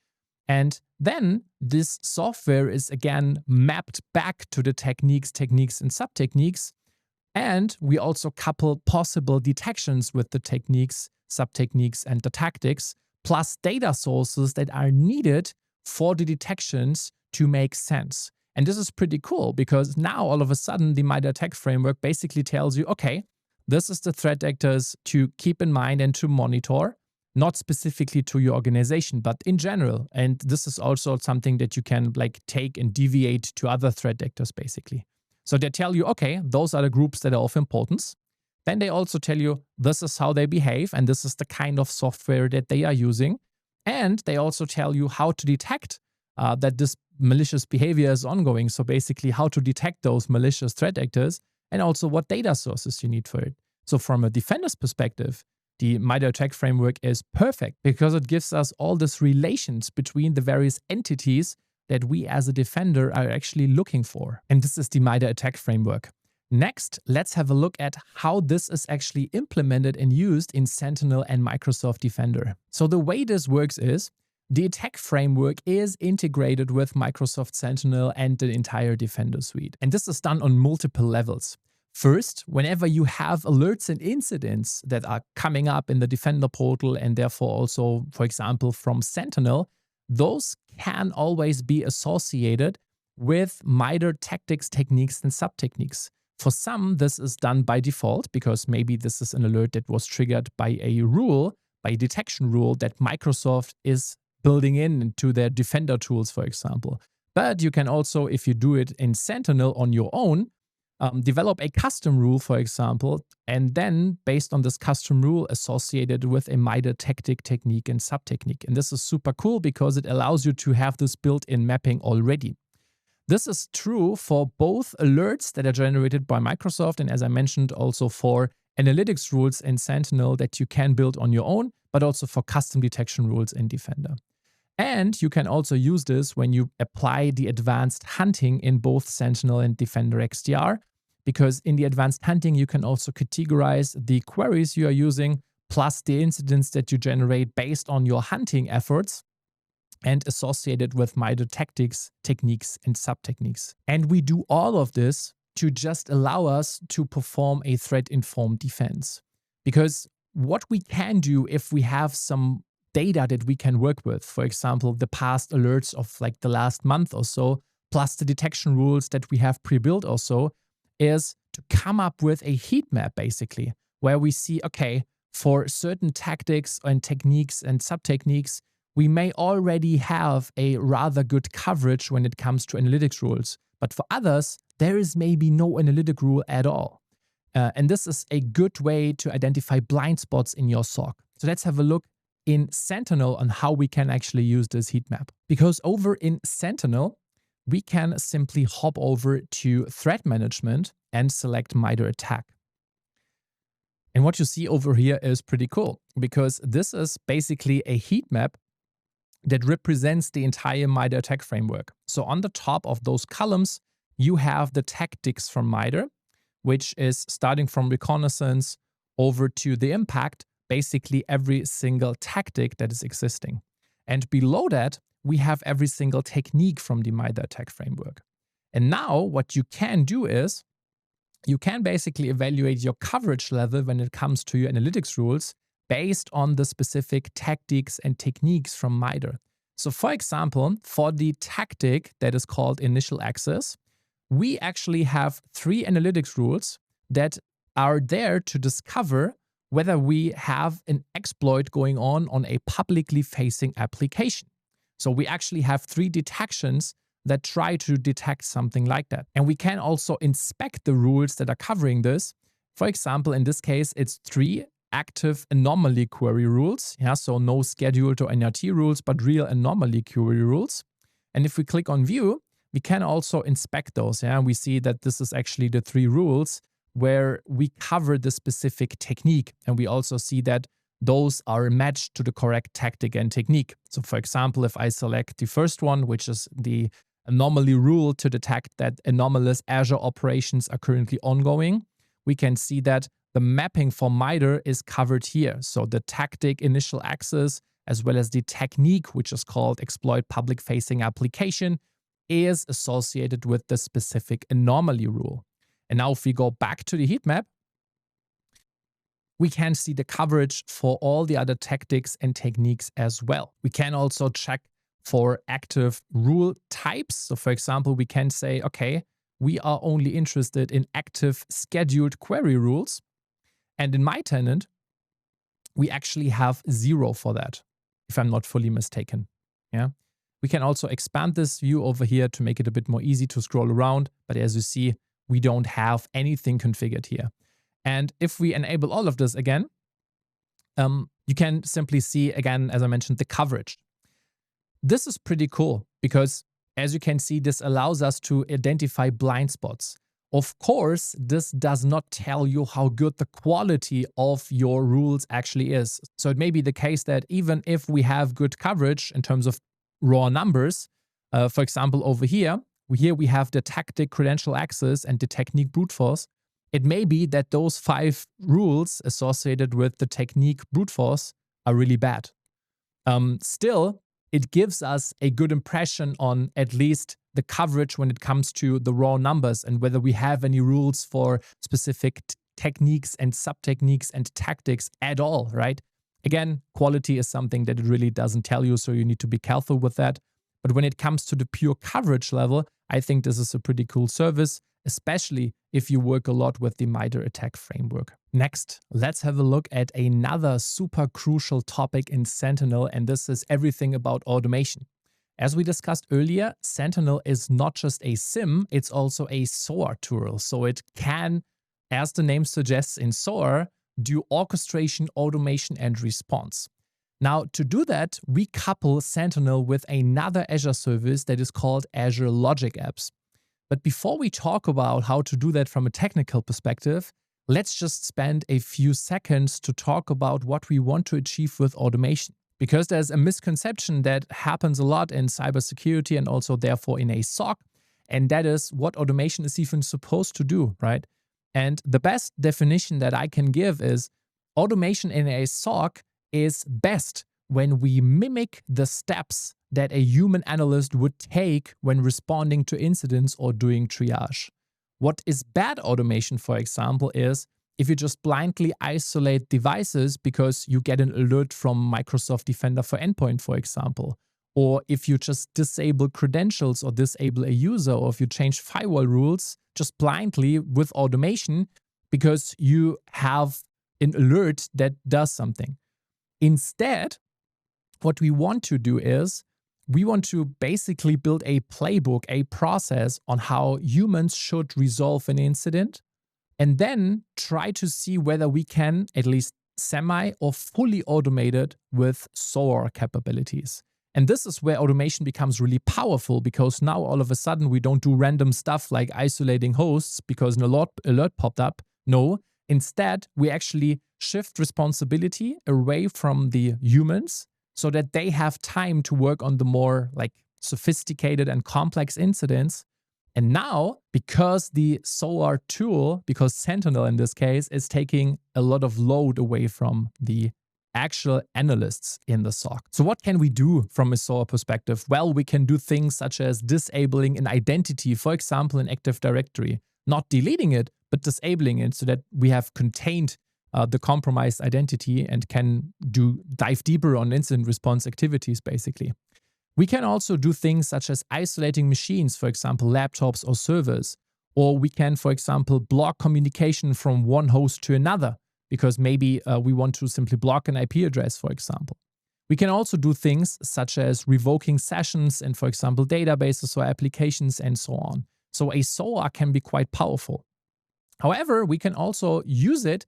And then this software is again mapped back to the techniques, and sub-techniques. And we also couple possible detections with the techniques, sub-techniques, and the tactics, plus data sources that are needed for the detections to make sense. And this is pretty cool because now all of a sudden the MITRE attack framework basically tells you, okay, this is the threat actors to keep in mind and to monitor, not specifically to your organization, but in general. And this is also something that you can take and deviate to other threat actors basically. So they tell you, okay, those are the groups that are of importance. Then they also tell you this is how they behave and this is the kind of software that they are using. And they also tell you how to detect that this malicious behavior is ongoing. So basically how to detect those malicious threat actors and also what data sources you need for it. So from a defender's perspective, the MITRE attack framework is perfect because it gives us all these relations between the various entities that we as a defender are actually looking for. And this is the MITRE attack framework. Next, let's have a look at how this is actually implemented and used in Sentinel and Microsoft Defender. So the way this works is the attack framework is integrated with Microsoft Sentinel and the entire Defender suite. And this is done on multiple levels. First, whenever you have alerts and incidents that are coming up in the Defender portal and therefore also, for example, from Sentinel, those can always be associated with MITRE tactics, techniques, and sub-techniques. For some, this is done by default because maybe this is an alert that was triggered by a rule, by a detection rule that Microsoft is building into their Defender tools, for example. But you can also, if you do it in Sentinel on your own, develop a custom rule, for example, and then based on this custom rule associated with a MITRE tactic, technique, and sub-technique. And this is super cool because it allows you to have this built-in mapping already. This is true for both alerts that are generated by Microsoft and, as I mentioned, also for analytics rules in Sentinel that you can build on your own, but also for custom detection rules in Defender. And you can also use this when you apply the advanced hunting in both Sentinel and Defender XDR, because in the advanced hunting, you can also categorize the queries you are using, plus the incidents that you generate based on your hunting efforts and associated with MITRE tactics, techniques, and sub-techniques. And we do all of this to just allow us to perform a threat-informed defense. Because what we can do if we have some data that we can work with, for example, the past alerts of like the last month or so, plus the detection rules that we have pre-built also, is to come up with a heat map basically, where we see, okay, for certain tactics and techniques and sub-techniques, we may already have a rather good coverage when it comes to analytics rules. But for others, there is maybe no analytic rule at all. And this is a good way to identify blind spots in your SOC. So let's have a look in Sentinel on how we can actually use this heat map. Because over in Sentinel, we can simply hop over to Threat Management and select MITRE ATT&CK. And what you see over here is pretty cool, because this is basically a heat map that represents the entire MITRE ATT&CK framework. So on the top of those columns, you have the tactics from MITRE, which is starting from reconnaissance over to the impact, basically every single tactic that is existing. And below that, we have every single technique from the MITRE ATT&CK framework. And now what you can do is, you can basically evaluate your coverage level when it comes to your analytics rules based on the specific tactics and techniques from MITRE. So for example, for the tactic that is called initial access, we actually have 3 analytics rules that are there to discover whether we have an exploit going on a publicly facing application. So we actually have 3 detections that try to detect something like that. And we can also inspect the rules that are covering this. For example, in this case, it's 3 active anomaly query rules. Yeah, so no scheduled or NRT rules, but real anomaly query rules. And if we click on view, we can also inspect those. Yeah, we see that this is actually the 3 rules where we cover the specific technique. And we also see that those are matched to the correct tactic and technique. So for example, if I select the first one, which is the anomaly rule to detect that anomalous Azure operations are currently ongoing, we can see that the mapping for MITRE is covered here. So the tactic initial access, as well as the technique, which is called exploit public facing application, is associated with the specific anomaly rule. And now if we go back to the heat map, we can see the coverage for all the other tactics and techniques as well. We can also check for active rule types. So for example, we can say, okay, we are only interested in active scheduled query rules. And in my tenant, we actually have 0 for that, if I'm not fully mistaken. Yeah. We can also expand this view over here to make it a bit more easy to scroll around. But as you see, we don't have anything configured here. And if we enable all of this again, you can simply see, again, as I mentioned, the coverage. This is pretty cool because, as you can see, this allows us to identify blind spots. Of course, this does not tell you how good the quality of your rules actually is. So it may be the case that even if we have good coverage in terms of raw numbers, for example, over here we have the tactic credential access and the technique brute force. It may be that those 5 rules associated with the technique brute force are really bad. Still, it gives us a good impression on at least the coverage when it comes to the raw numbers and whether we have any rules for specific techniques and sub-techniques and tactics at all, right? Again, quality is something that it really doesn't tell you, so you need to be careful with that. But when it comes to the pure coverage level, I think this is a pretty cool service, especially if you work a lot with the MITRE ATT&CK framework. Next, let's have a look at another super crucial topic in Sentinel, and this is everything about automation. As we discussed earlier, Sentinel is not just a SIEM, it's also a SOAR tool. So it can, as the name suggests in SOAR, do orchestration, automation, and response. Now, to do that, we couple Sentinel with another Azure service that is called Azure Logic Apps. But before we talk about how to do that from a technical perspective, let's just spend a few seconds to talk about what we want to achieve with automation. Because there's a misconception that happens a lot in cybersecurity and also therefore in a SOC, and that is what automation is even supposed to do, right? And the best definition that I can give is automation in a SOC is best when we mimic the steps that a human analyst would take when responding to incidents or doing triage. What is bad automation, for example, is if you just blindly isolate devices because you get an alert from Microsoft Defender for Endpoint, for example, or if you just disable credentials or disable a user, or if you change firewall rules just blindly with automation because you have an alert that does something. Instead, what we want to do is we want to basically build a playbook, a process on how humans should resolve an incident, and then try to see whether we can at least semi or fully automate it with SOAR capabilities. And this is where automation becomes really powerful, because now all of a sudden we don't do random stuff like isolating hosts because an alert popped up. No, instead we actually shift responsibility away from the humans so that they have time to work on the more sophisticated and complex incidents. And now, because the SOAR tool, because Sentinel in this case, is taking a lot of load away from the actual analysts in the SOC. So what can we do from a SOAR perspective? Well, we can do things such as disabling an identity, for example, in Active Directory. Not deleting it, but disabling it so that we have contained the compromised identity and can dive deeper on incident response activities, basically. We can also do things such as isolating machines, for example, laptops or servers. Or we can, for example, block communication from one host to another, because maybe we want to simply block an IP address, for example. We can also do things such as revoking sessions in, for example, databases or applications and so on. So a SOAR can be quite powerful. However, we can also use it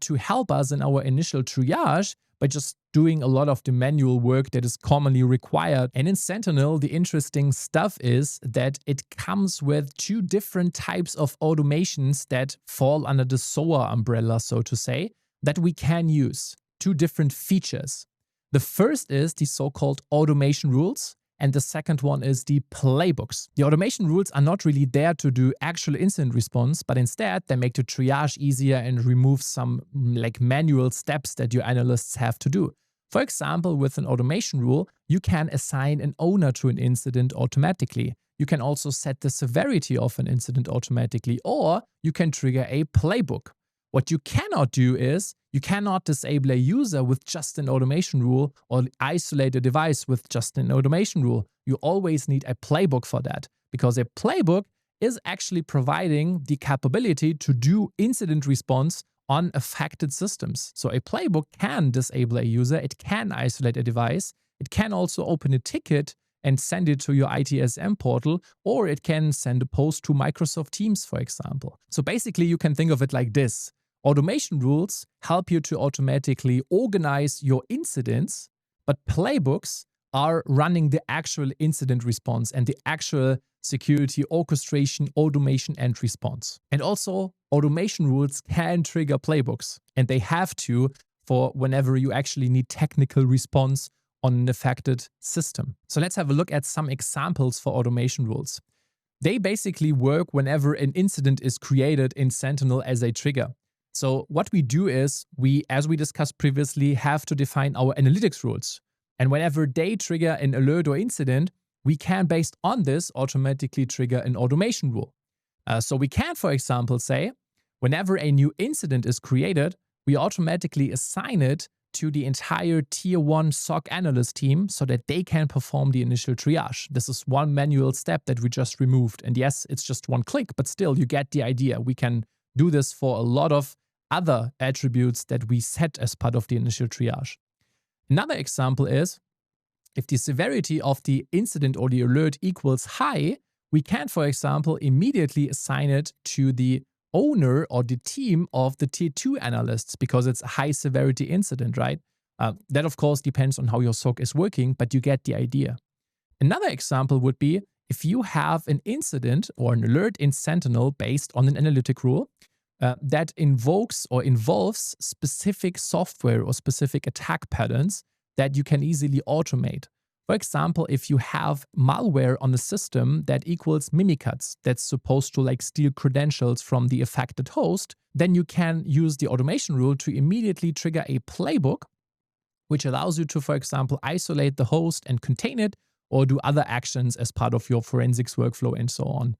to help us in our initial triage by just doing a lot of the manual work that is commonly required. And in Sentinel, the interesting stuff is that it comes with two different types of automations that fall under the SOAR umbrella, so to say, that we can use. Two different features. The first is the so-called automation rules, and the second one is the playbooks. The automation rules are not really there to do actual incident response, but instead they make the triage easier and remove some manual steps that your analysts have to do. For example, with an automation rule, you can assign an owner to an incident automatically. You can also set the severity of an incident automatically, or you can trigger a playbook. What you cannot do is you cannot disable a user with just an automation rule or isolate a device with just an automation rule. You always need a playbook for that, because a playbook is actually providing the capability to do incident response on affected systems. So a playbook can disable a user, it can isolate a device, it can also open a ticket and send it to your ITSM portal, or it can send a post to Microsoft Teams, for example. So basically you can think of it like this. Automation rules help you to automatically organize your incidents, but playbooks are running the actual incident response and the actual security orchestration, automation, and response. And also, automation rules can trigger playbooks, and they have to for whenever you actually need technical response on an affected system. So let's have a look at some examples for automation rules. They basically work whenever an incident is created in Sentinel as a trigger. So what we do is we, as we discussed previously, have to define our analytics rules. And whenever they trigger an alert or incident, we can, based on this, automatically trigger an automation rule. So we can, for example, say, whenever a new incident is created, we automatically assign it to the entire Tier 1 SOC analyst team so that they can perform the initial triage. This is one manual step that we just removed. And yes, it's just one click, but still you get the idea. We can do this for a lot of other attributes that we set as part of the initial triage. Another example is, if the severity of the incident or the alert equals high, we can, for example, immediately assign it to the owner or the team of the Tier 2 analysts, because it's a high severity incident, right? That, of course, depends on how your SOC is working, but you get the idea. Another example would be if you have an incident or an alert in Sentinel based on an analytic rule that invokes or involves specific software or specific attack patterns that you can easily automate. For example, if you have malware on a system that equals Mimikatz, that's supposed to steal credentials from the affected host, then you can use the automation rule to immediately trigger a playbook, which allows you to, for example, isolate the host and contain it, or do other actions as part of your forensics workflow and so on.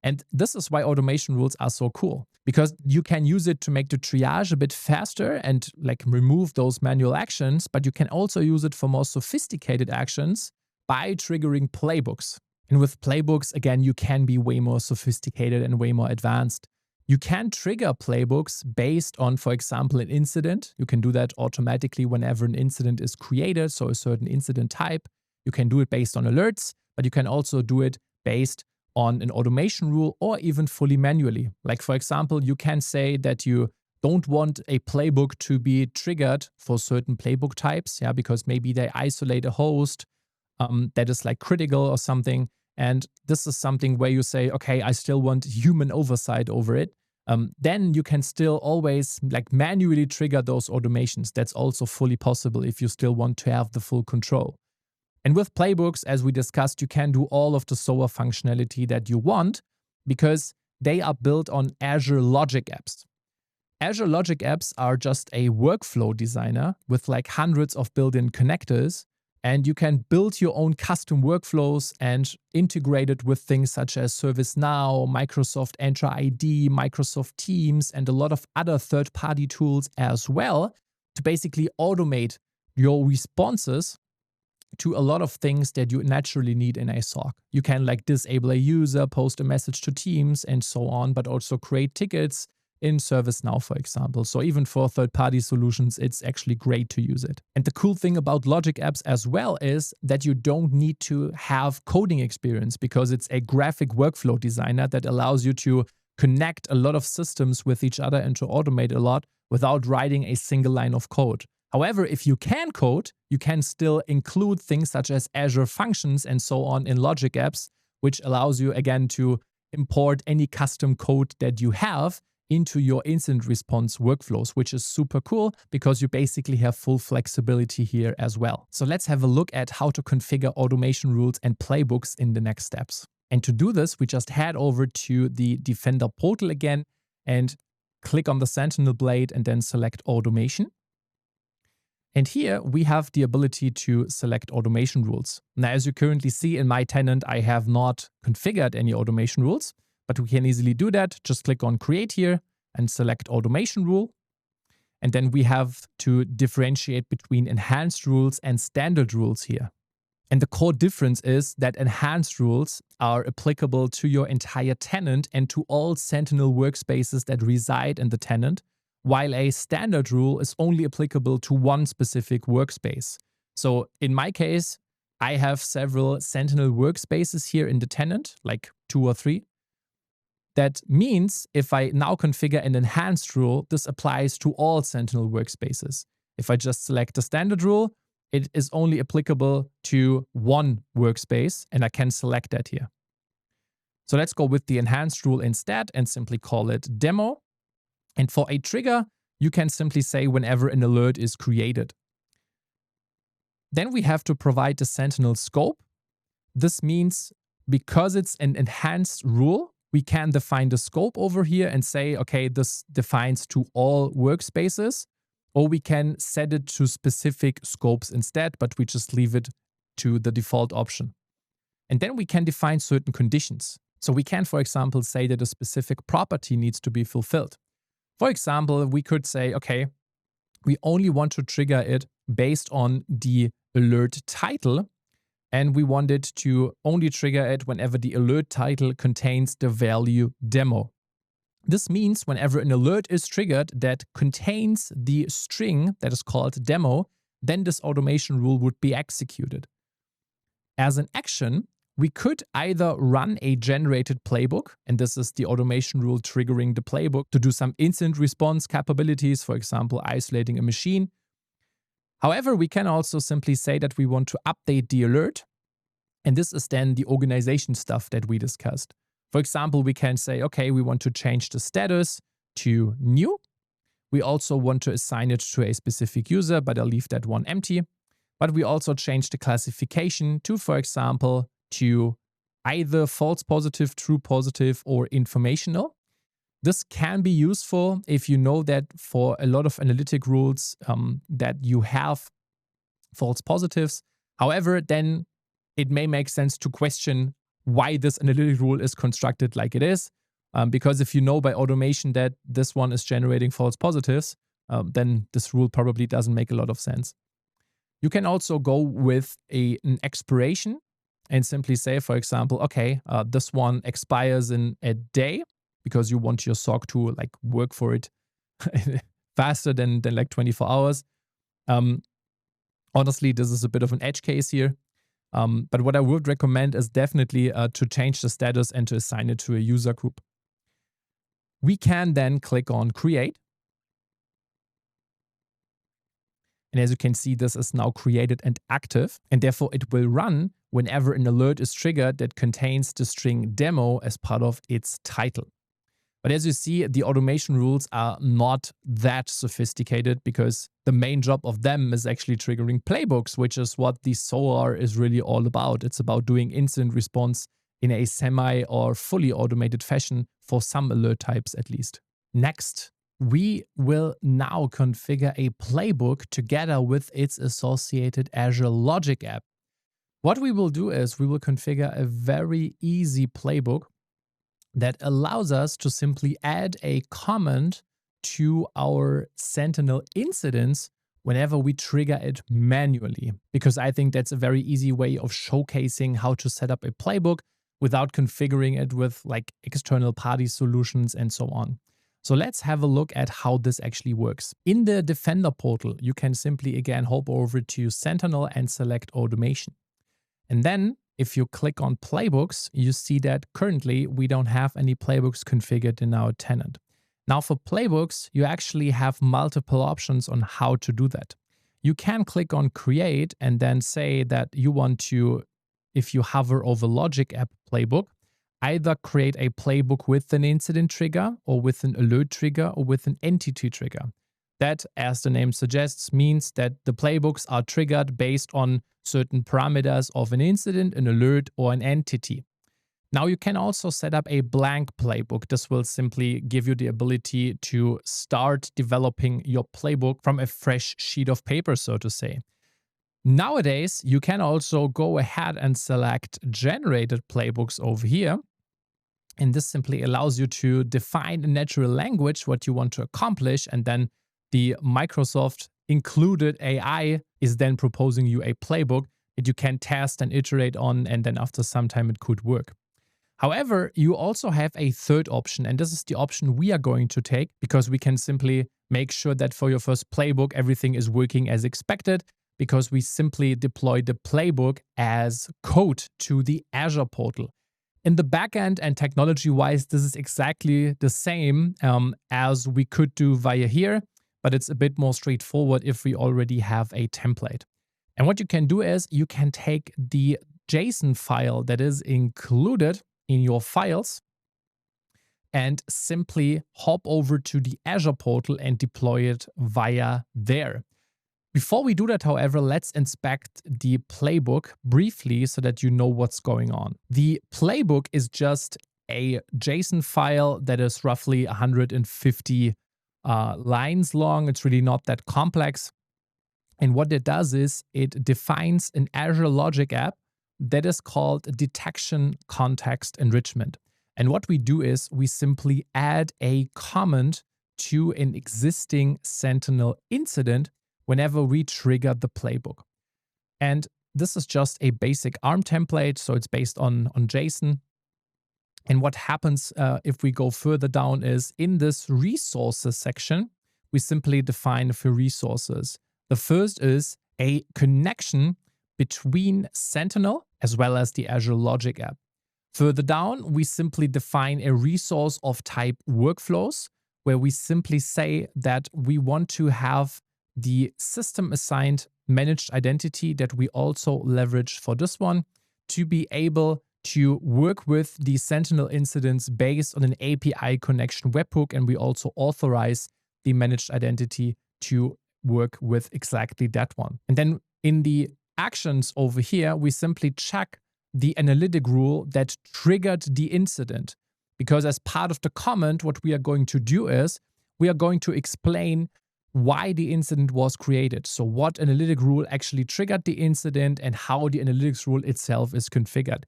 And this is why automation rules are so cool, because you can use it to make the triage a bit faster and remove those manual actions, but you can also use it for more sophisticated actions by triggering playbooks. And with playbooks, again, you can be way more sophisticated and way more advanced. You can trigger playbooks based on, for example, an incident. You can do that automatically whenever an incident is created, so a certain incident type. You can do it based on alerts, but you can also do it based on an automation rule or even fully manually. For example, you can say that you don't want a playbook to be triggered for certain playbook types, because maybe they isolate a host that is critical or something. And this is something where you say, okay, I still want human oversight over it. Then you can still always manually trigger those automations. That's also fully possible if you still want to have the full control. And with playbooks, as we discussed, you can do all of the SOAR functionality that you want because they are built on Azure Logic Apps. Azure Logic Apps are just a workflow designer with hundreds of built-in connectors, and you can build your own custom workflows and integrate it with things such as ServiceNow, Microsoft Entra ID, Microsoft Teams, and a lot of other third-party tools as well to basically automate your responses to a lot of things that you naturally need in a SOC. You can disable a user, post a message to Teams, and so on, but also create tickets in ServiceNow, for example. So even for third-party solutions, it's actually great to use it. And the cool thing about Logic Apps as well is that you don't need to have coding experience because it's a graphic workflow designer that allows you to connect a lot of systems with each other and to automate a lot without writing a single line of code. However, if you can code, you can still include things such as Azure Functions and so on in Logic Apps, which allows you, again, to import any custom code that you have into your incident response workflows, which is super cool because you basically have full flexibility here as well. So let's have a look at how to configure automation rules and playbooks in the next steps. And to do this, we just head over to the Defender portal again and click on the Sentinel blade and then select automation. And here we have the ability to select automation rules. Now, as you currently see in my tenant, I have not configured any automation rules, but we can easily do that. Just click on Create here and select Automation Rule. And then we have to differentiate between enhanced rules and standard rules here. And the core difference is that enhanced rules are applicable to your entire tenant and to all Sentinel workspaces that reside in the tenant, while a standard rule is only applicable to one specific workspace. So in my case, I have several Sentinel workspaces here in the tenant, 2 or 3. That means if I now configure an enhanced rule, this applies to all Sentinel workspaces. If I just select the standard rule, it is only applicable to one workspace, and I can select that here. So let's go with the enhanced rule instead and simply call it demo. And for a trigger, you can simply say whenever an alert is created. Then we have to provide the Sentinel scope. This means because it's an enhanced rule, we can define the scope over here and say, okay, this defines to all workspaces, or we can set it to specific scopes instead, but we just leave it to the default option. And then we can define certain conditions. So we can, for example, say that a specific property needs to be fulfilled. For example, we could say, okay, we only want to trigger it based on the alert title, and we want it to only trigger it whenever the alert title contains the value demo. This means whenever an alert is triggered that contains the string that is called demo, then this automation rule would be executed. As an action, we could either run a generated playbook, and this is the automation rule triggering the playbook to do some instant response capabilities, for example, isolating a machine. However, we can also simply say that we want to update the alert. And this is then the organization stuff that we discussed. For example, we can say, okay, we want to change the status to new. We also want to assign it to a specific user, but I'll leave that one empty. But we also change the classification to, for example, to either false positive, true positive, or informational. This can be useful if you know that for a lot of analytic rules that you have false positives. However, then it may make sense to question why this analytic rule is constructed like it is. Because if you know by automation that this one is generating false positives, then this rule probably doesn't make a lot of sense. You can also go with an expiration and simply say, for example, okay, this one expires in a day because you want your SOC to like work for it faster than like 24 hours. Honestly, this is a bit of an edge case here. But what I would recommend is definitely to change the status and to assign it to a user group. We can then click on Create. And as you can see, this is now created and active, and therefore it will run whenever an alert is triggered that contains the string demo as part of its title. But as you see, the automation rules are not that sophisticated because the main job of them is actually triggering playbooks, which is what the SOAR is really all about. It's about doing incident response in a semi or fully automated fashion for some alert types at least. Next, we will now configure a playbook together with its associated Azure Logic app. What we will do is we will configure a very easy playbook that allows us to simply add a comment to our Sentinel incidents whenever we trigger it manually, because I think that's a very easy way of showcasing how to set up a playbook without configuring it with like external party solutions and so on. So let's have a look at how this actually works. In the Defender portal, you can simply again hop over to Sentinel and select automation. And then if you click on playbooks, you see that currently we don't have any playbooks configured in our tenant. Now for playbooks, you actually have multiple options on how to do that. You can click on create and then say that you want to, if you hover over Logic app playbook, either create a playbook with an incident trigger or with an alert trigger or with an entity trigger. That, as the name suggests, means that the playbooks are triggered based on certain parameters of an incident, an alert, or an entity. Now you can also set up a blank playbook. This will simply give you the ability to start developing your playbook from a fresh sheet of paper, so to say. Nowadays, you can also go ahead and select generated playbooks over here. And this simply allows you to define in natural language what you want to accomplish, and then the Microsoft included AI is then proposing you a playbook that you can test and iterate on, and then after some time it could work. However, you also have a third option, and this is the option we are going to take because we can simply make sure that for your first playbook, everything is working as expected because we simply deploy the playbook as code to the Azure portal. In the backend and technology-wise, this is exactly the same as we could do via here, but it's a bit more straightforward if we already have a template. And what you can do is you can take the JSON file that is included in your files and simply hop over to the Azure portal and deploy it via there. Before we do that, however, let's inspect the playbook briefly so that you know what's going on. The playbook is just a JSON file that is roughly 150 lines long. It's really not that complex. And what it does is it defines an Azure Logic app that is called Detection Context Enrichment. And what we do is we simply add a comment to an existing Sentinel incident whenever we trigger the playbook. And this is just a basic ARM template, so it's based on JSON. And what happens if we go further down is in this resources section, we simply define a few resources. The first is a connection between Sentinel as well as the Azure Logic app. Further down, we simply define a resource of type workflows, where we simply say that we want to have the system assigned managed identity that we also leverage for this one to be able to work with the Sentinel incidents based on an API connection webhook. And we also authorize the managed identity to work with exactly that one. And then in the actions over here, we simply check the analytic rule that triggered the incident. Because as part of the comment, what we are going to do is we are going to explain why the incident was created. So what analytic rule actually triggered the incident and how the analytics rule itself is configured.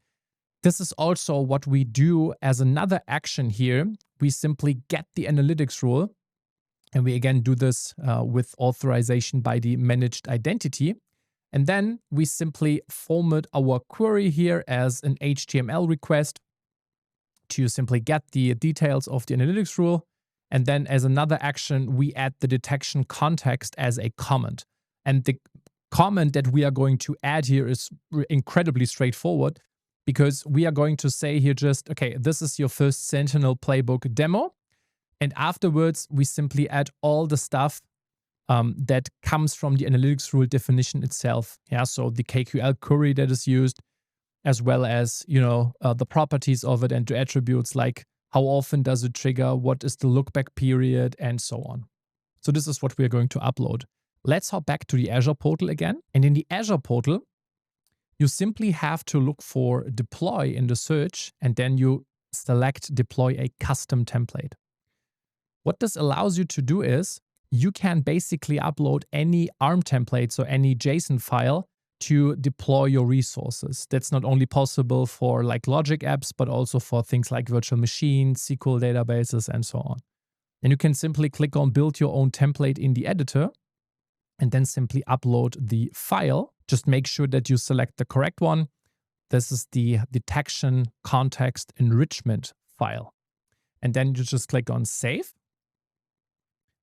This is also what we do as another action here. We simply get the analytics rule, and we again do this with authorization by the managed identity. And then we simply format our query here as an HTML request to simply get the details of the analytics rule. And then as another action, we add the detection context as a comment. And the comment that we are going to add here is incredibly straightforward, because we are going to say here just, okay, this is your first Sentinel playbook demo. And afterwards, we simply add all the stuff that comes from the analytics rule definition itself. Yeah, so the KQL query that is used, as well as, the properties of it and the attributes like how often does it trigger, what is the lookback period, and so on. So this is what we are going to upload. Let's hop back to the Azure portal again. And in the Azure portal, you simply have to look for deploy in the search, and then you select deploy a custom template. What this allows you to do is you can basically upload any ARM template, so any JSON file, to deploy your resources. That's not only possible for like logic apps, but also for things like virtual machines, SQL databases, and so on. And you can simply click on build your own template in the editor and then simply upload the file. Just make sure that you select the correct one. This is the detection context enrichment file. And then you just click on save.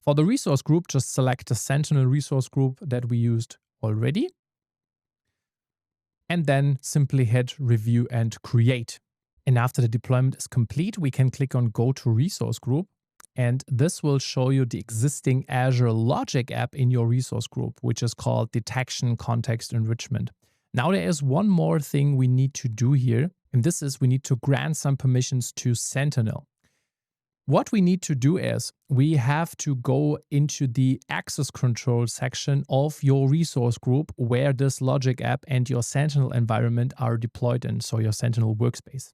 For the resource group, just select the Sentinel resource group that we used already. And then simply hit review and create. And after the deployment is complete, we can click on go to resource group. And this will show you the existing Azure Logic app in your resource group, which is called Detection Context Enrichment. Now there is one more thing we need to do here, and this is we need to grant some permissions to Sentinel. What we need to do is we have to go into the access control section of your resource group where this Logic app and your Sentinel environment are deployed in, so your Sentinel workspace.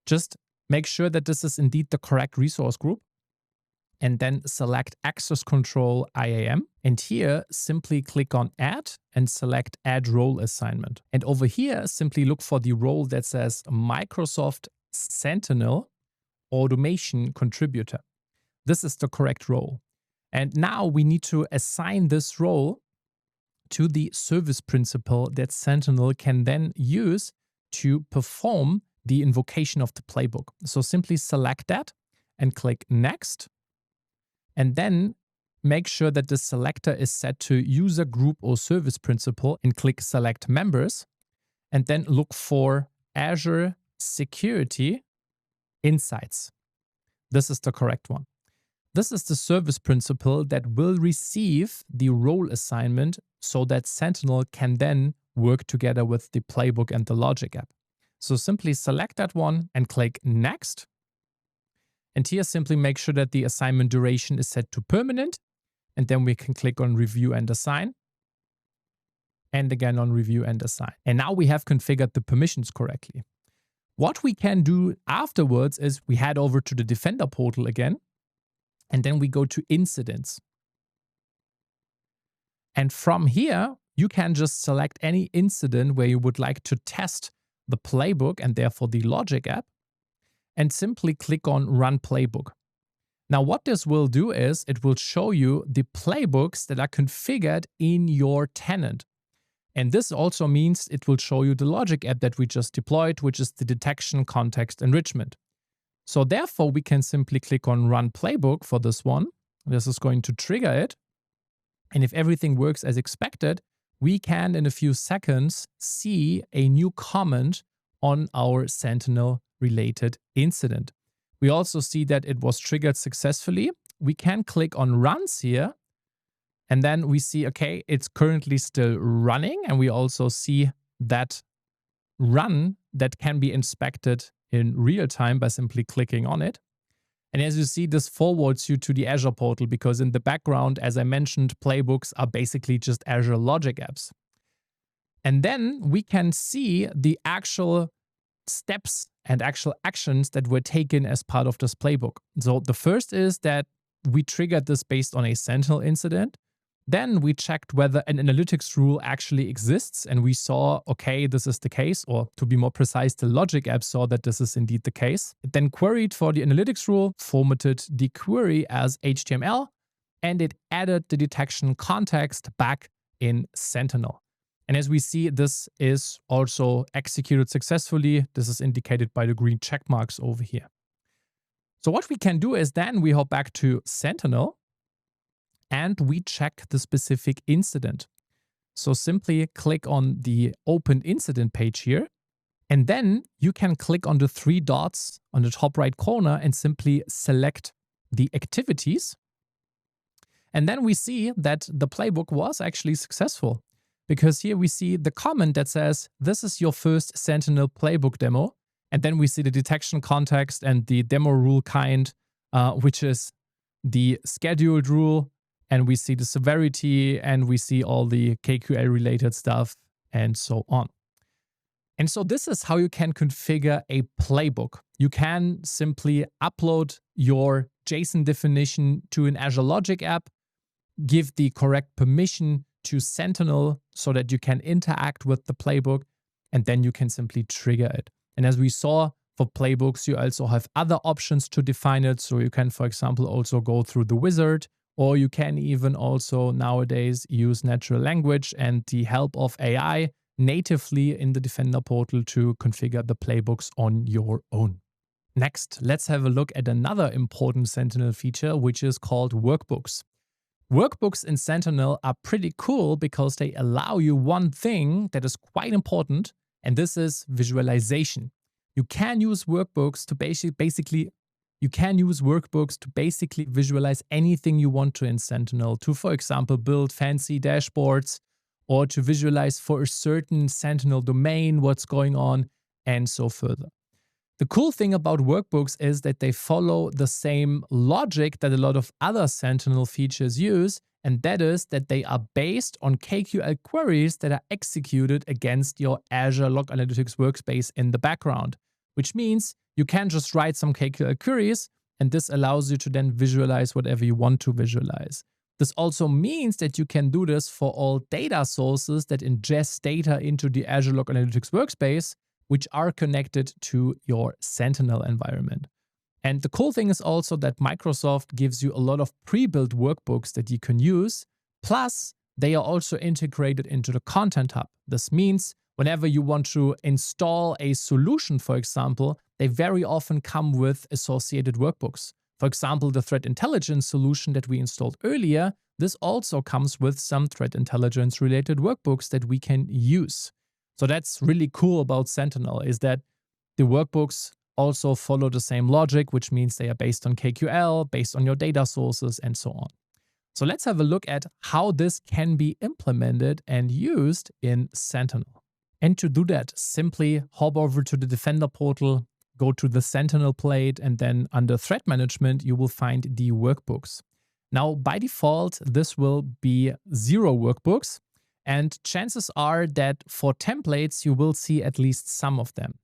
Just make sure that this is indeed the correct resource group, and then select access control IAM. And here, simply click on add and select add role assignment. And over here, simply look for the role that says Microsoft Sentinel Automation Contributor. This is the correct role. And now we need to assign this role to the service principal that Sentinel can then use to perform the invocation of the playbook. So simply select that and click next. And then make sure that the selector is set to user group or service principal and click select members. And then look for Azure Security Insights. This is the correct one. This is the service principal that will receive the role assignment so that Sentinel can then work together with the playbook and the Logic app. So simply select that one and click next. And here simply make sure that the assignment duration is set to permanent. And then we can click on review and assign. And again on review and assign. And now we have configured the permissions correctly. What we can do afterwards is we head over to the Defender portal again, and then we go to Incidents. And from here, you can just select any incident where you would like to test the playbook and therefore the Logic app, and simply click on Run Playbook. Now, what this will do is it will show you the playbooks that are configured in your tenant. And this also means it will show you the Logic app that we just deployed, which is the detection context enrichment. So therefore, we can simply click on Run Playbook for this one. This is going to trigger it. And if everything works as expected, we can, in a few seconds, see a new comment on our Sentinel-related incident. We also see that it was triggered successfully. We can click on Runs here. And then we see, okay, it's currently still running. And we also see that run that can be inspected in real time by simply clicking on it. And as you see, this forwards you to the Azure portal because in the background, as I mentioned, Playbooks are basically just Azure Logic apps. And then we can see the actual steps and actual actions that were taken as part of this playbook. So the first is that we triggered this based on a Sentinel incident. Then we checked whether an analytics rule actually exists, and we saw, okay, this is the case, or to be more precise, the logic app saw that this is indeed the case. It then queried for the analytics rule, formatted the query as HTML, and it added the detection context back in Sentinel. And as we see, this is also executed successfully. This is indicated by the green check marks over here. So what we can do is then we hop back to Sentinel, and we check the specific incident. So simply click on the open incident page here. And then you can click on the 3 dots on the top right corner and simply select the activities. And then we see that the playbook was actually successful because here we see the comment that says, this is your first Sentinel playbook demo. And then we see the detection context and the demo rule kind, which is the scheduled rule. And we see the severity, and we see all the KQL related stuff, and so on. And so this is how you can configure a playbook. You can simply upload your JSON definition to an Azure Logic app, give the correct permission to Sentinel so that you can interact with the playbook, and then you can simply trigger it. And as we saw, for playbooks, you also have other options to define it. So you can, for example, also go through the wizard, or you can even also nowadays use natural language and the help of AI natively in the Defender portal to configure the playbooks on your own. Next, let's have a look at another important Sentinel feature, which is called Workbooks. Workbooks in Sentinel are pretty cool because they allow you one thing that is quite important, and this is visualization. You can use workbooks to basically visualize anything you want to in Sentinel to, for example, build fancy dashboards or to visualize for a certain Sentinel domain what's going on and so further. The cool thing about workbooks is that they follow the same logic that a lot of other Sentinel features use, and that is that they are based on KQL queries that are executed against your Azure Log Analytics workspace in the background, which means you can just write some KQL queries, and this allows you to then visualize whatever you want to visualize. This also means that you can do this for all data sources that ingest data into the Azure Log Analytics workspace, which are connected to your Sentinel environment. And the cool thing is also that Microsoft gives you a lot of pre-built workbooks that you can use, plus they are also integrated into the Content Hub. This means whenever you want to install a solution, for example, they very often come with associated workbooks. For example, the threat intelligence solution that we installed earlier, this also comes with some threat intelligence related workbooks that we can use. So that's really cool about Sentinel, is that the workbooks also follow the same logic, which means they are based on KQL, based on your data sources, and so on. So let's have a look at how this can be implemented and used in Sentinel. And to do that, simply hop over to the Defender portal, go to the Sentinel plate, and then under Threat Management, you will find the workbooks. Now, by default, this will be 0 workbooks, and chances are that for templates, you will see at least some of them.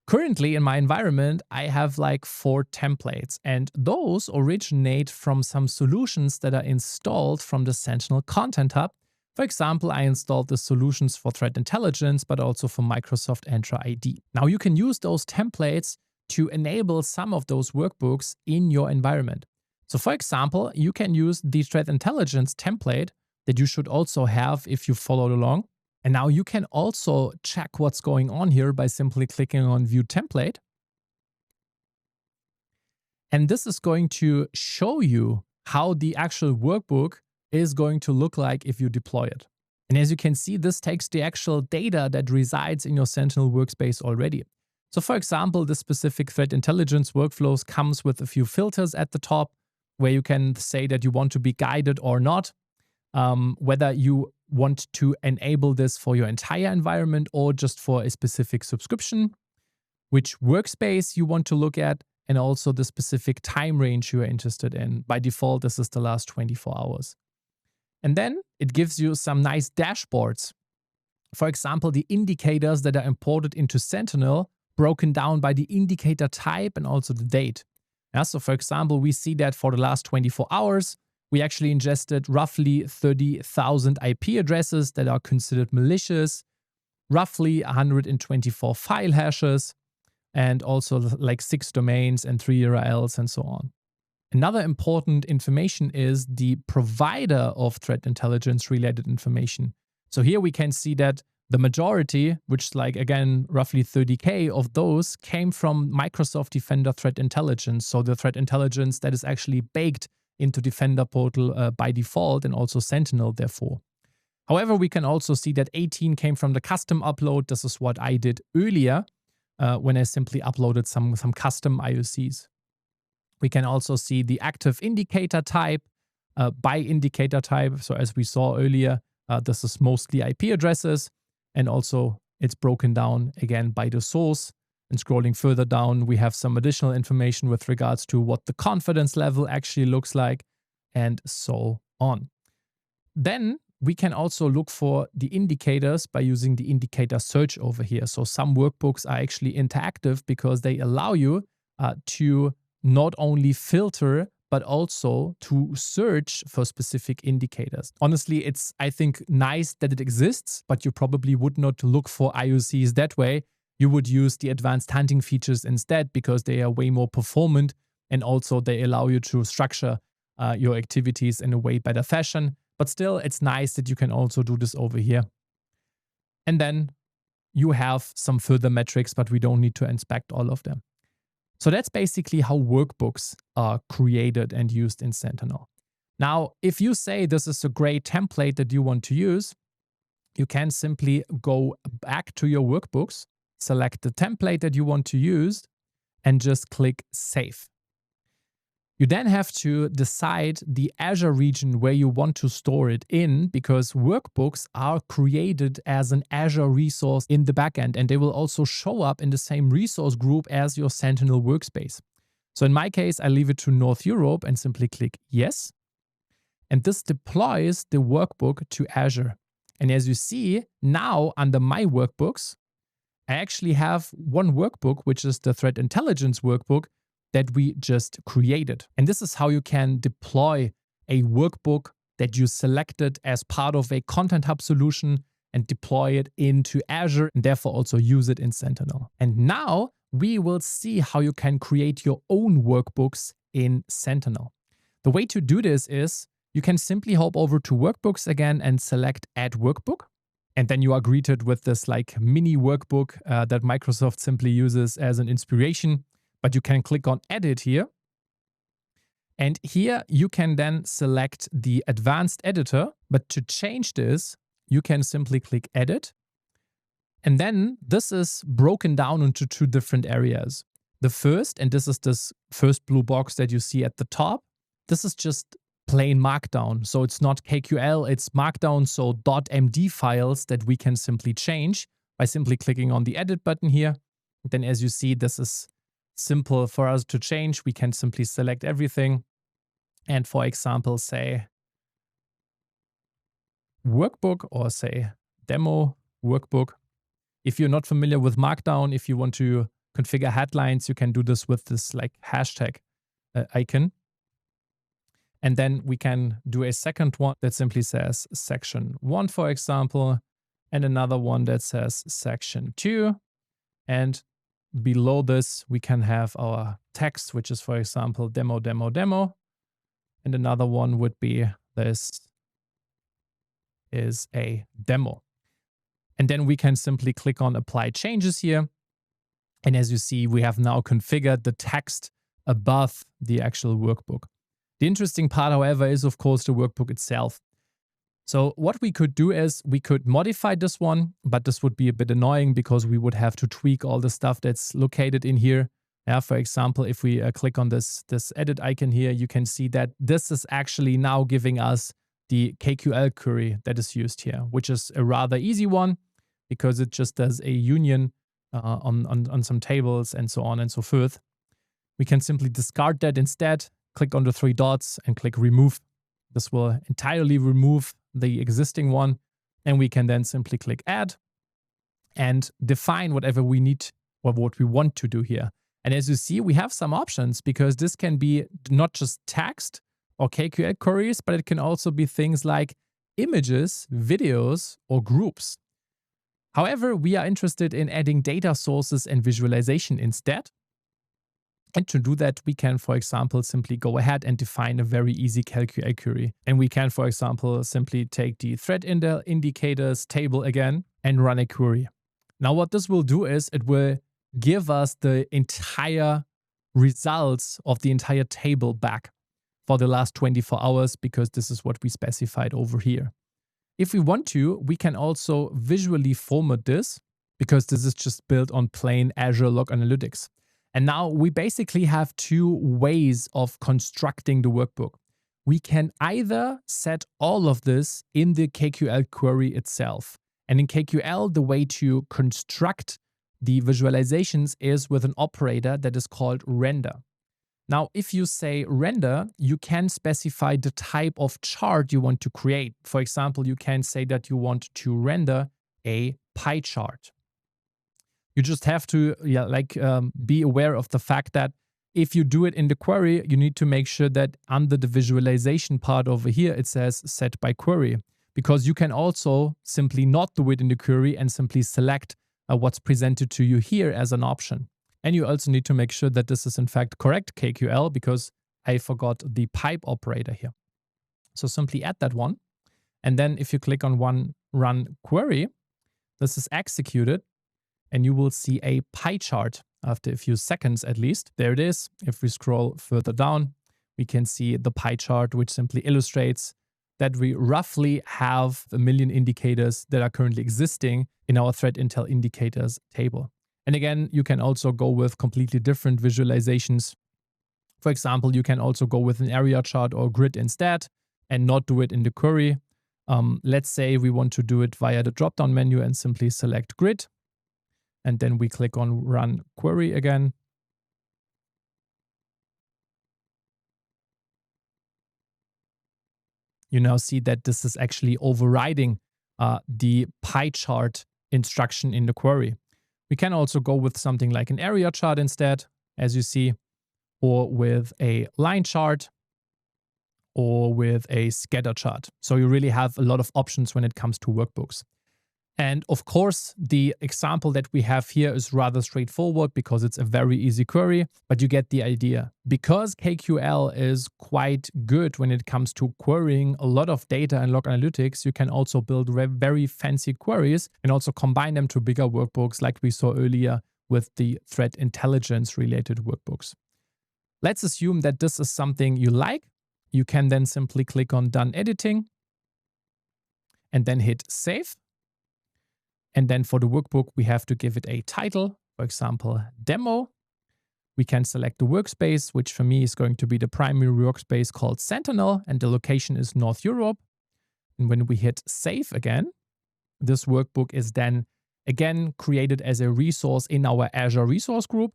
Currently, in my environment, I have like 4 templates, and those originate from some solutions that are installed from the Sentinel Content Hub. For example, I installed the solutions for threat intelligence, but also for Microsoft Entra ID. Now you can use those templates to enable some of those workbooks in your environment. So for example, you can use the threat intelligence template that you should also have if you followed along. And now you can also check what's going on here by simply clicking on View Template. And this is going to show you how the actual workbook is going to look like if you deploy it. And as you can see, this takes the actual data that resides in your Sentinel workspace already. So for example, the specific threat intelligence workflows comes with a few filters at the top where you can say that you want to be guided or not. whether you want to enable this for your entire environment or just for a specific subscription, which workspace you want to look at, and also the specific time range you are interested in. By default, this is the last 24 hours. And then it gives you some nice dashboards. For example, the indicators that are imported into Sentinel, broken down by the indicator type and also the date. Yeah, so for example, we see that for the last 24 hours, we actually ingested roughly 30,000 IP addresses that are considered malicious, roughly 124 file hashes, and also like 6 domains and 3 URLs and so on. Another important information is the provider of threat intelligence related information. So here we can see that the majority, which is like, again, roughly 30K of those, came from Microsoft Defender Threat Intelligence. So the threat intelligence that is actually baked into Defender portal by default, and also Sentinel, therefore. However, we can also see that 18 came from the custom upload. This is what I did earlier when I simply uploaded some custom IOCs. We can also see the active indicator type by indicator type. So as we saw earlier, this is mostly IP addresses, and also it's broken down again by the source. And scrolling further down, we have some additional information with regards to what the confidence level actually looks like, and so on. Then we can also look for the indicators by using the indicator search over here. So some workbooks are actually interactive because they allow you to not only filter, but also to search for specific indicators. Honestly, it's, I think, nice that it exists, but you probably would not look for IOCs that way. You would use the advanced hunting features instead because they are way more performant, and also they allow you to structure your activities in a way better fashion. But still, it's nice that you can also do this over here. And then you have some further metrics, but we don't need to inspect all of them. So that's basically how workbooks are created and used in Sentinel. Now, if you say this is a great template that you want to use, you can simply go back to your workbooks, select the template that you want to use, and just click Save. You then have to decide the Azure region where you want to store it in, because workbooks are created as an Azure resource in the backend, and they will also show up in the same resource group as your Sentinel workspace. So in my case, I leave it to North Europe and simply click Yes. And this deploys the workbook to Azure. And as you see, now under my workbooks, I actually have one workbook, which is the Threat Intelligence workbook that we just created. And this is how you can deploy a workbook that you selected as part of a Content Hub solution and deploy it into Azure, and therefore also use it in Sentinel. And now we will see how you can create your own workbooks in Sentinel. The way to do this is you can simply hop over to Workbooks again and select Add Workbook. And then you are greeted with this like mini workbook that Microsoft simply uses as an inspiration. But you can click on Edit here. And here you can then select the advanced editor. But to change this, you can simply click Edit. And then this is broken down into 2 different areas. The first, and this is this first blue box that you see at the top, this is just plain Markdown. So it's not KQL, it's Markdown, so .md files that we can simply change by simply clicking on the Edit button here. Then as you see, this is simple for us to change. We can simply select everything and, for example, say workbook or say demo workbook. If you're not familiar with Markdown, if you want to configure headlines, you can do this with this like hashtag icon. And then we can do a second one that simply says section 1, for example, and another one that says section 2. And below this, we can have our text, which is, for example, demo, demo, demo. And another one would be this is a demo. And then we can simply click on Apply Changes here. And as you see, we have now configured the text above the actual workbook. The interesting part, however, is, of course, the workbook itself. So what we could do is we could modify this one, but this would be a bit annoying because we would have to tweak all the stuff that's located in here. Yeah, for example, if we click on this edit icon here, you can see that this is actually now giving us the KQL query that is used here, which is a rather easy one because it just does a union on some tables and so on and so forth. We can simply discard that instead, click on the 3 dots and click remove. This will entirely remove the existing one, and we can then simply click add and define whatever we need or what we want to do here. And as you see, we have some options because this can be not just text or KQL queries, but it can also be things like images, videos, or groups. However, we are interested in adding data sources and visualization instead. And to do that, we can, for example, simply go ahead and define a very easy KQL query. And we can, for example, simply take the threat indicators table again and run a query. Now, what this will do is it will give us the entire results of the entire table back for the last 24 hours because this is what we specified over here. If we want to, we can also visually format this because this is just built on plain Azure Log Analytics. And now we basically have 2 ways of constructing the workbook. We can either set all of this in the KQL query itself. And in KQL, the way to construct the visualizations is with an operator that is called render. Now, if you say render, you can specify the type of chart you want to create. For example, you can say that you want to render a pie chart. You just have to be aware of the fact that if you do it in the query, you need to make sure that under the visualization part over here, it says set by query, because you can also simply not do it in the query and simply select what's presented to you here as an option. And you also need to make sure that this is in fact correct KQL because I forgot the pipe operator here. So simply add that one. And then if you click on run query, this is executed and you will see a pie chart after a few seconds at least. There it is. If we scroll further down, we can see the pie chart, which simply illustrates that we roughly have 1 million indicators that are currently existing in our threat intel indicators table. And again, you can also go with completely different visualizations. For example, you can also go with an area chart or grid instead and not do it in the query. Let's say we want to do it via the drop-down menu and simply select grid. And then we click on run query again. You now see that this is actually overriding the pie chart instruction in the query. We can also go with something like an area chart instead, as you see, or with a line chart, or with a scatter chart. So you really have a lot of options when it comes to workbooks. And of course, the example that we have here is rather straightforward because it's a very easy query, but you get the idea. Because KQL is quite good when it comes to querying a lot of data and log analytics, you can also build very fancy queries and also combine them to bigger workbooks like we saw earlier with the threat intelligence related workbooks. Let's assume that this is something you like. You can then simply click on Done Editing and then hit Save. And then for the workbook, we have to give it a title, for example, Demo. We can select the workspace, which for me is going to be the primary workspace called Sentinel, and the location is North Europe. And when we hit Save again, this workbook is then again created as a resource in our Azure resource group.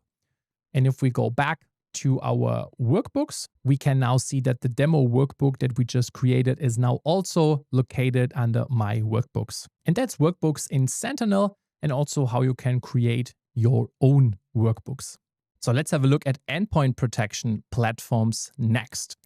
And if we go back to our workbooks, we can now see that the demo workbook that we just created is now also located under My Workbooks. And that's workbooks in Sentinel and also how you can create your own workbooks. So let's have a look at endpoint protection platforms next.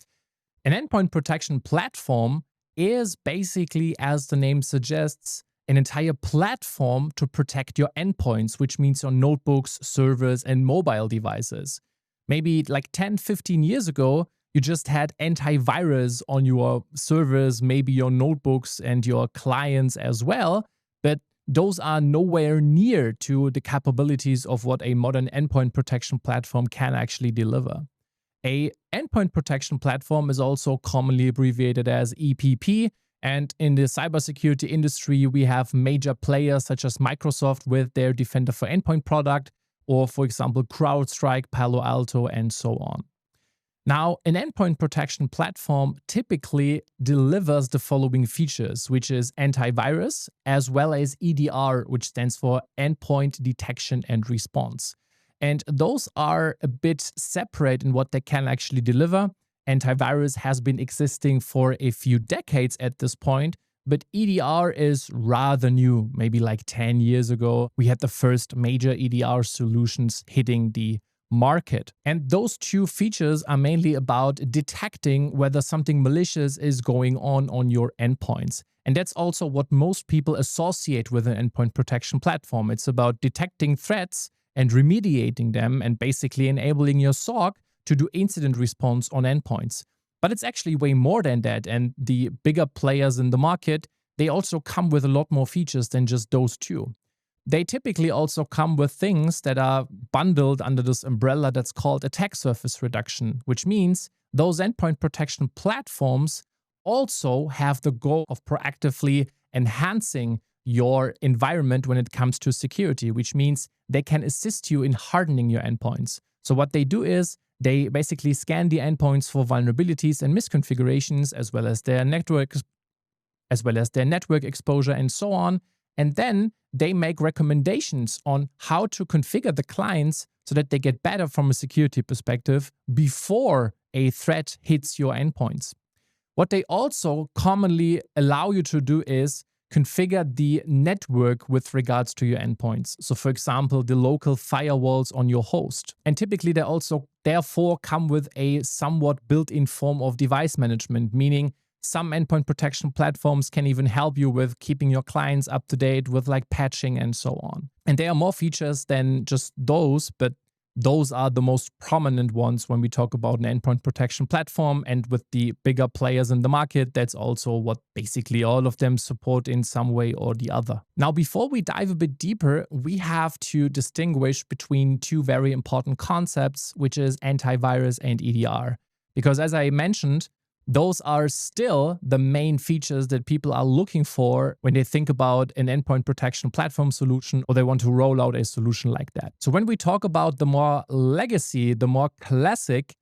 An endpoint protection platform is basically, as the name suggests, an entire platform to protect your endpoints, which means your notebooks, servers, and mobile devices. Maybe like 10, 15 years ago, you just had antivirus on your servers, maybe your notebooks and your clients as well, but those are nowhere near to the capabilities of what a modern endpoint protection platform can actually deliver. A endpoint protection platform is also commonly abbreviated as EPP, and in the cybersecurity industry, we have major players such as Microsoft with their Defender for Endpoint product, or for example, CrowdStrike, Palo Alto, and so on. Now, an endpoint protection platform typically delivers the following features, which is antivirus, as well as EDR, which stands for Endpoint Detection and Response. And those are a bit separate in what they can actually deliver. Antivirus has been existing for a few decades at this point, but EDR is rather new. Maybe like 10 years ago, we had the first major EDR solutions hitting the market. And those two features are mainly about detecting whether something malicious is going on your endpoints. And that's also what most people associate with an endpoint protection platform. It's about detecting threats and remediating them and basically enabling your SOC to do incident response on endpoints. But it's actually way more than that. And the bigger players in the market, they also come with a lot more features than just those two. They typically also come with things that are bundled under this umbrella that's called attack surface reduction, which means those endpoint protection platforms also have the goal of proactively enhancing your environment when it comes to security, which means they can assist you in hardening your endpoints. So what they do is they basically scan the endpoints for vulnerabilities and misconfigurations, as well as their network exposure and so on. And then they make recommendations on how to configure the clients so that they get better from a security perspective before a threat hits your endpoints. What they also commonly allow you to do is configure the network with regards to your endpoints. So for example, the local firewalls on your host. And typically they also therefore come with a somewhat built-in form of device management, meaning some endpoint protection platforms can even help you with keeping your clients up to date with like patching and so on. And there are more features than just those, but those are the most prominent ones when we talk about an endpoint protection platform. And with the bigger players in the market, that's also what basically all of them support in some way or the other. Now, before we dive a bit deeper, we have to distinguish between two very important concepts, which is antivirus and EDR. Because as I mentioned, those are still the main features that people are looking for when they think about an endpoint protection platform solution or they want to roll out a solution like that. So when we talk about the more legacy, the more classic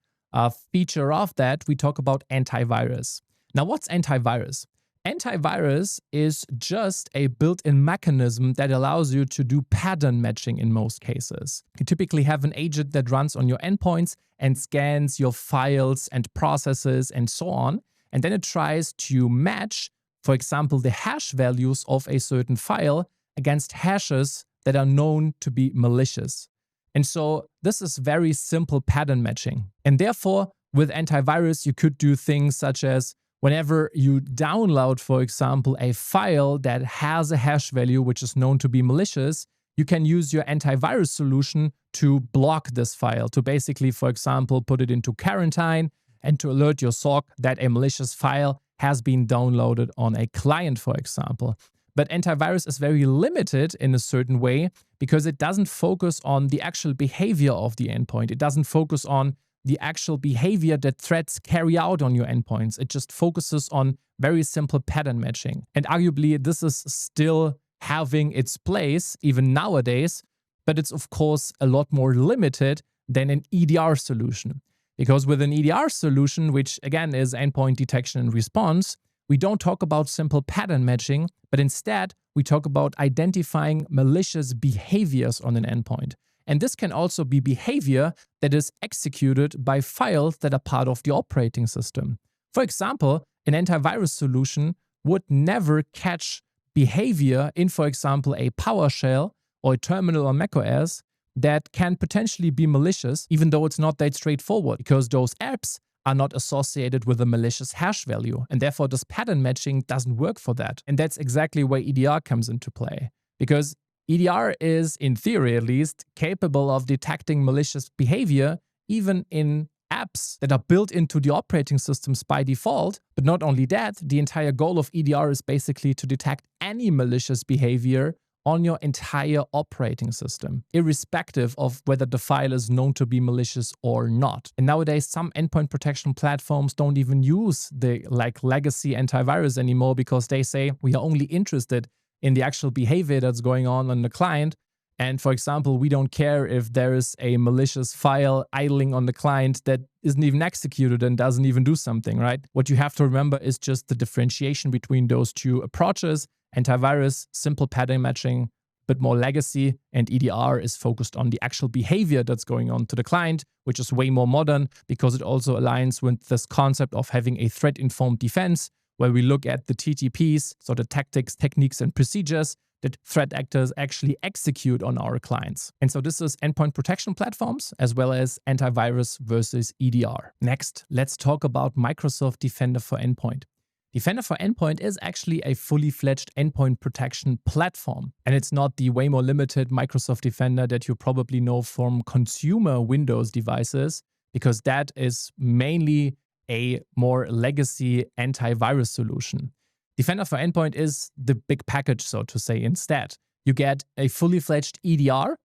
feature of that, we talk about antivirus. Now, what's antivirus? Antivirus is just a built-in mechanism that allows you to do pattern matching in most cases. You typically have an agent that runs on your endpoints and scans your files and processes and so on. And then it tries to match, for example, the hash values of a certain file against hashes that are known to be malicious. And so this is very simple pattern matching. And therefore, with antivirus, you could do things such as whenever you download, for example, a file that has a hash value which is known to be malicious, you can use your antivirus solution to block this file, to basically, for example, put it into quarantine and to alert your SOC that a malicious file has been downloaded on a client, for example. But antivirus is very limited in a certain way because it doesn't focus on the actual behavior of the endpoint. It doesn't focus on the actual behavior that threats carry out on your endpoints. It just focuses on very simple pattern matching. And arguably, this is still having its place even nowadays, but it's of course a lot more limited than an EDR solution. Because with an EDR solution, which again is endpoint detection and response, we don't talk about simple pattern matching, but instead we talk about identifying malicious behaviors on an endpoint. And this can also be behavior that is executed by files that are part of the operating system. For example, an antivirus solution would never catch behavior in, for example, a PowerShell or a terminal on macOS that can potentially be malicious, even though it's not that straightforward, because those apps are not associated with a malicious hash value. And therefore, this pattern matching doesn't work for that. And that's exactly where EDR comes into play. Because EDR is, in theory at least, capable of detecting malicious behavior even in apps that are built into the operating systems by default. But not only that, the entire goal of EDR is basically to detect any malicious behavior on your entire operating system, irrespective of whether the file is known to be malicious or not. And nowadays, some endpoint protection platforms don't even use the legacy antivirus anymore because they say we are only interested in the actual behavior that's going on the client. And for example, we don't care if there is a malicious file idling on the client that isn't even executed and doesn't even do something, right? What you have to remember is just the differentiation between those two approaches. Antivirus, simple pattern matching, bit more legacy, and EDR is focused on the actual behavior that's going on to the client, which is way more modern because it also aligns with this concept of having a threat-informed defense, where we look at the TTPs, so the tactics, techniques, and procedures that threat actors actually execute on our clients. And so this is endpoint protection platforms as well as antivirus versus EDR. Next, let's talk about Microsoft Defender for Endpoint. Defender for Endpoint is actually a fully fledged endpoint protection platform. And it's not the way more limited Microsoft Defender that you probably know from consumer Windows devices, because that is mainly a more legacy antivirus solution. Defender for Endpoint is the big package, so to say, instead. You get a fully fledged EDR,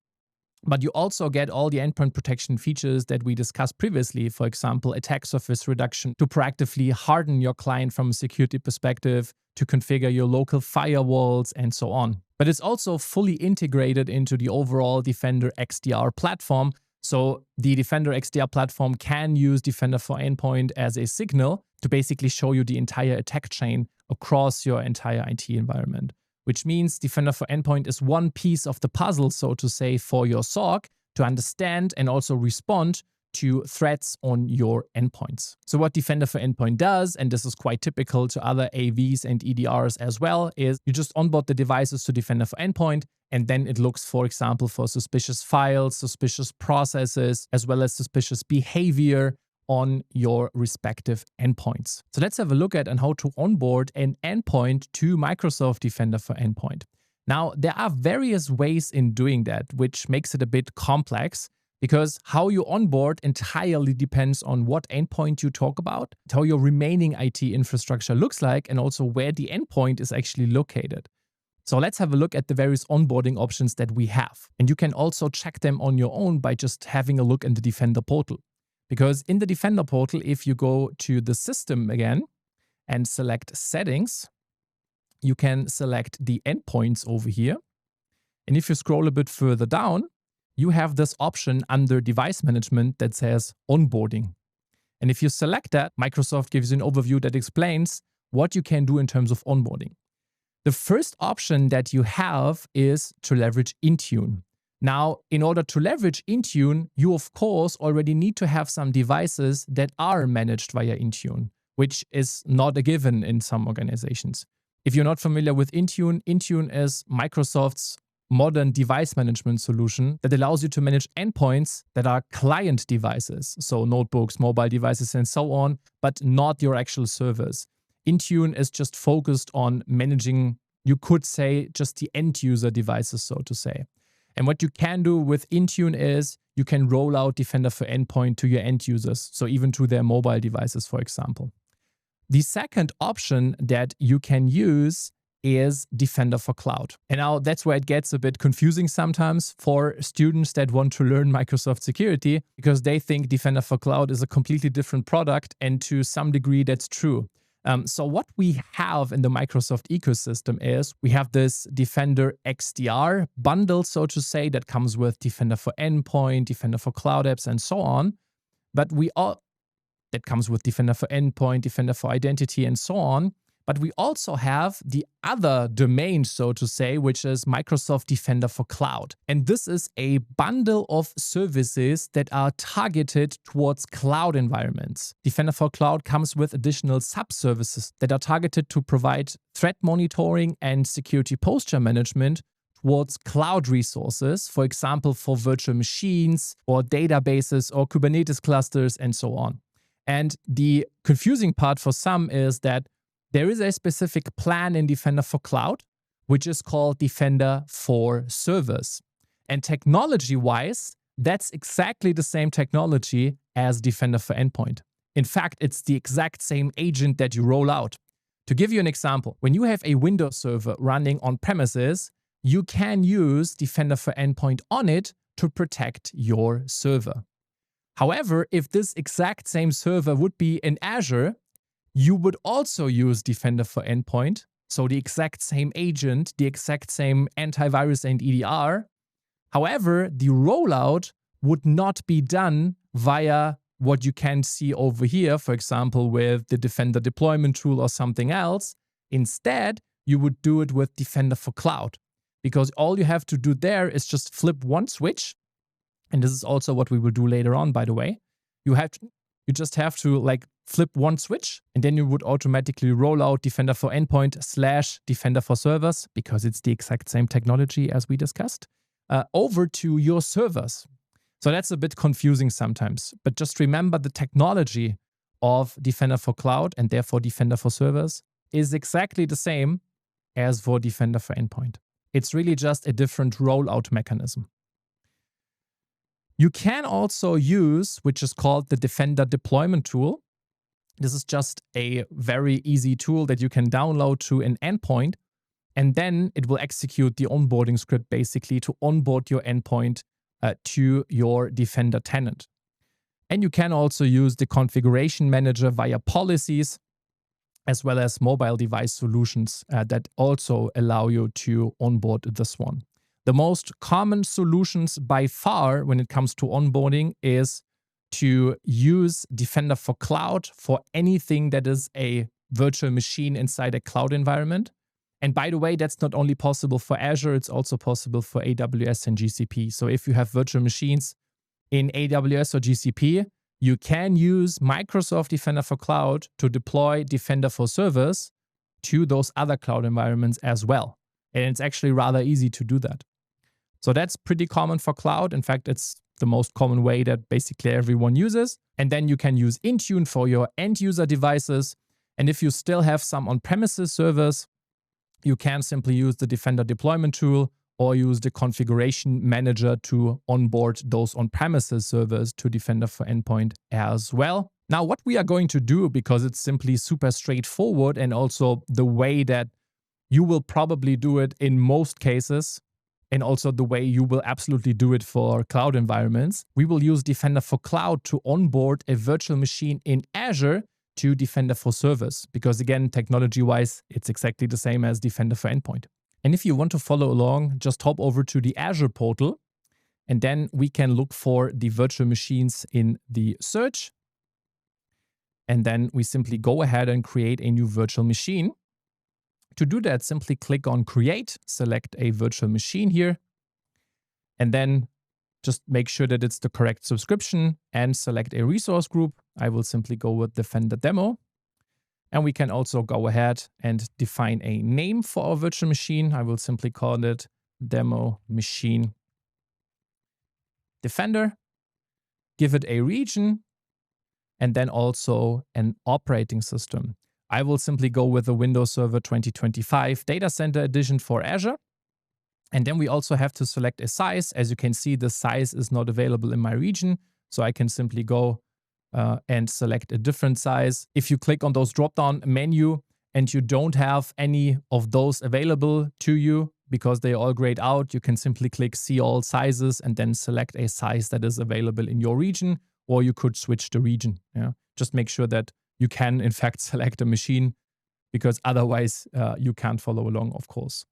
but you also get all the endpoint protection features that we discussed previously, for example, attack surface reduction to proactively harden your client from a security perspective, to configure your local firewalls, and so on. But it's also fully integrated into the overall Defender XDR platform. So the Defender XDR platform can use Defender for Endpoint as a signal to basically show you the entire attack chain across your entire IT environment, which means Defender for Endpoint is one piece of the puzzle, so to say, for your SOC to understand and also respond to threats on your endpoints. So what Defender for Endpoint does, and this is quite typical to other AVs and EDRs as well, is you just onboard the devices to Defender for Endpoint, and then it looks, for example, for suspicious files, suspicious processes, as well as suspicious behavior on your respective endpoints. So let's have a look at how to onboard an endpoint to Microsoft Defender for Endpoint. Now, there are various ways in doing that, which makes it a bit complex, because how you onboard entirely depends on what endpoint you talk about, how your remaining IT infrastructure looks like, and also where the endpoint is actually located. So let's have a look at the various onboarding options that we have. And you can also check them on your own by just having a look in the Defender portal. Because in the Defender portal, if you go to the system again and select settings, you can select the endpoints over here. And if you scroll a bit further down, you have this option under device management that says onboarding. And if you select that, Microsoft gives you an overview that explains what you can do in terms of onboarding. The first option that you have is to leverage Intune. Now, in order to leverage Intune, you of course already need to have some devices that are managed via Intune, which is not a given in some organizations. If you're not familiar with Intune, Intune is Microsoft's modern device management solution that allows you to manage endpoints that are client devices, so notebooks, mobile devices, and so on, but not your actual servers. Intune is just focused on managing, you could say, just the end user devices, so to say. And what you can do with Intune is you can roll out Defender for Endpoint to your end users, so even to their mobile devices, for example. The second option that you can use is Defender for Cloud. And now that's where it gets a bit confusing sometimes for students that want to learn Microsoft security, because they think Defender for Cloud is a completely different product, and to some degree that's true. So what we have in the Microsoft ecosystem is we have this Defender XDR bundle, so to say, that comes with Defender for Endpoint, Defender for Cloud Apps, and so on. But that comes with Defender for Endpoint, Defender for Identity, and so on. But we also have the other domain, so to say, which is Microsoft Defender for Cloud. And this is a bundle of services that are targeted towards cloud environments. Defender for Cloud comes with additional sub-services that are targeted to provide threat monitoring and security posture management towards cloud resources, for example, for virtual machines or databases or Kubernetes clusters and so on. And the confusing part for some is that there is a specific plan in Defender for Cloud, which is called Defender for Servers. And technology-wise, that's exactly the same technology as Defender for Endpoint. In fact, it's the exact same agent that you roll out. To give you an example, when you have a Windows server running on premises, you can use Defender for Endpoint on it to protect your server. However, if this exact same server would be in Azure, you would also use Defender for Endpoint, so the exact same agent, the exact same antivirus and EDR. However, the rollout would not be done via what you can see over here, for example, with the Defender deployment tool or something else. Instead, you would do it with Defender for Cloud, because all you have to do there is just flip one switch. And this is also what we will do later on, by the way. You just have to like flip one switch, and then you would automatically roll out Defender for Endpoint / Defender for Servers, because it's the exact same technology as we discussed, over to your servers. So that's a bit confusing sometimes, but just remember the technology of Defender for Cloud and therefore Defender for Servers is exactly the same as for Defender for Endpoint. It's really just a different rollout mechanism. You can also use, which is called the Defender deployment tool. This is just a very easy tool that you can download to an endpoint, and then it will execute the onboarding script basically to onboard your endpoint to your Defender tenant. And you can also use the configuration manager via policies, as well as mobile device solutions that also allow you to onboard this one. The most common solutions by far when it comes to onboarding is to use Defender for Cloud for anything that is a virtual machine inside a cloud environment. And by the way, that's not only possible for Azure, it's also possible for AWS and GCP. So if you have virtual machines in AWS or GCP, you can use Microsoft Defender for Cloud to deploy Defender for Servers to those other cloud environments as well. And it's actually rather easy to do that. So that's pretty common for cloud. In fact, it's the most common way that basically everyone uses. And then you can use Intune for your end user devices. And if you still have some on-premises servers, you can simply use the Defender deployment tool or use the configuration manager to onboard those on-premises servers to Defender for Endpoint as well. Now, what we are going to do, because it's simply super straightforward and also the way that you will probably do it in most cases, and also the way you will absolutely do it for cloud environments, we will use Defender for Cloud to onboard a virtual machine in Azure to Defender for Servers, because again, technology-wise, it's exactly the same as Defender for Endpoint. And if you want to follow along, just hop over to the Azure portal, and then we can look for the virtual machines in the search. And then we simply go ahead and create a new virtual machine. To do that, simply click on Create, select a virtual machine here, and then just make sure that it's the correct subscription and select a resource group. I will simply go with Defender Demo. And we can also go ahead and define a name for our virtual machine. I will simply call it Demo Machine Defender. Give it a region and then also an operating system. I will simply go with the Windows Server 2025 Data Center Edition for Azure. And then we also have to select a size. As you can see, the size is not available in my region. So I can simply go and select a different size. If you click on those drop-down menu and you don't have any of those available to you because they are all grayed out, you can simply click See All Sizes and then select a size that is available in your region, or you could switch the region. Yeah? Just make sure that you can, in fact, select a machine, because otherwise you can't follow along, of course.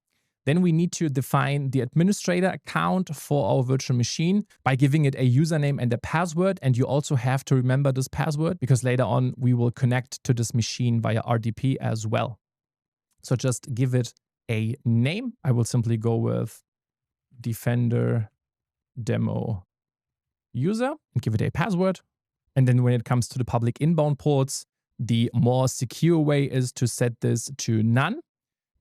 Then we need to define the administrator account for our virtual machine by giving it a username and a password. And you also have to remember this password, because later on we will connect to this machine via RDP as well. So just give it a name. I will simply go with Defender Demo User and give it a password. And then when it comes to the public inbound ports, the more secure way is to set this to none,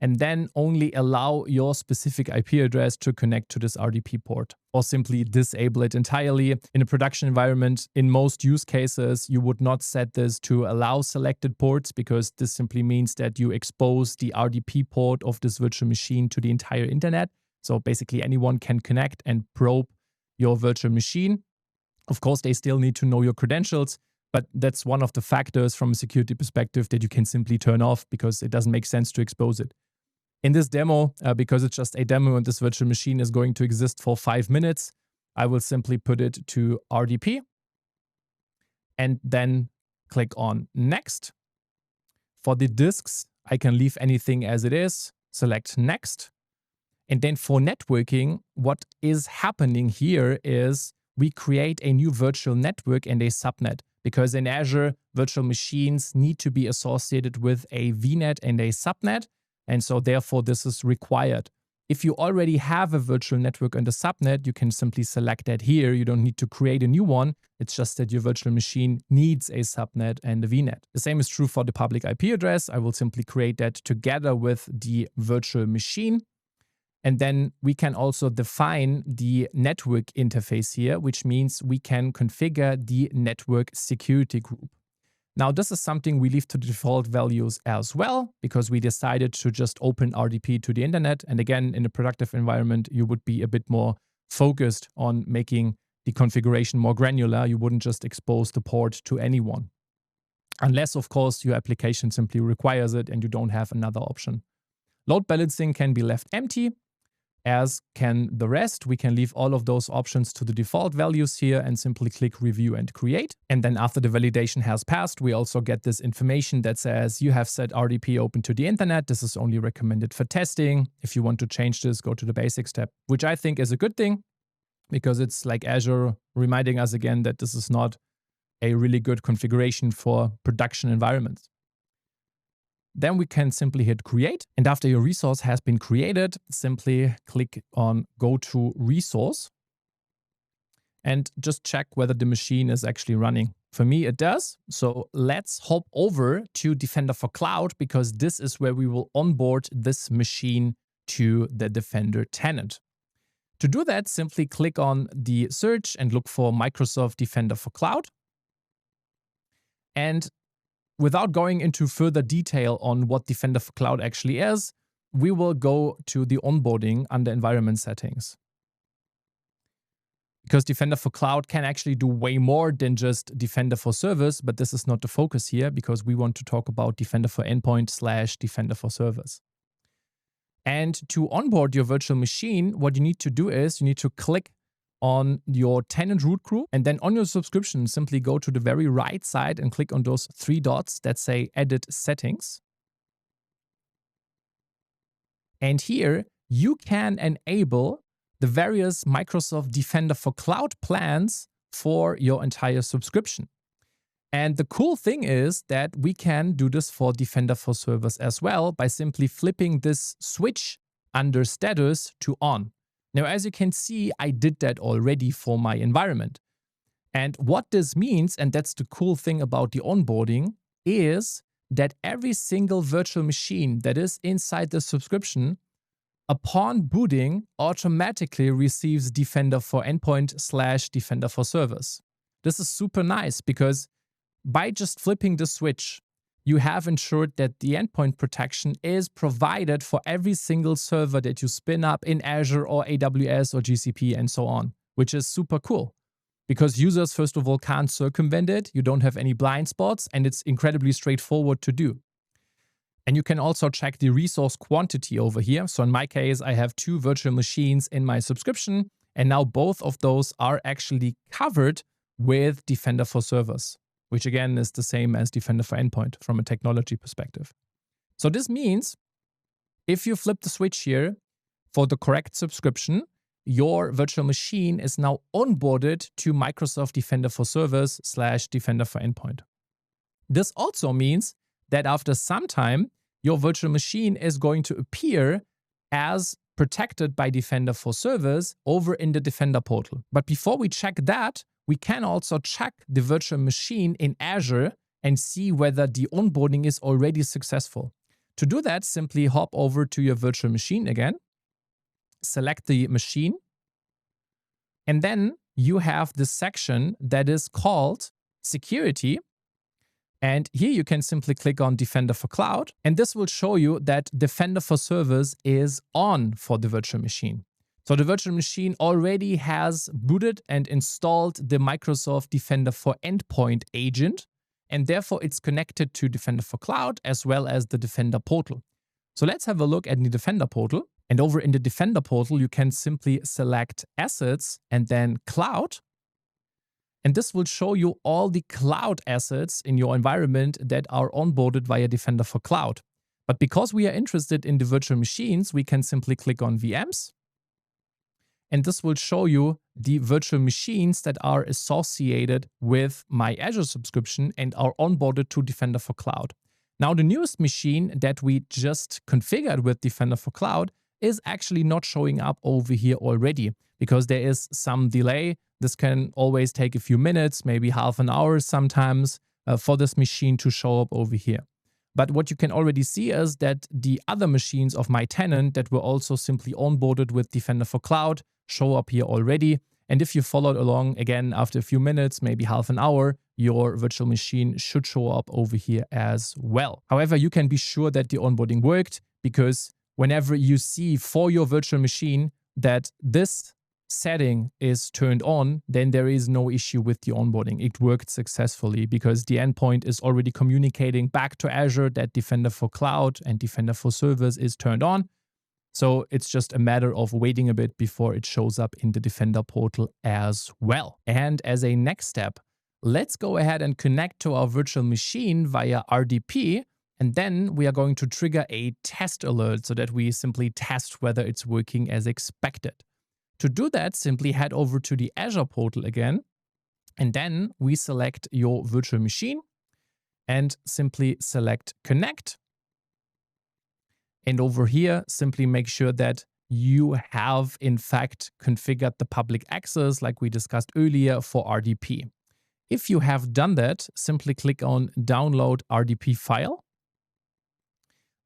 and then only allow your specific IP address to connect to this RDP port, or simply disable it entirely. In a production environment, in most use cases, you would not set this to allow selected ports, because this simply means that you expose the RDP port of this virtual machine to the entire internet. So basically anyone can connect and probe your virtual machine. Of course, they still need to know your credentials, but that's one of the factors from a security perspective that you can simply turn off, because it doesn't make sense to expose it. In this demo, because it's just a demo and this virtual machine is going to exist for 5 minutes, I will simply put it to RDP and then click on Next. For the disks, I can leave anything as it is, select Next. And then for networking, what is happening here is we create a new virtual network and a subnet. because in Azure, virtual machines need to be associated with a VNet and a subnet. And so therefore, this is required. If you already have a virtual network and a subnet, you can simply select that here. You don't need to create a new one. It's just that your virtual machine needs a subnet and a VNet. The same is true for the public IP address. I will simply create that together with the virtual machine. And then we can also define the network interface here, which means we can configure the network security group. Now, this is something we leave to the default values as well, because we decided to just open RDP to the internet. And again, in a productive environment, you would be a bit more focused on making the configuration more granular. You wouldn't just expose the port to anyone. Unless, of course, your application simply requires it and you don't have another option. Load balancing can be left empty, as can the rest. We can leave all of those options to the default values here and simply click review and create. And then after the validation has passed, we also get this information that says you have set RDP open to the internet. This is only recommended for testing. If you want to change this, go to the basics tab, which I think is a good thing because it's like Azure reminding us again that this is not a really good configuration for production environments. Then we can simply hit create. And after your resource has been created, simply click on go to resource and just check whether the machine is actually running. For me, it does. So let's hop over to Defender for Cloud because this is where we will onboard this machine to the Defender tenant. To do that, simply click on the search and look for Microsoft Defender for Cloud. And without going into further detail on what Defender for Cloud actually is, we will go to the onboarding under environment settings. Because Defender for Cloud can actually do way more than just Defender for Service, but this is not the focus here because we want to talk about Defender for Endpoint / Defender for Service. And to onboard your virtual machine, what you need to do is you need to click on your tenant root group, and then on your subscription, simply go to the very right side and click on those 3 dots that say Edit Settings. And here you can enable the various Microsoft Defender for Cloud plans for your entire subscription. And the cool thing is that we can do this for Defender for Service as well by simply flipping this switch under status to on. Now, as you can see, I did that already for my environment. And what this means, and that's the cool thing about the onboarding, is that every single virtual machine that is inside the subscription, upon booting, automatically receives Defender for Endpoint / Defender for Service. This is super nice because by just flipping the switch, you have ensured that the endpoint protection is provided for every single server that you spin up in Azure or AWS or GCP and so on, which is super cool because users, first of all, can't circumvent it. You don't have any blind spots, and it's incredibly straightforward to do. And you can also check the resource quantity over here. So in my case, I have 2 virtual machines in my subscription, and now both of those are actually covered with Defender for Service, which again is the same as Defender for Endpoint from a technology perspective. So this means if you flip the switch here for the correct subscription, your virtual machine is now onboarded to Microsoft Defender for Service / Defender for Endpoint. This also means that after some time, your virtual machine is going to appear as protected by Defender for Service over in the Defender portal. But before we check that, we can also check the virtual machine in Azure and see whether the onboarding is already successful. To do that, simply hop over to your virtual machine again, select the machine, and then you have this section that is called Security. And here you can simply click on Defender for Cloud, and this will show you that Defender for Service is on for the virtual machine. So the virtual machine already has booted and installed the Microsoft Defender for Endpoint agent, and therefore it's connected to Defender for Cloud as well as the Defender portal. So let's have a look at the Defender portal. And over in the Defender portal, you can simply select Assets and then Cloud. And this will show you all the cloud assets in your environment that are onboarded via Defender for Cloud. But because we are interested in the virtual machines, we can simply click on VMs. And this will show you the virtual machines that are associated with my Azure subscription and are onboarded to Defender for Cloud. Now, the newest machine that we just configured with Defender for Cloud is actually not showing up over here already because there is some delay. This can always take a few minutes, maybe half an hour sometimes, for this machine to show up over here. But what you can already see is that the other machines of my tenant that were also simply onboarded with Defender for Cloud show up here already. And if you followed along, again, after a few minutes, maybe half an hour, your virtual machine should show up over here as well. However, you can be sure that the onboarding worked because whenever you see for your virtual machine that this setting is turned on, then there is no issue with the onboarding. It worked successfully because the endpoint is already communicating back to Azure that Defender for Cloud and Defender for Servers is turned on. So it's just a matter of waiting a bit before it shows up in the Defender portal as well. And as a next step, let's go ahead and connect to our virtual machine via RDP. And then we are going to trigger a test alert so that we simply test whether it's working as expected. To do that, simply head over to the Azure portal again, and then we select your virtual machine and simply select Connect. And over here, simply make sure that you have, in fact, configured the public access like we discussed earlier for RDP. If you have done that, simply click on Download RDP file.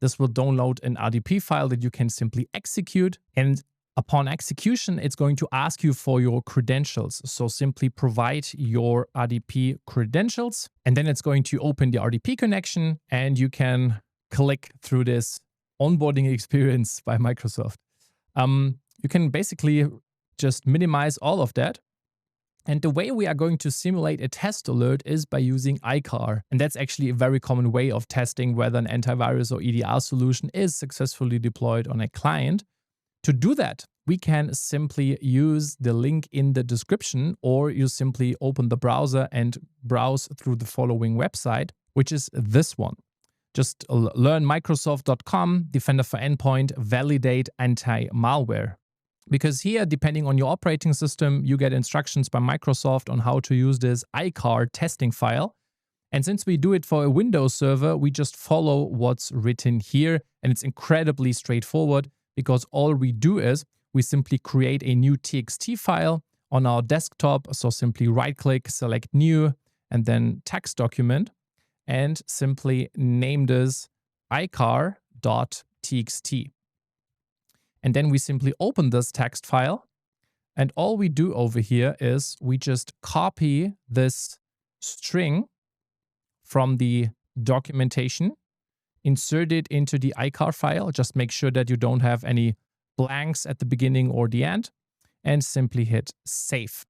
This will download an RDP file that you can simply execute. And upon execution, it's going to ask you for your credentials. So simply provide your RDP credentials, and then it's going to open the RDP connection, and you can click through this onboarding experience by Microsoft. You can basically just minimize all of that. And the way we are going to simulate a test alert is by using EICAR. And that's actually a very common way of testing whether an antivirus or EDR solution is successfully deployed on a client. To do that, we can simply use the link in the description, or you simply open the browser and browse through the following website, which is this one. Just learn Microsoft.com, Defender for Endpoint, validate anti-malware. Because here, depending on your operating system, you get instructions by Microsoft on how to use this EICAR testing file. And since we do it for a Windows server, we just follow what's written here. And it's incredibly straightforward because all we do is we simply create a new TXT file on our desktop. So simply right-click, select New, and then text document, and simply name this EICAR.txt. And then we simply open this text file. And all we do over here is we just copy this string from the documentation, insert it into the EICAR file. Just make sure that you don't have any blanks at the beginning or the end, and simply hit save.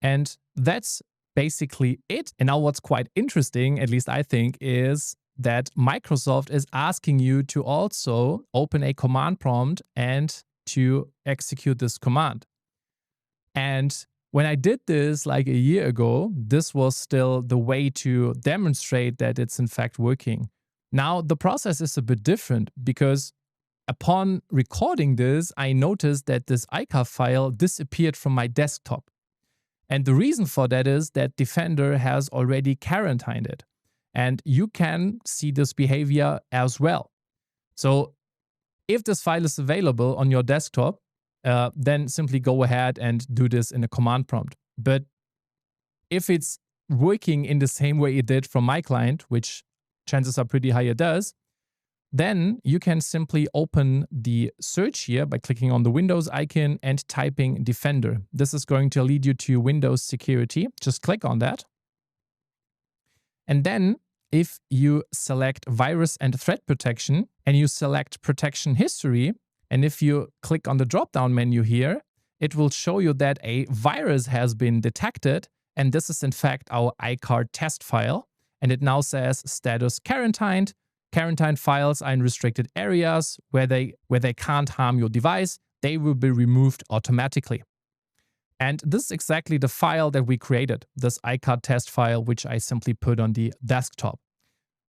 And that's basically it. And now what's quite interesting, at least I think, is that Microsoft is asking you to also open a command prompt and to execute this command. And when I did this like a year ago, this was still the way to demonstrate that it's in fact working. Now the process is a bit different because upon recording this, I noticed that this EICAR file disappeared from my desktop. And the reason for that is that Defender has already quarantined it. And you can see this behavior as well. So if this file is available on your desktop, then simply go ahead and do this in a command prompt. But if it's working in the same way it did from my client, which chances are pretty high it does, then you can simply open the search here by clicking on the Windows icon and typing Defender. This is going to lead you to Windows Security. Just click on that. And then if you select Virus and Threat Protection and you select Protection History, and if you click on the drop-down menu here, it will show you that a virus has been detected. And this is in fact our EICAR test file. And it now says status quarantined. Quarantined files are in restricted areas where they can't harm your device. They will be removed automatically. And this is exactly the file that we created, this EICAR test file, which I simply put on the desktop.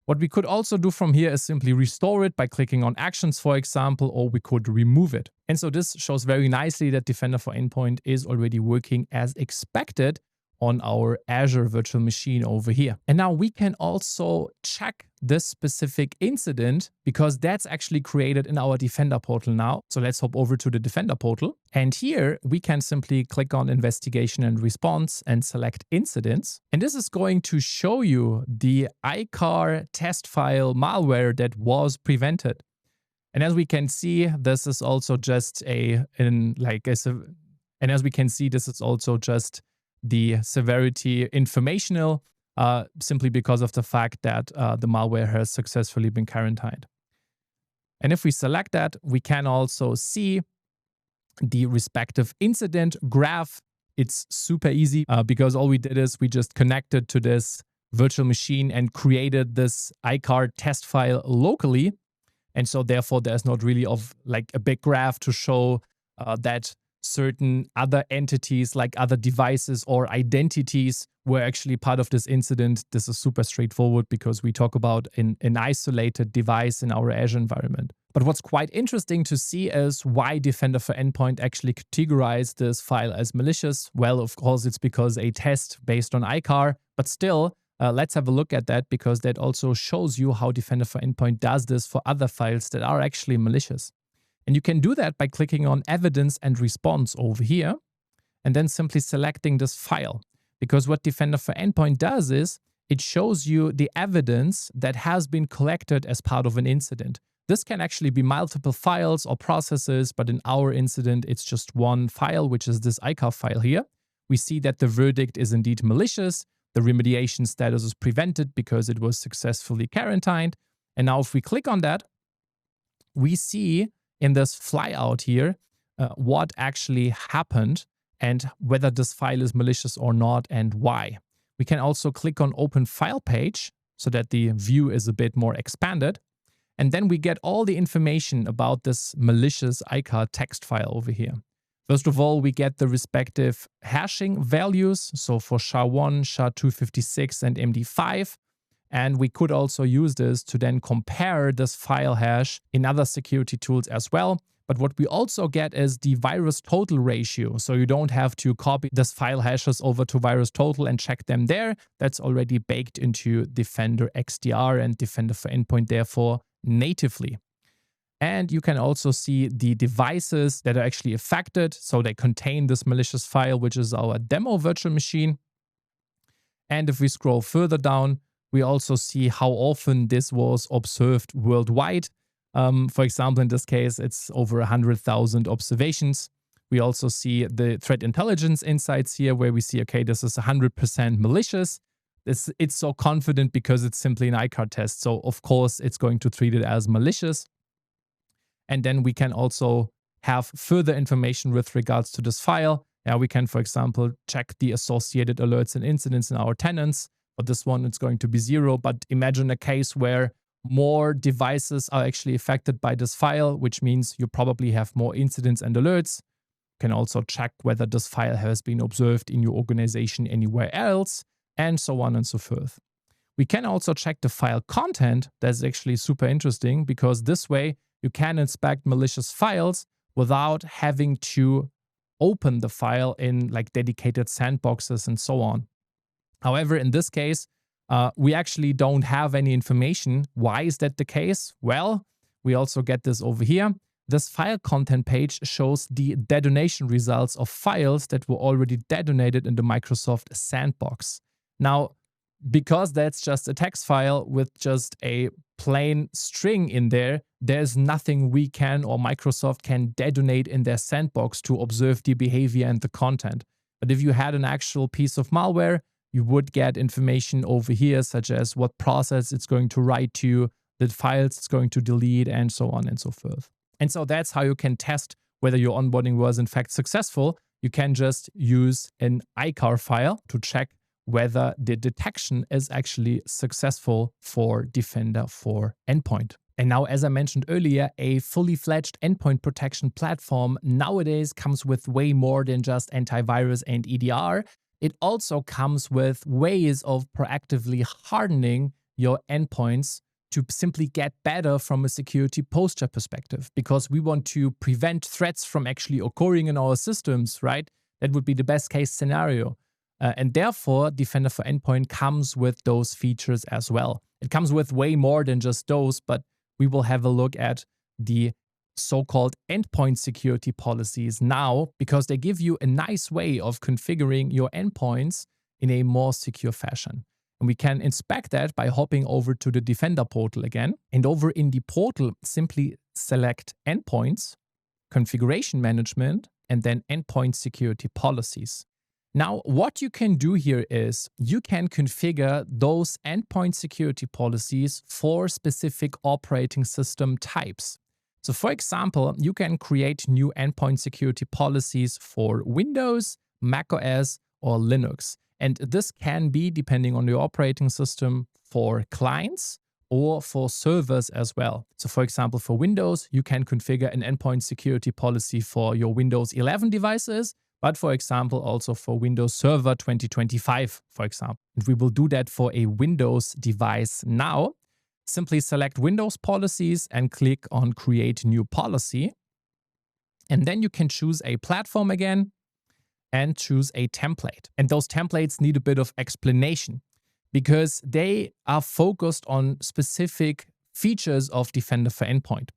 What we could also do from here is simply restore it by clicking on Actions, for example, or we could remove it. And so this shows very nicely that Defender for Endpoint is already working as expected on our Azure virtual machine over here. And now we can also check this specific incident because that's actually created in our Defender portal now. So let's hop over to the Defender portal. And here we can simply click on Investigation and Response and select Incidents. And this is going to show you the EICAR test file malware that was prevented. And as we can see, this is also just the severity informational, simply because of the fact that the malware has successfully been quarantined. And if we select that, we can also see the respective incident graph. It's super easy because all we did is we just connected to this virtual machine and created this EICAR test file locally. And so therefore, there's not really a big graph to show that certain other entities, like other devices or identities, were actually part of this incident. This is super straightforward because we talk about an isolated device in our Azure environment. But what's quite interesting to see is why Defender for Endpoint actually categorized this file as malicious. Well, of course, it's because a test based on EICAR, but still, let's have a look at that because that also shows you how Defender for Endpoint does this for other files that are actually malicious. And you can do that by clicking on Evidence and Response over here and then simply selecting this file. Because what Defender for Endpoint does is it shows you the evidence that has been collected as part of an incident. This can actually be multiple files or processes, but in our incident, it's just one file, which is this EICAR file here. We see that the verdict is indeed malicious. The remediation status is prevented because it was successfully quarantined. And now if we click on that, we see in this flyout here what actually happened and whether this file is malicious or not and why. We can also click on Open File Page so that the view is a bit more expanded. And then we get all the information about this malicious EICAR text file over here. First of all, we get the respective hashing values. So for SHA-1, SHA-256, and MD5. And we could also use this to then compare this file hash in other security tools as well. But what we also get is the virus total ratio. So you don't have to copy this file hashes over to virus total and check them there. That's already baked into Defender XDR and Defender for Endpoint, therefore, natively. And you can also see the devices that are actually affected. So they contain this malicious file, which is our demo virtual machine. And if we scroll further down, we also see how often this was observed worldwide. For example, in this case, it's over 100,000 observations. We also see the threat intelligence insights here where we see, okay, this is 100% malicious. It's so confident because it's simply an EICAR test. So of course, it's going to treat it as malicious. And then we can also have further information with regards to this file. Yeah, we can, for example, check the associated alerts and incidents in our tenants. But this one, it's going to be 0. But imagine a case where more devices are actually affected by this file, which means you probably have more incidents and alerts. You can also check whether this file has been observed in your organization anywhere else, and so on and so forth. We can also check the file content. That's actually super interesting because this way you can inspect malicious files without having to open the file in like dedicated sandboxes and so on. However, in this case, we actually don't have any information. Why is that the case? Well, we also get this over here. This file content page shows the detonation results of files that were already detonated in the Microsoft sandbox. Now, because that's just a text file with just a plain string in there, there's nothing we can or Microsoft can detonate in their sandbox to observe the behavior and the content. But if you had an actual piece of malware, you would get information over here, such as what process it's going to write to, the files it's going to delete, and so on and so forth. And so that's how you can test whether your onboarding was in fact successful. You can just use an EICAR file to check whether the detection is actually successful for Defender for Endpoint. And now, as I mentioned earlier, a fully fledged endpoint protection platform nowadays comes with way more than just antivirus and EDR. It also comes with ways of proactively hardening your endpoints to simply get better from a security posture perspective, because we want to prevent threats from actually occurring in our systems, right? That would be the best case scenario. And therefore, Defender for Endpoint comes with those features as well. It comes with way more than just those, but we will have a look at the so-called endpoint security policies now, because they give you a nice way of configuring your endpoints in a more secure fashion. And we can inspect that by hopping over to the Defender portal again. And over in the portal, simply select Endpoints, Configuration Management, and then Endpoint Security Policies. Now, what you can do here is you can configure those endpoint security policies for specific operating system types. So for example, you can create new endpoint security policies for Windows, macOS, or Linux. And this can be, depending on your operating system, for clients or for servers as well. So for example, for Windows, you can configure an endpoint security policy for your Windows 11 devices, but for example, also for Windows Server 2025, for example. And we will do that for a Windows device now. Simply select Windows Policies and click on Create New Policy. And then you can choose a platform again and choose a template. And those templates need a bit of explanation because they are focused on specific features of Defender for Endpoint.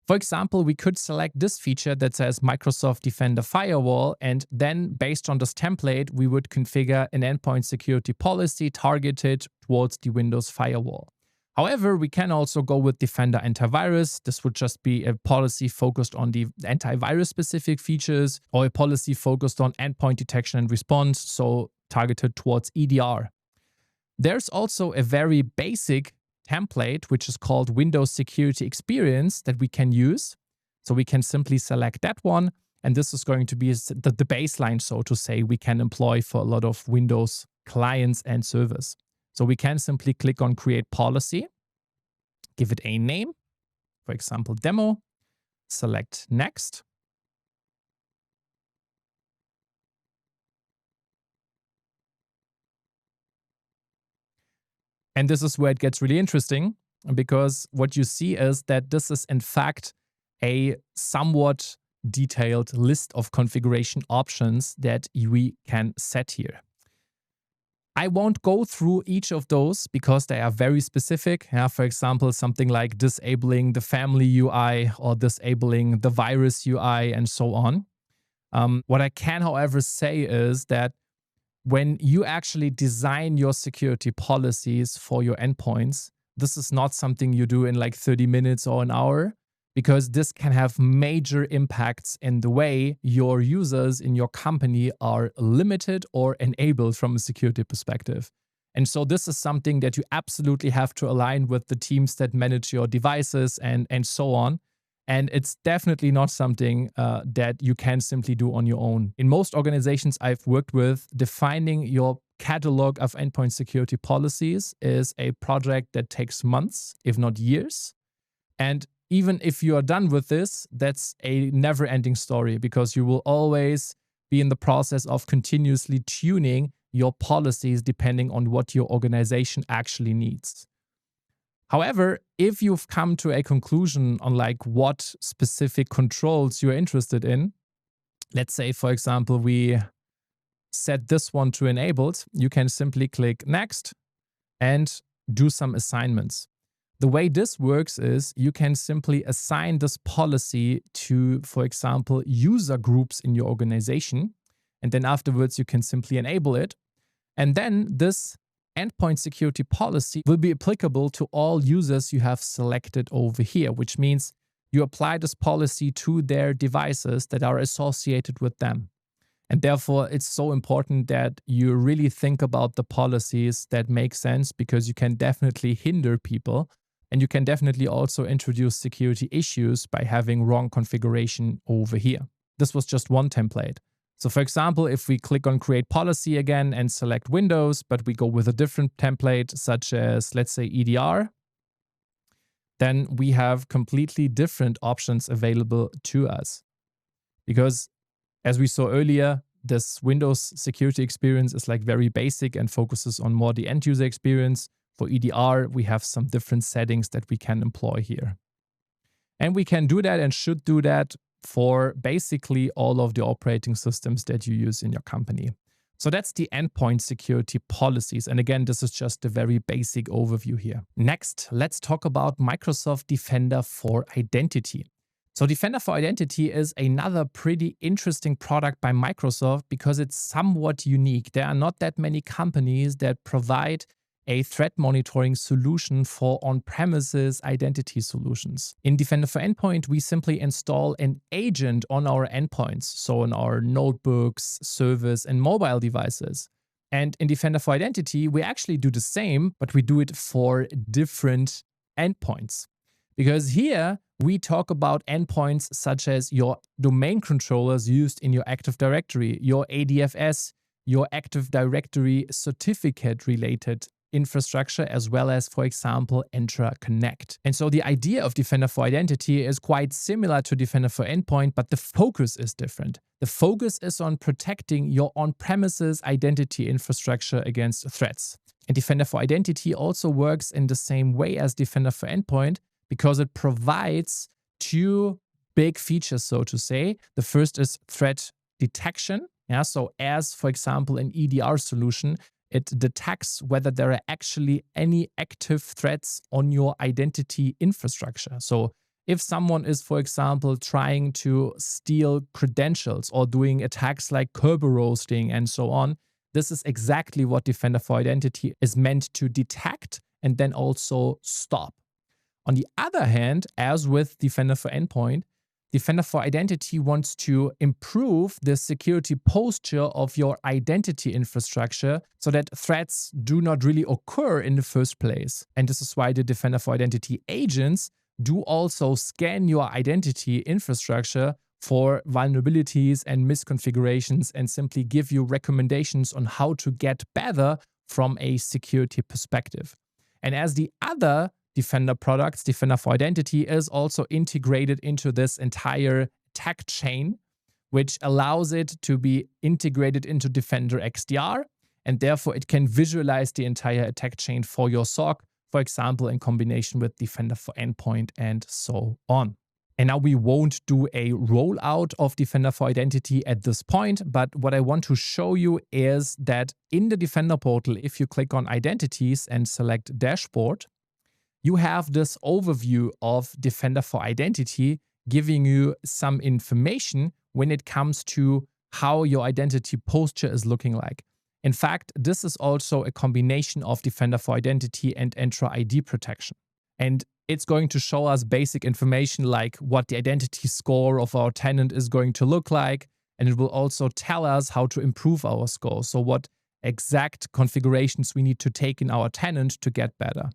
For example, we could select this feature that says Microsoft Defender Firewall, and then based on this template, we would configure an endpoint security policy targeted towards the Windows firewall. However, we can also go with Defender Antivirus. This would just be a policy focused on the antivirus-specific features, or a policy focused on endpoint detection and response, so targeted towards EDR. There's also a very basic template, which is called Windows Security Experience, that we can use. So we can simply select that one, and this is going to be the baseline, so to say, we can employ for a lot of Windows clients and servers. So we can simply click on Create Policy, give it a name, for example, Demo, select Next. And this is where it gets really interesting, because what you see is that this is in fact a somewhat detailed list of configuration options that we can set here. I won't go through each of those because they are very specific. For example, something like disabling the family UI or disabling the virus UI and so on. What I can, however, say is that when you actually design your security policies for your endpoints, this is not something you do in like 30 minutes or an hour, because this can have major impacts in the way your users in your company are limited or enabled from a security perspective. And so this is something that you absolutely have to align with the teams that manage your devices and so on. And it's definitely not something that you can simply do on your own. In most organizations I've worked with, defining your catalog of endpoint security policies is a project that takes months, if not years. And even if you are done with this, that's a never-ending story, because you will always be in the process of continuously tuning your policies depending on what your organization actually needs. However, if you've come to a conclusion on like what specific controls you're interested in, let's say, for example, we set this one to enabled, you can simply click Next and do some assignments. The way this works is you can simply assign this policy to, for example, user groups in your organization. And then afterwards, you can simply enable it. And then this endpoint security policy will be applicable to all users you have selected over here, which means you apply this policy to their devices that are associated with them. And therefore, it's so important that you really think about the policies that make sense, because you can definitely hinder people. And you can definitely also introduce security issues by having wrong configuration over here. This was just one template. So for example, if we click on Create Policy again and select Windows, but we go with a different template, such as, let's say, EDR, then we have completely different options available to us. Because as we saw earlier, this Windows security experience is like very basic and focuses on more the end user experience. For EDR, we have some different settings that we can employ here. And we can do that and should do that for basically all of the operating systems that you use in your company. So that's the endpoint security policies. And again, this is just a very basic overview here. Next, let's talk about Microsoft Defender for Identity. So Defender for Identity is another pretty interesting product by Microsoft because it's somewhat unique. There are not that many companies that provide a threat monitoring solution for on-premises identity solutions. In Defender for Endpoint, we simply install an agent on our endpoints, so on our notebooks, servers, and mobile devices. And in Defender for Identity, we actually do the same, but we do it for different endpoints. Because here, we talk about endpoints such as your domain controllers used in your Active Directory, your ADFS, your Active Directory certificate-related infrastructure, as well as, for example, Entra Connect. And so the idea of Defender for Identity is quite similar to Defender for Endpoint, but the focus is different. The focus is on protecting your on-premises identity infrastructure against threats. And Defender for Identity also works in the same way as Defender for Endpoint because it provides two big features, so to say. The first is threat detection. So as, for example, an EDR solution, it detects whether there are actually any active threats on your identity infrastructure. So if someone is, for example, trying to steal credentials or doing attacks like Kerberoasting and so on, this is exactly what Defender for Identity is meant to detect and then also stop. On the other hand, as with Defender for Endpoint, Defender for Identity wants to improve the security posture of your identity infrastructure so that threats do not really occur in the first place. And this is why the Defender for Identity agents do also scan your identity infrastructure for vulnerabilities and misconfigurations and simply give you recommendations on how to get better from a security perspective. And as the other Defender products, Defender for Identity is also integrated into this entire attack chain, which allows it to be integrated into Defender XDR, and therefore it can visualize the entire attack chain for your SOC, for example, in combination with Defender for Endpoint and so on. And now we won't do a rollout of Defender for Identity at this point, but what I want to show you is that in the Defender portal, if you click on Identities and select Dashboard, you have this overview of Defender for Identity giving you some information when it comes to how your identity posture is looking like. In fact, this is also a combination of Defender for Identity and Entra ID protection. And it's going to show us basic information like what the identity score of our tenant is going to look like. And it will also tell us how to improve our score. So what exact configurations we need to take in our tenant to get better.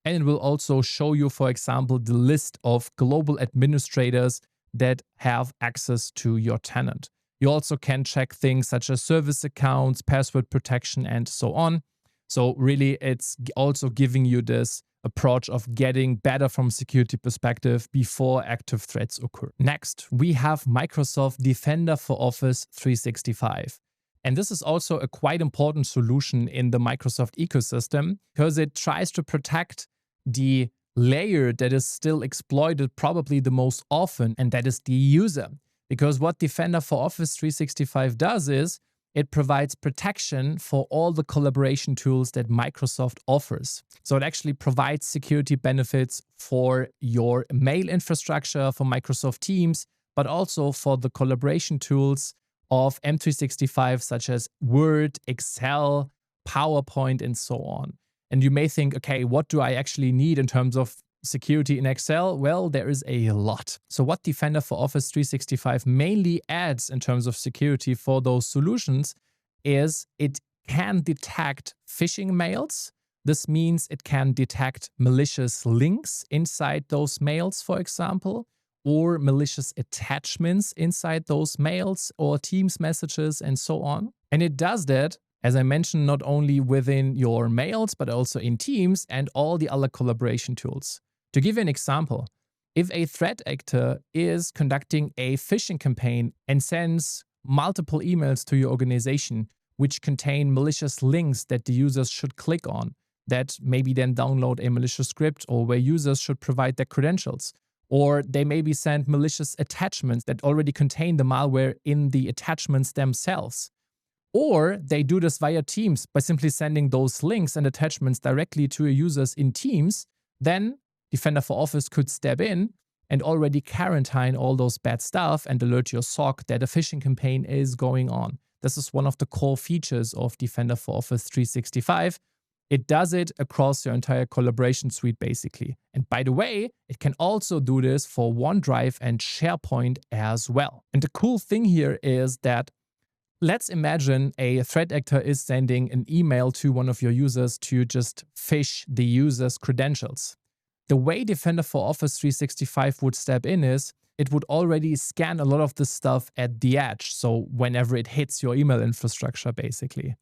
And it will also show you, for example, the list of global administrators that have access to your tenant. You also can check things such as service accounts, password protection, and so on. So really, it's also giving you this approach of getting better from a security perspective before active threats occur. Next, we have Microsoft Defender for Office 365. And this is also a quite important solution in the Microsoft ecosystem because it tries to protect the layer that is still exploited probably the most often, and that is the user. Because what Defender for Office 365 does is it provides protection for all the collaboration tools that Microsoft offers. So it actually provides security benefits for your mail infrastructure, for Microsoft Teams, but also for the collaboration tools of M365 such as Word, Excel, PowerPoint, and so on. And you may think, okay, what do I actually need in terms of security in Excel? Well, there is a lot. So what Defender for Office 365 mainly adds in terms of security for those solutions is it can detect phishing mails. This means it can detect malicious links inside those mails, for example, or malicious attachments inside those mails or Teams messages and so on. And it does that, as I mentioned, not only within your mails, but also in Teams and all the other collaboration tools. To give you an example, if a threat actor is conducting a phishing campaign and sends multiple emails to your organization, which contain malicious links that the users should click on, that maybe then download a malicious script or where users should provide their credentials. Or they maybe send malicious attachments that already contain the malware in the attachments themselves. Or they do this via Teams by simply sending those links and attachments directly to your users in Teams. Then Defender for Office could step in and already quarantine all those bad stuff and alert your SOC that a phishing campaign is going on. This is one of the core features of Defender for Office 365. It does it across your entire collaboration suite, basically. And by the way, it can also do this for OneDrive and SharePoint as well. And the cool thing here is that let's imagine a threat actor is sending an email to one of your users to just phish the user's credentials. The way Defender for Office 365 would step in is it would already scan a lot of this stuff at the edge. So whenever it hits your email infrastructure, basically.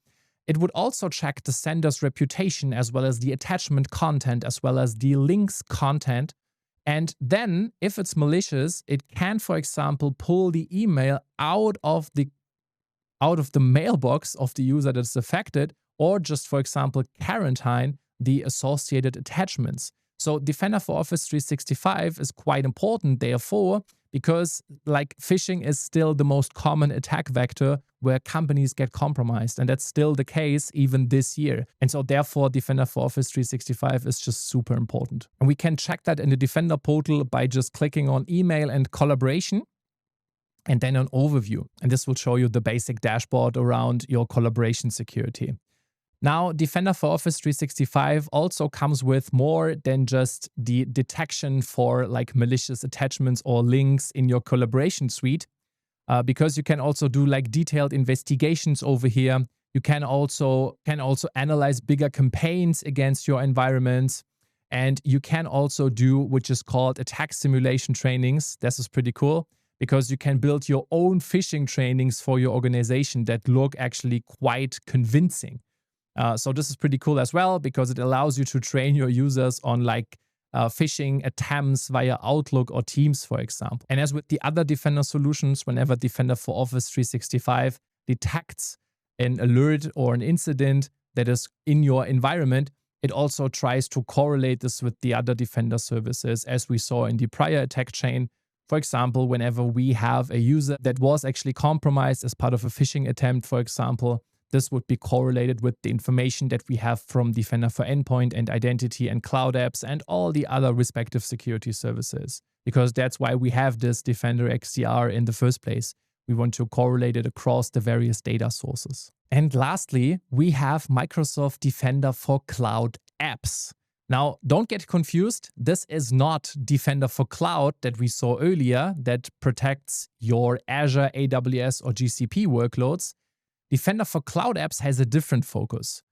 It would also check the sender's reputation as well as the attachment content as well as the links content. And then if it's malicious, it can, for example, pull the email out of the mailbox of the user that's affected, or just, for example, quarantine the associated attachments. So Defender for Office 365 is quite important, therefore, because like phishing is still the most common attack vector where companies get compromised. And that's still the case even this year. And so therefore, Defender for Office 365 is just super important. And we can check that in the Defender portal by just clicking on email and collaboration and then on overview. And this will show you the basic dashboard around your collaboration security. Now, Defender for Office 365 also comes with more than just the detection for like malicious attachments or links in your collaboration suite, because you can also do like detailed investigations over here. You can also analyze bigger campaigns against your environments, and you can also do which is called attack simulation trainings. This is pretty cool because you can build your own phishing trainings for your organization that look actually quite convincing. So this is pretty cool as well because it allows you to train your users on like phishing attempts via Outlook or Teams, for example. And as with the other Defender solutions, whenever Defender for Office 365 detects an alert or an incident that is in your environment, it also tries to correlate this with the other Defender services, as we saw in the prior attack chain. For example, whenever we have a user that was actually compromised as part of a phishing attempt, for example, this would be correlated with the information that we have from Defender for Endpoint and Identity and Cloud Apps and all the other respective security services. Because that's why we have this Defender XDR in the first place. We want to correlate it across the various data sources. And lastly, we have Microsoft Defender for Cloud Apps. Now, don't get confused. This is not Defender for Cloud that we saw earlier that protects your Azure, AWS, or GCP workloads. Defender for Cloud Apps has a different focus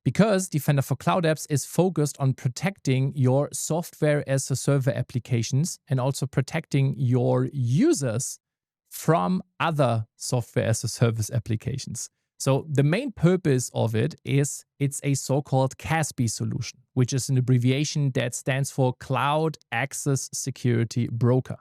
because Defender for Cloud Apps is focused on protecting your software as a server applications and also protecting your users from other software as a service applications. So the main purpose of it is it's a so-called CASB solution, which is an abbreviation that stands for Cloud Access Security Broker.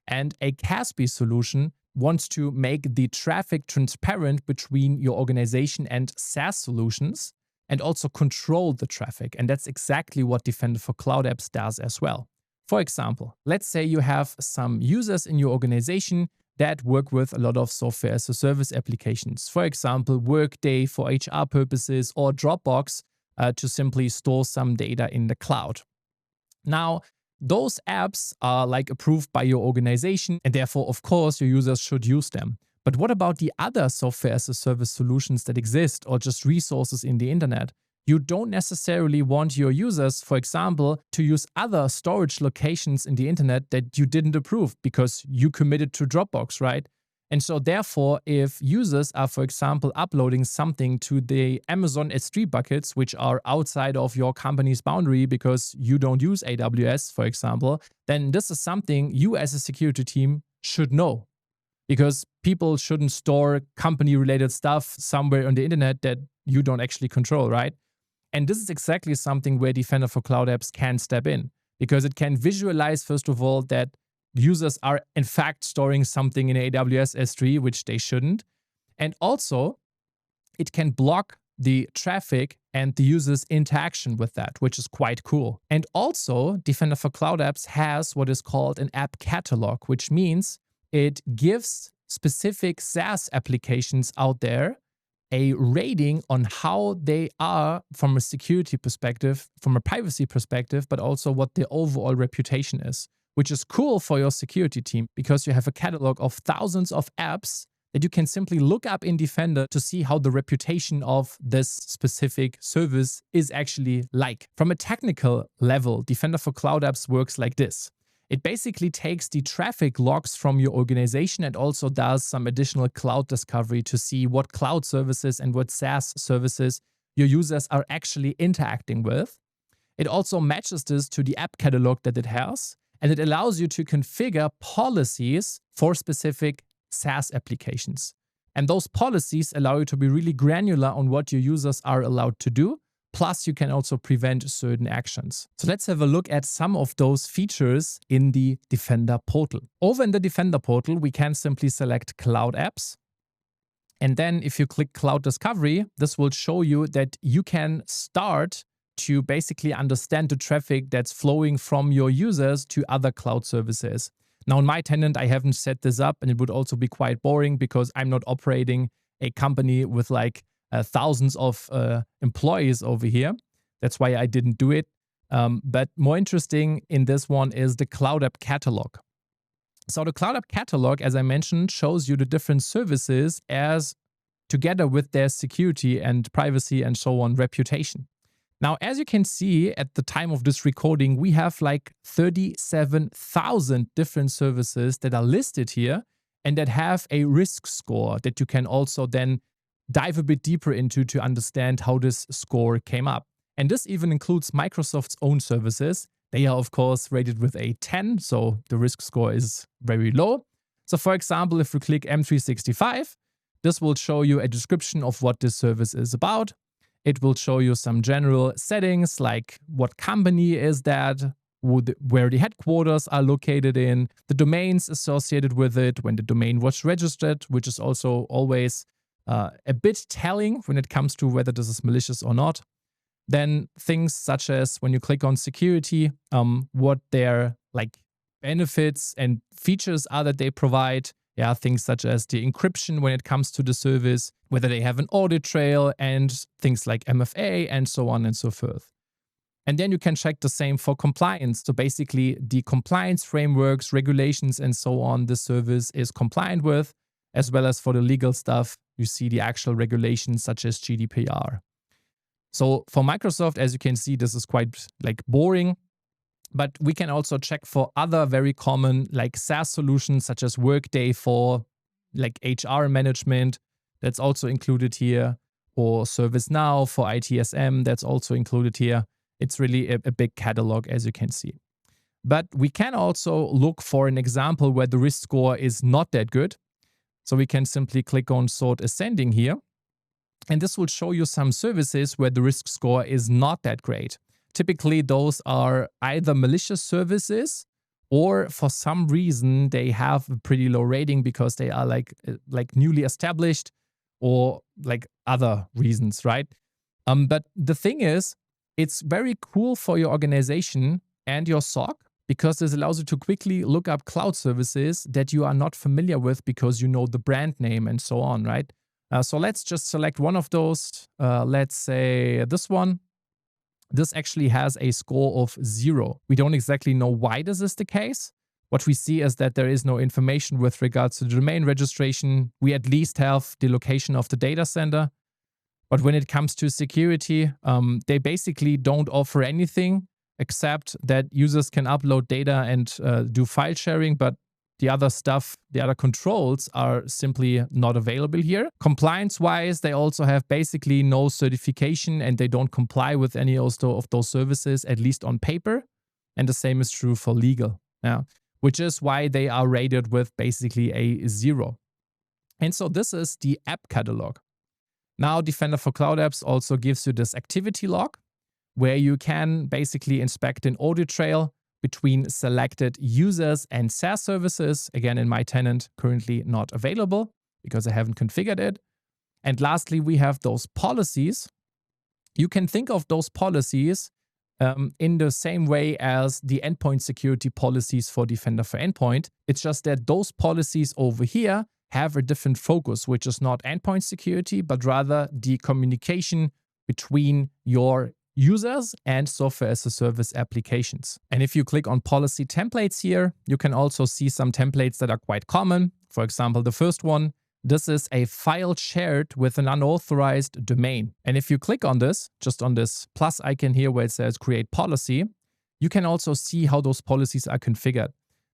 And a CASB solution wants to make the traffic transparent between your organization and SaaS solutions and also control the traffic. And that's exactly what Defender for Cloud Apps does as well. For example, let's say you have some users in your organization that work with a lot of software as a service applications. For example, Workday for HR purposes or Dropbox to simply store some data in the cloud. Now, those apps are like approved by your organization and therefore, of course, your users should use them. But what about the other software as a service solutions that exist or just resources in the internet? You don't necessarily want your users, for example, to use other storage locations in the internet that you didn't approve because you committed to Dropbox, right? And so therefore, if users are, for example, uploading something to the Amazon S3 buckets, which are outside of your company's boundary because you don't use AWS, for example, then this is something you as a security team should know. Because people shouldn't store company-related stuff somewhere on the internet that you don't actually control, right? And this is exactly something where Defender for Cloud Apps can step in. Because it can visualize, first of all, that users are in fact storing something in AWS S3, which they shouldn't. And also, it can block the traffic and the user's interaction with that, which is quite cool. And also, Defender for Cloud Apps has what is called an app catalog, which means it gives specific SaaS applications out there a rating on how they are from a security perspective, from a privacy perspective, but also what their overall reputation is, which is cool for your security team because you have a catalog of thousands of apps that you can simply look up in Defender to see how the reputation of this specific service is actually like. From a technical level, Defender for Cloud Apps works like this. It basically takes the traffic logs from your organization and also does some additional cloud discovery to see what cloud services and what SaaS services your users are actually interacting with. It also matches this to the app catalog that it has, and it allows you to configure policies for specific SaaS applications. And those policies allow you to be really granular on what your users are allowed to do. Plus, you can also prevent certain actions. So let's have a look at some of those features in the Defender portal. Over in the Defender portal, we can simply select Cloud Apps. And then if you click Cloud Discovery, this will show you that you can start to basically understand the traffic that's flowing from your users to other cloud services. Now, in my tenant, I haven't set this up, and it would also be quite boring because I'm not operating a company with like thousands of employees over here. That's why I didn't do it. But more interesting in this one is the Cloud App Catalog. So the Cloud App Catalog, as I mentioned, shows you the different services as together with their security and privacy and so on reputation. Now, as you can see at the time of this recording, we have like 37,000 different services that are listed here and that have a risk score that you can also then dive a bit deeper into to understand how this score came up. And this even includes Microsoft's own services. They are, of course, rated with a 10, so the risk score is very low. So for example, if we click M365, this will show you a description of what this service is about. It will show you some general settings like what company is that, where the headquarters are located in, the domains associated with it, when the domain was registered, which is also always a bit telling when it comes to whether this is malicious or not. Then things such as when you click on security, what their like benefits and features are that they provide. Yeah, things such as the encryption when it comes to the service, whether they have an audit trail and things like MFA and so on and so forth. And then you can check the same for compliance. So basically the compliance frameworks, regulations and so on the service is compliant with, as well as for the legal stuff, you see the actual regulations such as GDPR. So for Microsoft, as you can see, this is quite like boring. But we can also check for other very common like SaaS solutions such as Workday for like HR management. That's also included here. Or ServiceNow for ITSM. That's also included here. It's really a big catalog, as you can see. But we can also look for an example where the risk score is not that good. So we can simply click on Sort Ascending here. And this will show you some services where the risk score is not that great. Typically, those are either malicious services or for some reason they have a pretty low rating because they are like newly established or like other reasons, right? But the thing is, it's very cool for your organization and your SOC because this allows you to quickly look up cloud services that you are not familiar with because you know the brand name and so on, right? So let's just select one of those. Let's say this one. This actually has a score of 0. We don't exactly know why this is the case. What we see is that there is no information with regards to the domain registration. We at least have the location of the data center. But when it comes to security, they basically don't offer anything except that users can upload data and do file sharing, but the other stuff, the other controls are simply not available here. Compliance-wise, they also have basically no certification and they don't comply with any of those services, at least on paper. And the same is true for legal, which is why they are rated with basically a 0. And so this is the app catalog. Now, Defender for Cloud Apps also gives you this activity log where you can basically inspect an audit trail between selected users and SaaS services. Again, in my tenant, currently not available because I haven't configured it. And lastly, we have those policies You can think of those policies in the same way as the endpoint security policies for Defender for Endpoint. It's just that those policies over here have a different focus, which is not endpoint security, but rather the communication between your users and software as a service applications. And if you click on policy templates here, you can also see some templates that are quite common. For example, the first one, this is a file shared with an unauthorized domain. And if you click on this, just on this plus icon here where it says create policy, you can also see how those policies are configured.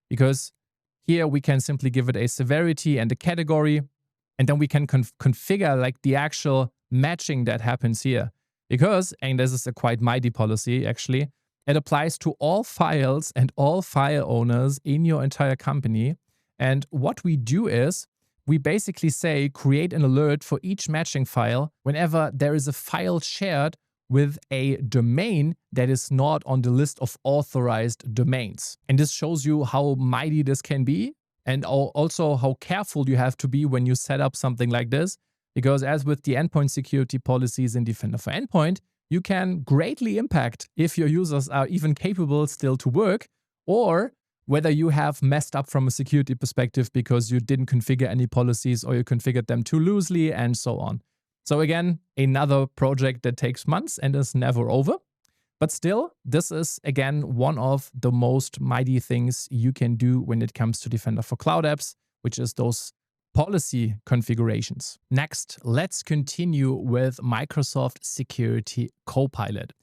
Because here we can simply give it a severity and a category, and then we can configure like the actual matching that happens here. Because, and this is a quite mighty policy actually, it applies to all files and all file owners in your entire company. And what we do is, we basically say create an alert for each matching file whenever there is a file shared with a domain that is not on the list of authorized domains. And this shows you how mighty this can be, and also how careful you have to be when you set up something like this. Because as with the endpoint security policies in Defender for Endpoint, you can greatly impact if your users are even capable still to work, or whether you have messed up from a security perspective because you didn't configure any policies or you configured them too loosely and so on. So again, another project that takes months and is never over. But still, this is again one of the most mighty things you can do when it comes to Defender for Cloud Apps, which is those policy configurations. Next, let's continue with Microsoft Security Copilot.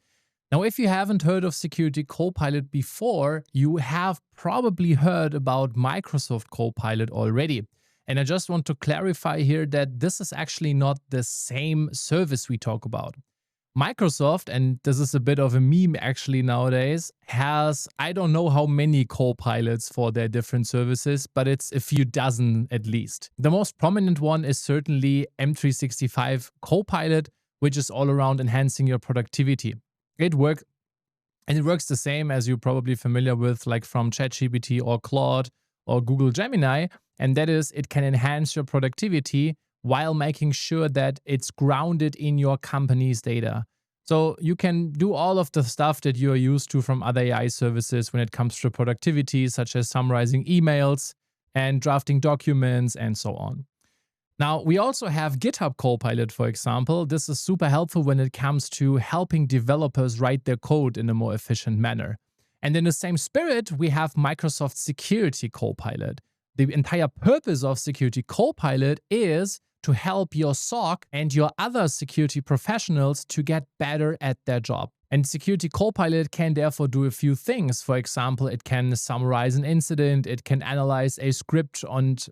Now, if you haven't heard of Security Copilot before, you have probably heard about Microsoft Copilot already. And I just want to clarify here that this is actually not the same service we talk about. Microsoft, and this is a bit of a meme actually nowadays, has I don't know how many Copilots for their different services, but it's a few dozen at least. The most prominent one is certainly M365 Copilot, which is all around enhancing your productivity. It works the same as you're probably familiar with, like from ChatGPT or Claude or Google Gemini, and that is it can enhance your productivity while making sure that it's grounded in your company's data. So you can do all of the stuff that you're used to from other AI services when it comes to productivity, such as summarizing emails and drafting documents and so on. Now, we also have GitHub Copilot, for example. This is super helpful when it comes to helping developers write their code in a more efficient manner. And in the same spirit, we have Microsoft Security Copilot. The entire purpose of Security Copilot is to help your SOC and your other security professionals to get better at their job. And Security Copilot can therefore do a few things. For example, it can summarize an incident, it can analyze a script and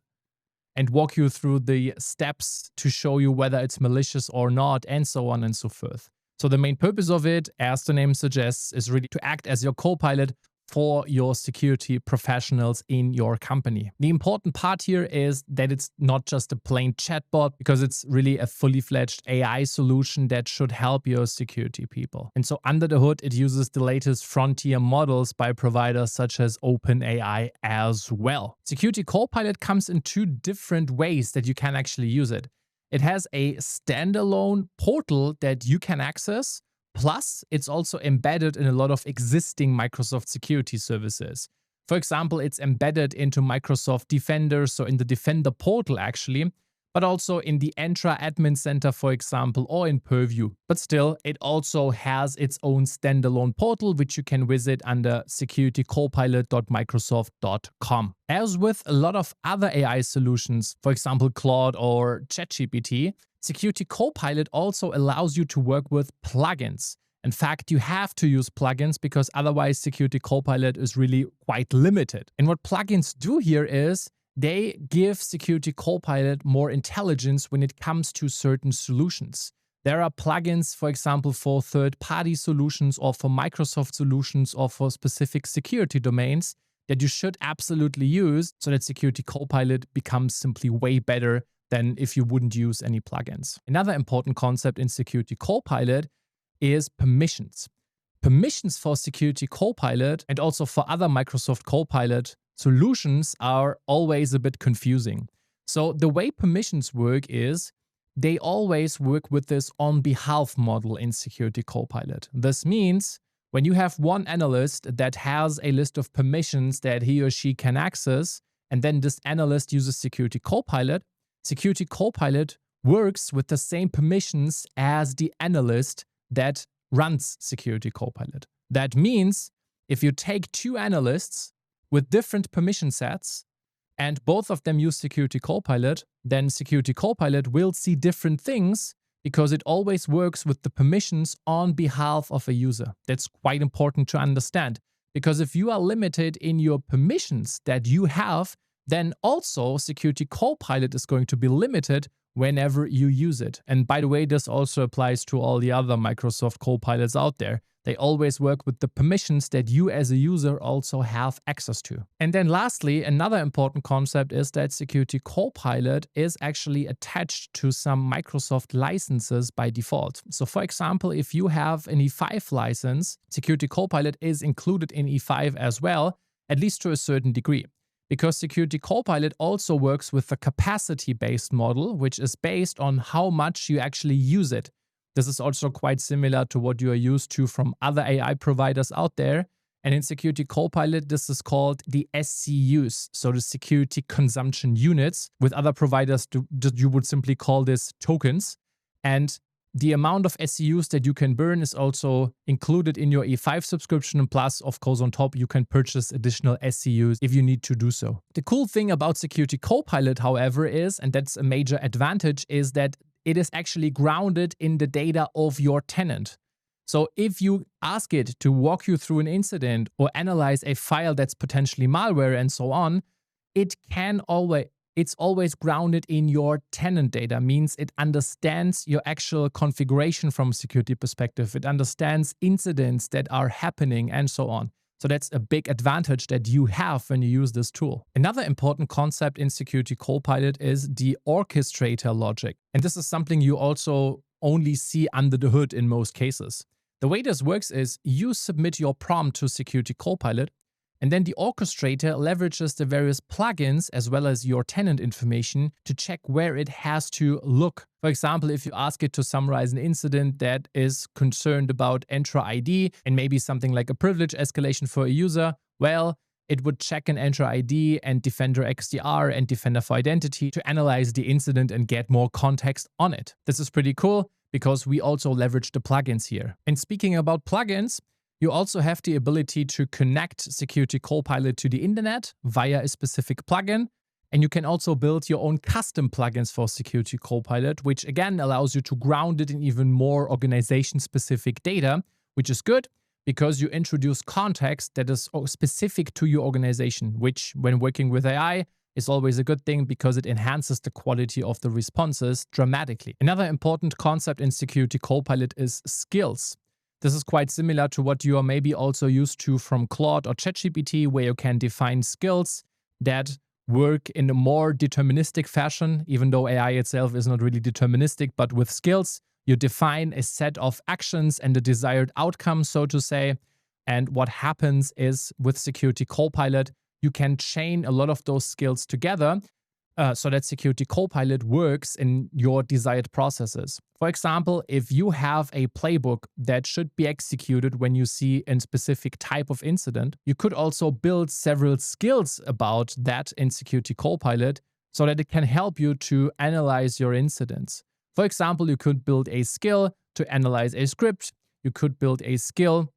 walk you through the steps to show you whether it's malicious or not, and so on and so forth. So the main purpose of it, as the name suggests, is really to act as your co-pilot for your security professionals in your company. The important part here is that it's not just a plain chatbot, because it's really a fully fledged AI solution that should help your security people. And so under the hood, it uses the latest frontier models by providers such as OpenAI as well. Security Copilot comes in two different ways that you can actually use it. It has a standalone portal that you can access. Plus, it's also embedded in a lot of existing Microsoft security services. For example, it's embedded into Microsoft Defender, so in the Defender portal actually, but also in the Entra Admin Center, for example, or in Purview. But still, it also has its own standalone portal, which you can visit under securitycopilot.microsoft.com. As with a lot of other AI solutions, for example, Claude or ChatGPT, Security Copilot also allows you to work with plugins. In fact, you have to use plugins because otherwise Security Copilot is really quite limited. And what plugins do here is they give Security Copilot more intelligence when it comes to certain solutions. There are plugins, for example, for third-party solutions or for Microsoft solutions or for specific security domains that you should absolutely use so that Security Copilot becomes simply way better than if you wouldn't use any plugins. Another important concept in Security Copilot is permissions. Permissions for Security Copilot and also for other Microsoft Copilot solutions are always a bit confusing. So the way permissions work is they always work with this on behalf model in Security Copilot. This means when you have one analyst that has a list of permissions that he or she can access, and then this analyst uses Security Copilot works with the same permissions as the analyst that runs Security Copilot. That means if you take two analysts with different permission sets and both of them use Security Copilot, then Security Copilot will see different things because it always works with the permissions on behalf of a user. That's quite important to understand, because if you are limited in your permissions that you have, then also Security Copilot is going to be limited whenever you use it. And by the way, this also applies to all the other Microsoft Copilots out there. They always work with the permissions that you as a user also have access to. And then lastly, another important concept is that Security Copilot is actually attached to some Microsoft licenses by default. So for example, if you have an E5 license, Security Copilot is included in E5 as well, at least to a certain degree. Because Security Copilot also works with the capacity-based model, which is based on how much you actually use it. This is also quite similar to what you are used to from other AI providers out there. And in Security Copilot, this is called the SCUs, so the security consumption units. With other providers, you would simply call this tokens. And the amount of SCUs that you can burn is also included in your E5 subscription. Plus, of course, on top, you can purchase additional SCUs if you need to do so. The cool thing about Security Copilot, however, is, and that's a major advantage, is that it is actually grounded in the data of your tenant. So if you ask it to walk you through an incident or analyze a file that's potentially malware and so on, it's always grounded in your tenant data, means it understands your actual configuration from a security perspective. It understands incidents that are happening and so on. So that's a big advantage that you have when you use this tool. Another important concept in Security Copilot is the orchestrator logic. And this is something you also only see under the hood in most cases. The way this works is you submit your prompt to Security Copilot, and then the orchestrator leverages the various plugins as well as your tenant information to check where it has to look. For example, if you ask it to summarize an incident that is concerned about Entra ID and maybe something like a privilege escalation for a user, well, it would check an Entra ID and Defender XDR and Defender for Identity to analyze the incident and get more context on it. This is pretty cool because we also leverage the plugins here. And speaking about plugins, you also have the ability to connect Security Copilot to the internet via a specific plugin. And you can also build your own custom plugins for Security Copilot, which again allows you to ground it in even more organization-specific data, which is good because you introduce context that is specific to your organization, which when working with AI is always a good thing because it enhances the quality of the responses dramatically. Another important concept in Security Copilot is skills. This is quite similar to what you are maybe also used to from Claude or ChatGPT, where you can define skills that work in a more deterministic fashion, even though AI itself is not really deterministic. But with skills, you define a set of actions and the desired outcome, so to say. And what happens is with Security Copilot, you can chain a lot of those skills together so that Security Copilot works in your desired processes. For example, if you have a playbook that should be executed when you see a specific type of incident, you could also build several skills about that in Security Copilot so that it can help you to analyze your incidents. For example, you could build a skill to analyze a script. You could build a skill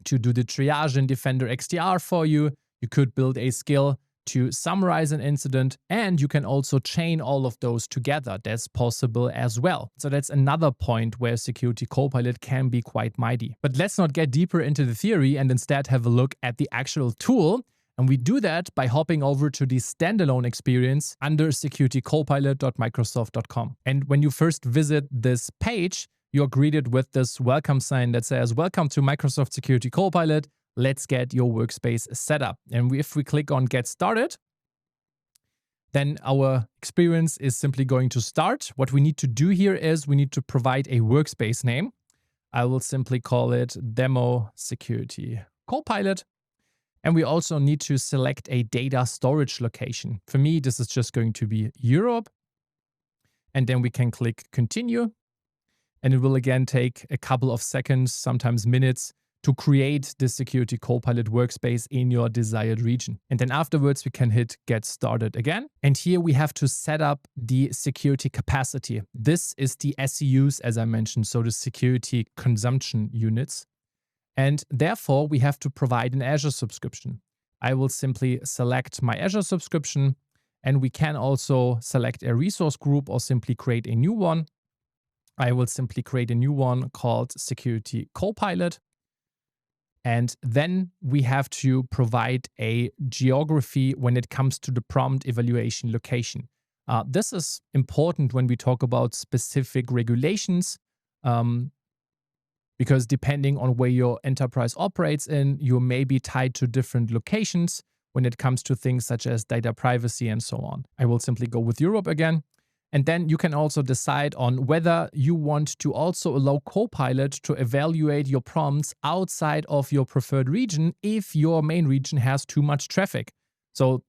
to do the triage in Defender XDR for you. You could build a skill to summarize an incident, and you can also chain all of those together. That's possible as well. So that's another point where Security Copilot can be quite mighty. But let's not get deeper into the theory and instead have a look at the actual tool. And we do that by hopping over to the standalone experience under securitycopilot.microsoft.com. And when you first visit this page, you're greeted with this welcome sign that says, "Welcome to Microsoft Security Copilot. Let's get your workspace set up." And if we click on Get Started, then our experience is simply going to start. What we need to do here is we need to provide a workspace name. I will simply call it Demo Security Copilot. And we also need to select a data storage location. For me, this is just going to be Europe. and then we can click continue. And it will again take a couple of seconds, sometimes minutes, to create the Security Copilot workspace in your desired region. And then afterwards, we can hit get started again. And here we have to set up the security capacity. This is the SCUs, as I mentioned, so the security consumption units. And therefore, we have to provide an Azure subscription. I will simply select my Azure subscription, and we can also select a resource group or simply create a new one. I will simply create a new one called Security Copilot. And then we have to provide a geography when it comes to the prompt evaluation location. This is important when we talk about specific regulations, because depending on where your enterprise operates in, you may be tied to different locations when it comes to things such as data privacy and so on. I will simply go with Europe again. And then you can also decide on whether you want to also allow Copilot to evaluate your prompts outside of your preferred region if your main region has too much traffic. So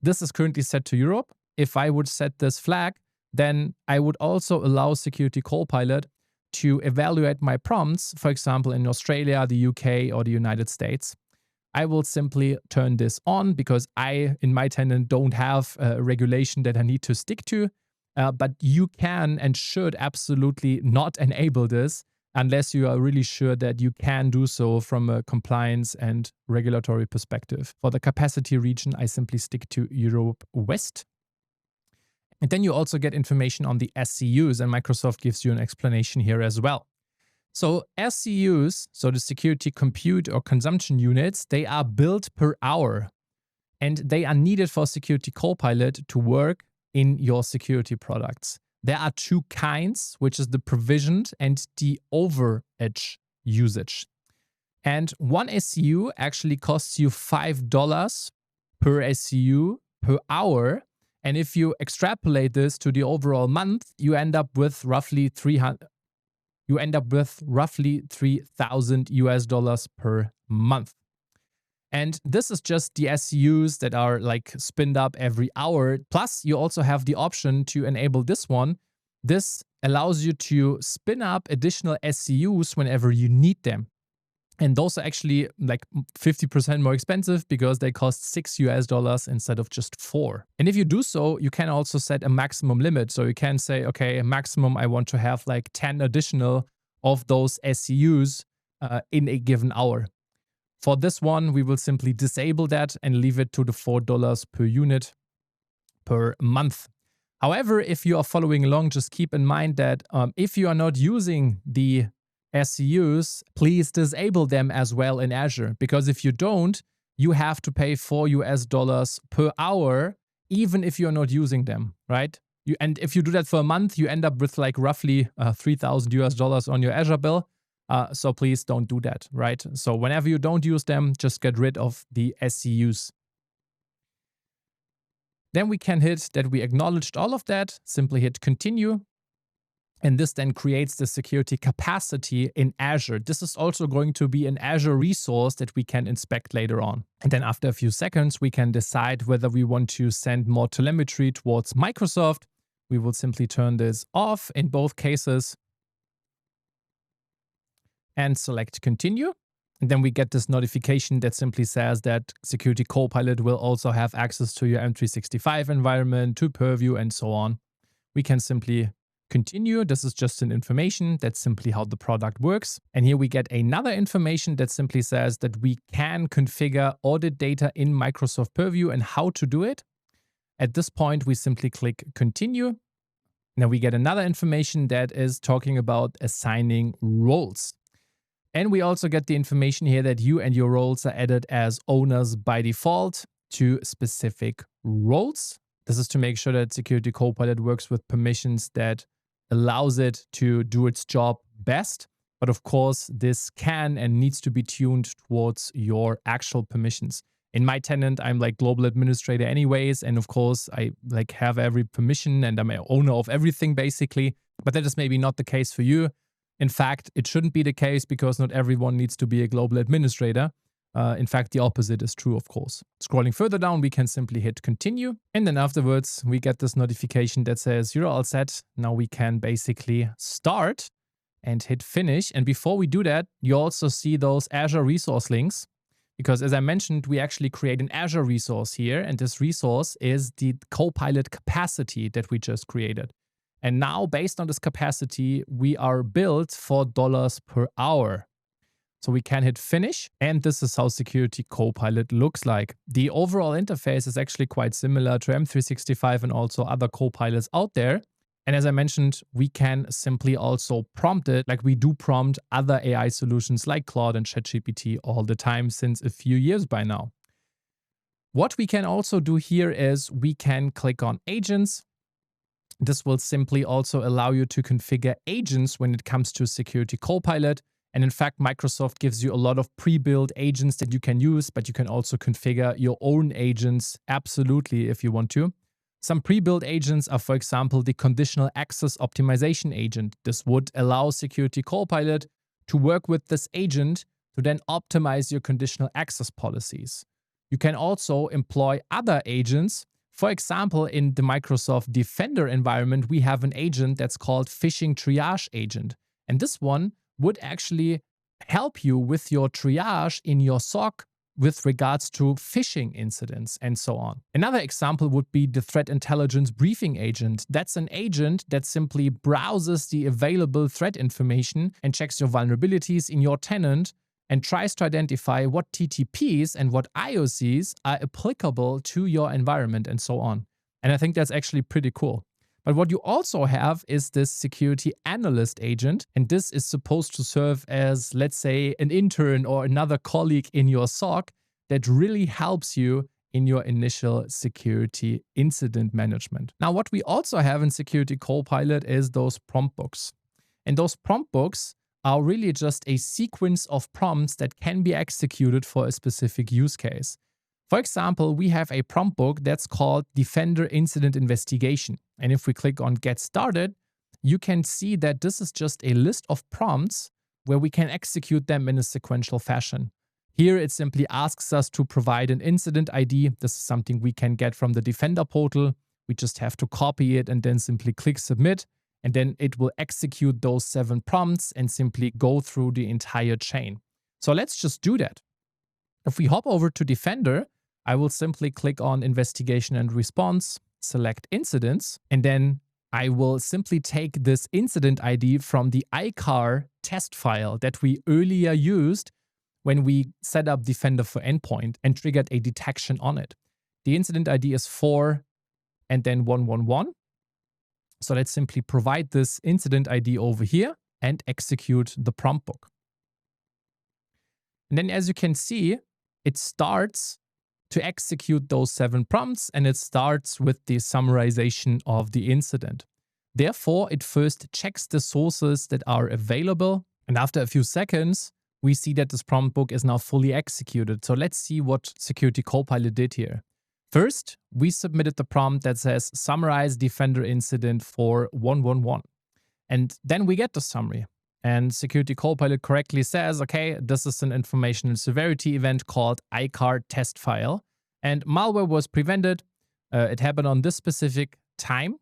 this is currently set to Europe. If I would set this flag, then I would also allow Security Copilot to evaluate my prompts, for example, in Australia, the UK, or the United States. I will simply turn this on because I, in my tenant, don't have a regulation that I need to stick to. But you can and should absolutely not enable this unless you are really sure that you can do so from a compliance and regulatory perspective. For the capacity region, I simply stick to Europe West. And then you also get information on the SCUs, and Microsoft gives you an explanation here as well. So SCUs, so the security compute or consumption units, they are built per hour, and they are needed for Security Copilot to work in your security products. There are two kinds, which is the provisioned and the overage usage. And one SCU actually costs you $5 per SCU per hour. And if you extrapolate this to the overall month, you end up with roughly $3,000 per month. And this is just the SCUs that are like spinned up every hour. Plus, you also have the option to enable this one. This allows you to spin up additional SCUs whenever you need them. And those are actually like 50% more expensive because they cost $6 instead of just $4. And if you do so, you can also set a maximum limit. So you can say, okay, a maximum, I want to have like 10 additional of those SCUs in a given hour. For this one, we will simply disable that and leave it to the $4 per unit per month. However, if you are following along, just keep in mind that if you are not using the SCUs, please disable them as well in Azure. Because if you don't, you have to pay $4 per hour, even if you're not using them, right? And if you do that for a month, you end up with like roughly $3,000 on your Azure bill. So please don't do that, right? So whenever you don't use them, just get rid of the SCUs. Then we can hit that we acknowledged all of that, simply hit continue. And this then creates the security capacity in Azure. This is also going to be an Azure resource that we can inspect later on. And then after a few seconds, we can decide whether we want to send more telemetry towards Microsoft. We will simply turn this off in both cases and select continue. And then we get this notification that simply says that Security Copilot will also have access to your M365 environment, to Purview, and so on. We can simply continue. This is just an information. That's simply how the product works. And here we get another information that simply says that we can configure audit data in Microsoft Purview and how to do it. At this point, we simply click continue. Now we get another information that is talking about assigning roles. And we also get the information here that you and your roles are added as owners by default to specific roles. This is to make sure that Security Copilot works with permissions that allows it to do its job best. But of course, this can and needs to be tuned towards your actual permissions. In my tenant, I'm like global administrator anyways. And of course, I like have every permission and I'm an owner of everything basically. But that is maybe not the case for you. In fact, it shouldn't be the case because not everyone needs to be a global administrator. In fact, the opposite is true, of course. Scrolling further down, we can simply hit continue. And then afterwards, we get this notification that says you're all set. Now we can basically start and hit finish. And before we do that, you also see those Azure resource links. Because as I mentioned, we actually create an Azure resource here. And this resource is the Copilot capacity that we just created. And now, based on this capacity, we are billed for dollars per hour. So we can hit finish, and this is how Security Copilot looks like. The overall interface is actually quite similar to M365 and also other Copilots out there. And as I mentioned, we can simply also prompt it like we do prompt other AI solutions like Claude and ChatGPT all the time since a few years by now. What we can also do here is we can click on agents. This will simply also allow you to configure agents when it comes to Security Copilot. And in fact, Microsoft gives you a lot of pre-built agents that you can use, but you can also configure your own agents absolutely if you want to. Some pre-built agents are, for example, the conditional access optimization agent. This would allow Security Copilot to work with this agent to then optimize your conditional access policies. You can also employ other agents. For example, in the Microsoft Defender environment, we have an agent that's called Phishing Triage Agent. And this one would actually help you with your triage in your SOC with regards to phishing incidents and so on. Another example would be the Threat Intelligence Briefing Agent. That's an agent that simply browses the available threat information and checks your vulnerabilities in your tenant and tries to identify what TTPs and what IOCs are applicable to your environment and so on. And I think that's actually pretty cool. But what you also have is this Security Analyst agent, and this is supposed to serve as, let's say, an intern or another colleague in your SOC that really helps you in your initial security incident management. Now, what we also have in Security Copilot is those Promptbooks. And those Promptbooks are really just a sequence of prompts that can be executed for a specific use case. For example, we have a prompt book that's called Defender Incident Investigation. And if we click on Get Started, you can see that this is just a list of prompts where we can execute them in a sequential fashion. Here, it simply asks us to provide an incident ID. This is something we can get from the Defender portal. We just have to copy it and then simply click Submit. And then it will execute those 7 prompts and simply go through the entire chain. So let's just do that. If we hop over to Defender, I will simply click on Investigation and Response, select Incidents, and then I will simply take this incident ID from the EICAR test file that we earlier used when we set up Defender for Endpoint and triggered a detection on it. The incident ID is 4 and then 111. So let's simply provide this incident ID over here and execute the prompt book. And then as you can see, it starts to execute those 7 prompts, and it starts with the summarization of the incident. Therefore, it first checks the sources that are available, and after a few seconds, we see that this prompt book is now fully executed. So let's see what Security Copilot did here. First, we submitted the prompt that says summarize Defender incident for 111. And then we get the summary. And Security Copilot correctly says, okay, this is an informational severity event called EICAR test file. And malware was prevented. It happened on this specific time.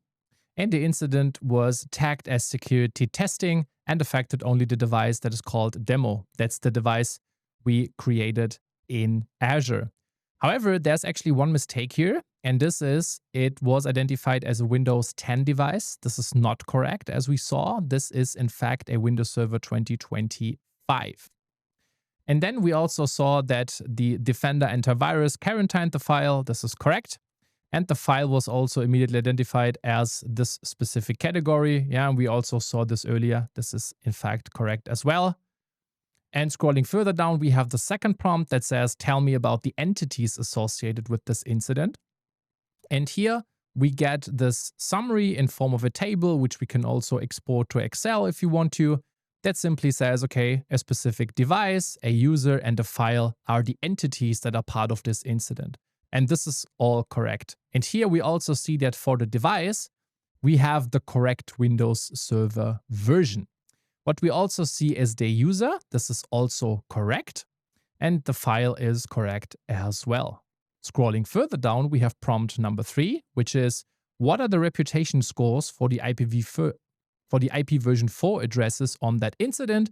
And the incident was tagged as security testing and affected only the device that is called demo. That's the device we created in Azure. However, there's actually one mistake here, and this is it was identified as a Windows 10 device. This is not correct, as we saw. This is, in fact, a Windows Server 2025. And then we also saw that the Defender antivirus quarantined the file. This is correct. And the file was also immediately identified as this specific category. Yeah, we also saw this earlier. This is, in fact, correct as well. And scrolling further down, we have the second prompt that says, tell me about the entities associated with this incident. And here we get this summary in form of a table, which we can also export to Excel if you want to. That simply says, okay, a specific device, a user, and a file are the entities that are part of this incident. And this is all correct. And here we also see that for the device, we have the correct Windows Server version. What we also see is the user. This is also correct. and the file is correct as well. Scrolling further down, we have prompt number 3, which is what are the reputation scores for the IP version 4 addresses on that incident?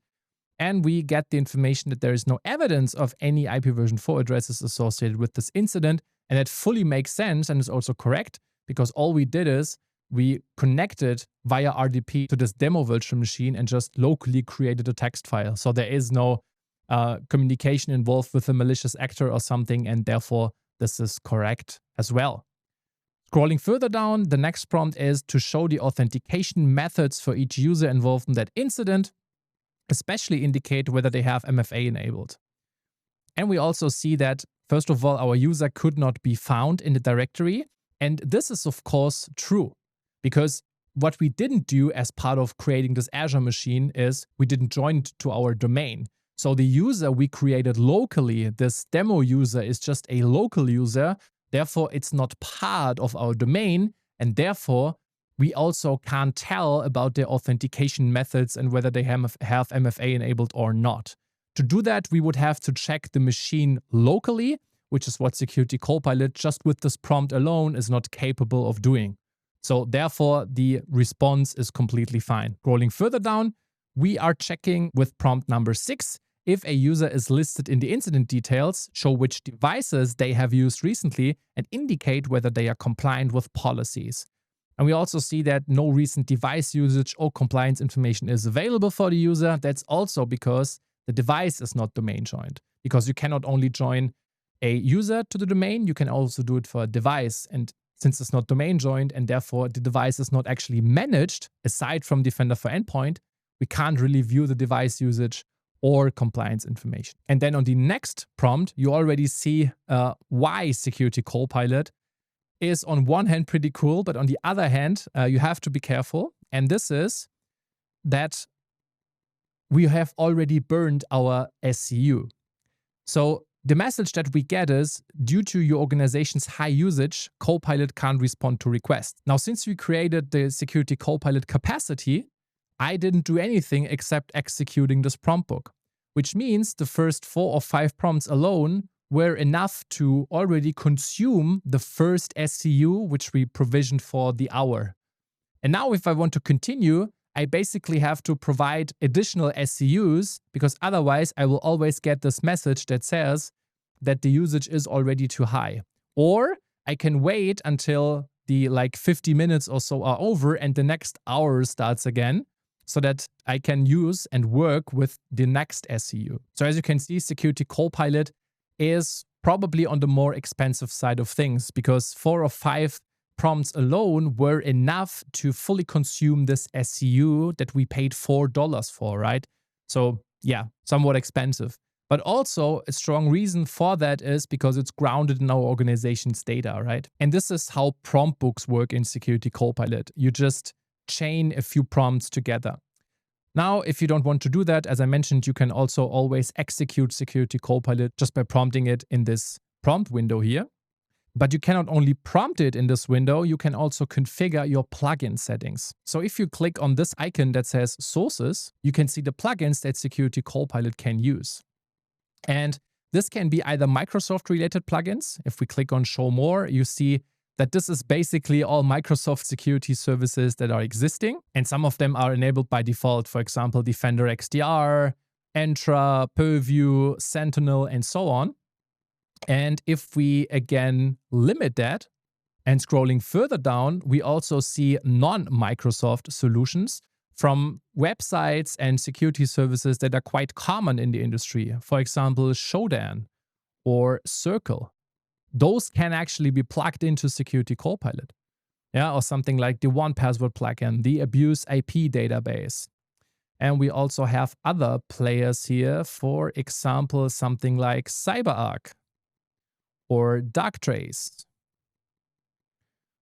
And we get the information that there is no evidence of any IP version 4 addresses associated with this incident. And that fully makes sense and is also correct because all we did is we connected via RDP to this demo virtual machine and just locally created a text file. So there is no communication involved with a malicious actor or something, and therefore this is correct as well. Scrolling further down, the next prompt is to show the authentication methods for each user involved in that incident, especially indicate whether they have MFA enabled. And we also see that, first of all, our user could not be found in the directory. And this is, of course, true because what we didn't do as part of creating this Azure machine is we didn't join it to our domain. So the user we created locally, this demo user, is just a local user. Therefore, it's not part of our domain. And therefore, we also can't tell about their authentication methods and whether they have MFA enabled or not. To do that, we would have to check the machine locally, which is what Security Copilot just with this prompt alone is not capable of doing. So therefore, the response is completely fine. Scrolling further down, we are checking with prompt number 6 if a user is listed in the incident details, show which devices they have used recently, and indicate whether they are compliant with policies. And we also see that no recent device usage or compliance information is available for the user. That's also because the device is not domain joined. Because you cannot only join a user to the domain, you can also do it for a device. And since it's not domain joined and therefore the device is not actually managed, aside from Defender for Endpoint, we can't really view the device usage or compliance information. And then on the next prompt, you already see why Security Copilot is on one hand pretty cool, but on the other hand, you have to be careful. And this is that we have already burned our SCU. So the message that we get is, due to your organization's high usage, Copilot can't respond to requests. Now, since we created the Security Copilot capacity, I didn't do anything except executing this prompt book, which means the first 4 or 5 prompts alone were enough to already consume the first SCU, which we provisioned for the hour. And now if I want to continue, I basically have to provide additional SCUs because otherwise I will always get this message that says that the usage is already too high. Or I can wait until the 50 minutes or so are over and the next hour starts again so that I can use and work with the next SCU. So as you can see, Security Copilot is probably on the more expensive side of things because 4 or 5 prompts alone were enough to fully consume this SCU that we paid $4 for, right? So yeah, somewhat expensive. But also a strong reason for that is because it's grounded in our organization's data, right? And this is how Promptbooks work in Security Copilot. You just chain a few prompts together. Now, if you don't want to do that, as I mentioned, you can also always execute Security Copilot just by prompting it in this prompt window here. But you cannot only prompt it in this window, you can also configure your plugin settings. So if you click on this icon that says Sources, you can see the plugins that Security Copilot can use. And this can be either Microsoft-related plugins. If we click on Show More, you see that this is basically all Microsoft security services that are existing. And some of them are enabled by default. For example, Defender XDR, Entra, Purview, Sentinel, and so on. And if we again limit that and scrolling further down, we also see non-Microsoft solutions from websites and security services that are quite common in the industry. For example, Shodan or Circle. Those can actually be plugged into Security Copilot. Yeah, or something like the 1Password plugin, the Abuse IP database. And we also have other players here, for example, something like CyberArk or Darktrace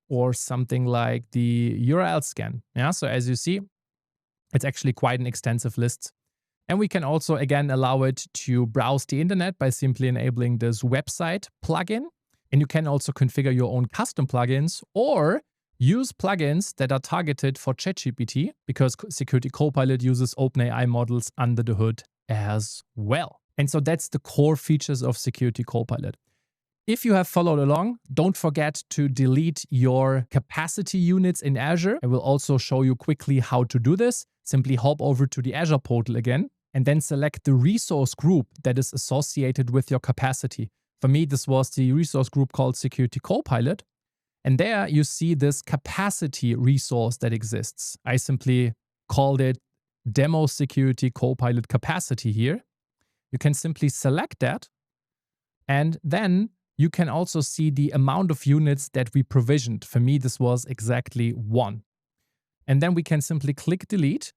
or something like the URL scan. Yeah, so as you see, it's actually quite an extensive list. And we can also, again, allow it to browse the internet by simply enabling this website plugin. And you can also configure your own custom plugins or use plugins that are targeted for ChatGPT because Security Copilot uses OpenAI models under the hood as well. And so that's the core features of Security Copilot. If you have followed along, don't forget to delete your capacity units in Azure. I will also show you quickly how to do this. Simply hop over to the Azure portal again, and then select the resource group that is associated with your capacity. For me, this was the resource group called Security Copilot. And there you see this capacity resource that exists. I simply called it Demo Security Copilot Capacity here. You can simply select that, and then you can also see the amount of units that we provisioned. For me, this was exactly 1. And then we can simply click delete,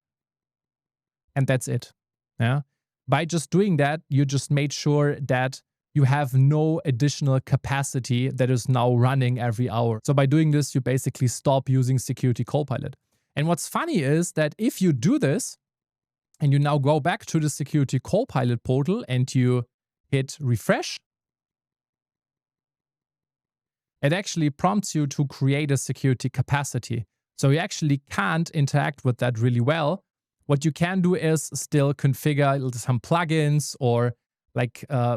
and that's it. Yeah. By just doing that, you just made sure that you have no additional capacity that is now running every hour. So by doing this, you basically stop using Security Copilot. And what's funny is that if you do this, and you now go back to the Security Copilot portal and you hit refresh, it actually prompts you to create a security capacity. So you actually can't interact with that really well. What you can do is still configure some plugins or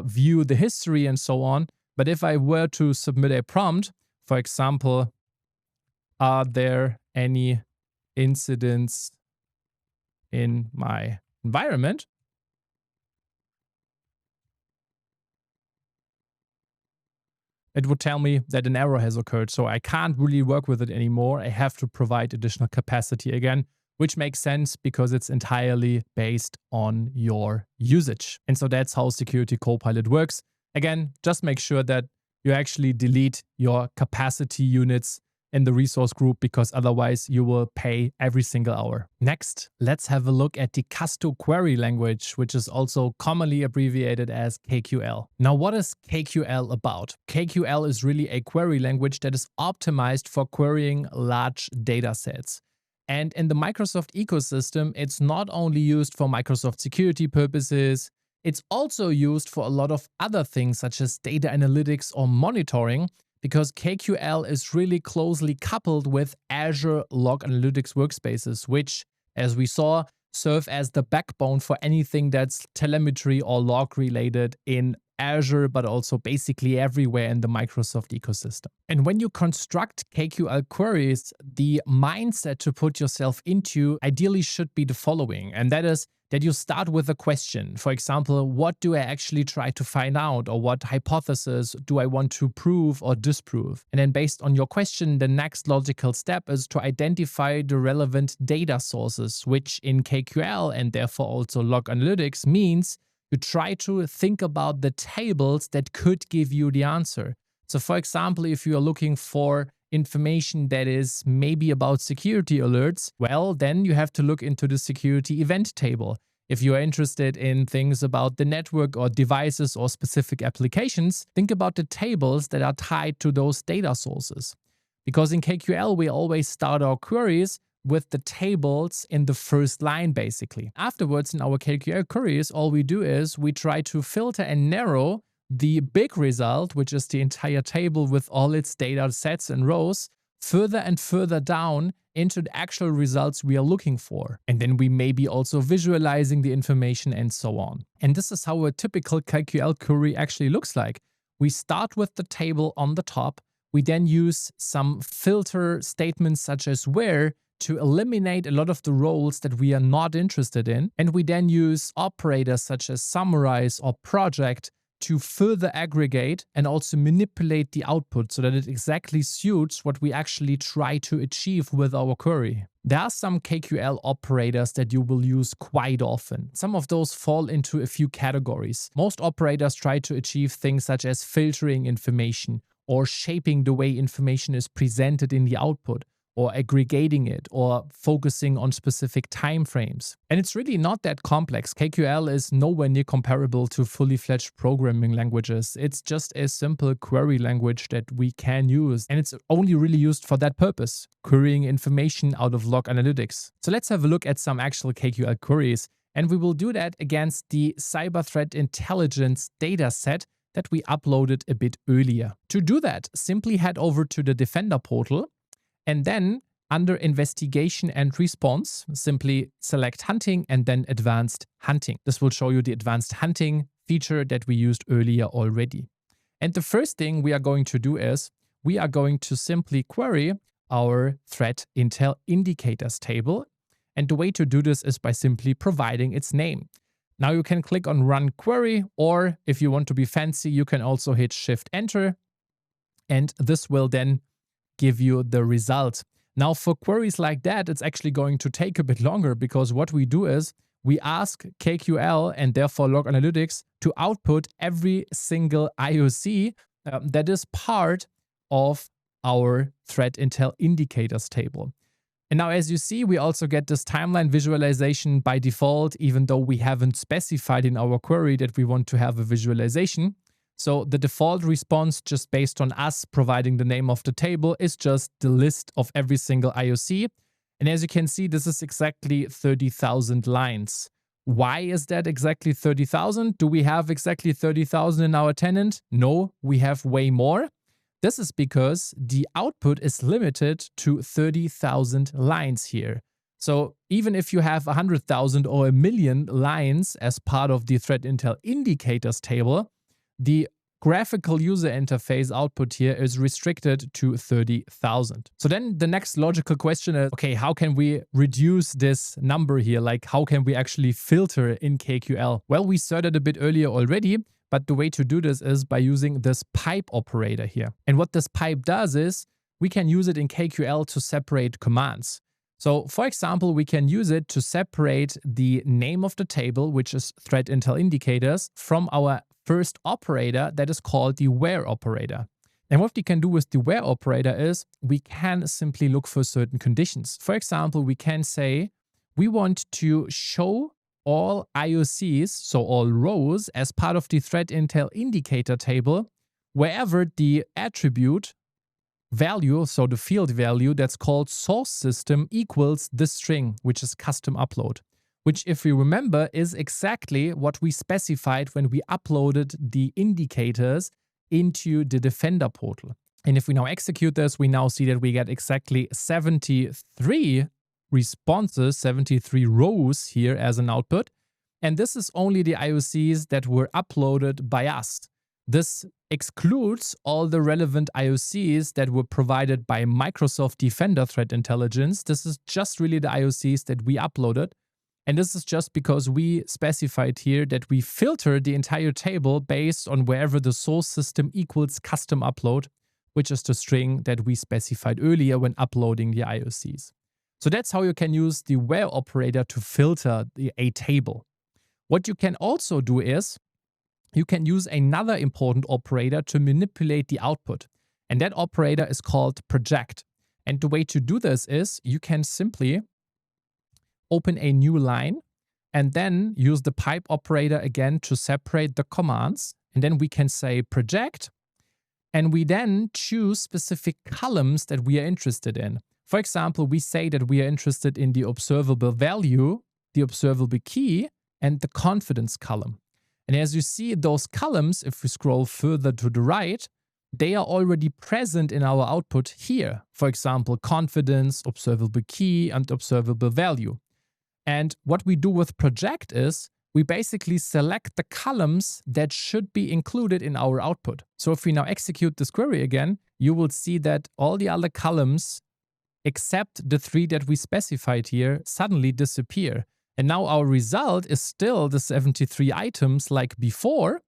view the history and so on. But if I were to submit a prompt, for example, are there any incidents in my environment? It would tell me that an error has occurred, so I can't really work with it anymore. I have to provide additional capacity again, which makes sense because it's entirely based on your usage. And so that's how Security Copilot works. Again, just make sure that you actually delete your capacity units in the resource group, because otherwise you will pay every single hour. Next, let's have a look at the custom query language, which is also commonly abbreviated as KQL. Now, what is KQL about? KQL is really a query language that is optimized for querying large data sets. And in the Microsoft ecosystem, it's not only used for Microsoft security purposes, it's also used for a lot of other things such as data analytics or monitoring, because KQL is really closely coupled with Azure Log Analytics workspaces, which, as we saw, serve as the backbone for anything that's telemetry or log related in Azure, but also basically everywhere in the Microsoft ecosystem. And when you construct KQL queries, the mindset to put yourself into ideally should be the following, and that is that you start with a question. For example, what do I actually try to find out, or what hypothesis do I want to prove or disprove? And then based on your question, the next logical step is to identify the relevant data sources, which in KQL and therefore also log analytics means you try to think about the tables that could give you the answer. So for example, if you are looking for information that is maybe about security alerts, well, then you have to look into the security event table. If you are interested in things about the network or devices or specific applications, think about the tables that are tied to those data sources. Because in KQL, we always start our queries with the tables in the first line, basically. Afterwards, in our KQL queries, all we do is we try to filter and narrow the big result, which is the entire table with all its data sets and rows, further and further down into the actual results we are looking for. And then we may be also visualizing the information and so on. And this is how a typical KQL query actually looks like. We start with the table on the top. We then use some filter statements such as where to eliminate a lot of the roles that we are not interested in. And we then use operators such as summarize or project to further aggregate and also manipulate the output so that it exactly suits what we actually try to achieve with our query. There are some KQL operators that you will use quite often. Some of those fall into a few categories. Most operators try to achieve things such as filtering information or shaping the way information is presented in the output, or aggregating it, or focusing on specific time frames. And it's really not that complex. KQL is nowhere near comparable to fully fledged programming languages. It's just a simple query language that we can use. And it's only really used for that purpose, querying information out of log analytics. So let's have a look at some actual KQL queries. And we will do that against the cyber threat intelligence data set that we uploaded a bit earlier. To do that, simply head over to the Defender portal, and then under Investigation and Response, simply select Hunting and then Advanced Hunting. This will show you the Advanced Hunting feature that we used earlier already. And the first thing we are going to do is we are going to simply query our threat intel indicators table. And the way to do this is by simply providing its name. Now you can click on Run Query, or if you want to be fancy, you can also hit Shift Enter, and this will then give you the result. Now for queries like that, it's actually going to take a bit longer, because what we do is we ask KQL and therefore Log Analytics to output every single IOC that is part of our threat intel indicators table. And now, as you see, we also get this timeline visualization by default, even though we haven't specified in our query that we want to have a visualization. So the default response, just based on us providing the name of the table, is just the list of every single IOC. And as you can see, this is exactly 30,000 lines. Why is that exactly 30,000? Do we have exactly 30,000 in our tenant? No, we have way more. This is because the output is limited to 30,000 lines here. So even if you have 100,000 or 1,000,000 lines as part of the threat intel indicators table, the graphical user interface output here is restricted to 30,000. So then the next logical question is, okay, how can we reduce this number here? Like, how can we actually filter in KQL? Well, we saw that a bit earlier already, but the way to do this is by using this pipe operator here. And what this pipe does is we can use it in KQL to separate commands. So for example, we can use it to separate the name of the table, which is threat intel indicators, from our first operator that is called the where operator. And what we can do with the where operator is we can simply look for certain conditions. For example, we can say we want to show all IOCs, so all rows, as part of the threat intel indicator table, wherever the attribute value, so the field value that's called source system, equals this string, which is custom upload, which, if you remember, is exactly what we specified when we uploaded the indicators into the Defender portal. And if we now execute this, we now see that we get exactly 73 responses, 73 rows here as an output. And this is only the IOCs that were uploaded by us. This excludes all the relevant IOCs that were provided by Microsoft Defender Threat Intelligence. This is just really the IOCs that we uploaded. And this is just because we specified here that we filter the entire table based on wherever the source system equals custom upload, which is the string that we specified earlier when uploading the IOCs. So that's how you can use the where operator to filter a table. What you can also do is you can use another important operator to manipulate the output. And that operator is called project. And the way to do this is you can simply open a new line and then use the pipe operator again to separate the commands. And then we can say project. And we then choose specific columns that we are interested in. For example, we say that we are interested in the observable value, the observable key, and the confidence column. And as you see, those columns, if we scroll further to the right, they are already present in our output here. For example, confidence, observable key, and observable value. And what we do with project is we basically select the columns that should be included in our output. So if we now execute this query again, you will see that all the other columns, except the 3 that we specified here, suddenly disappear. And now our result is still the 73 items like before,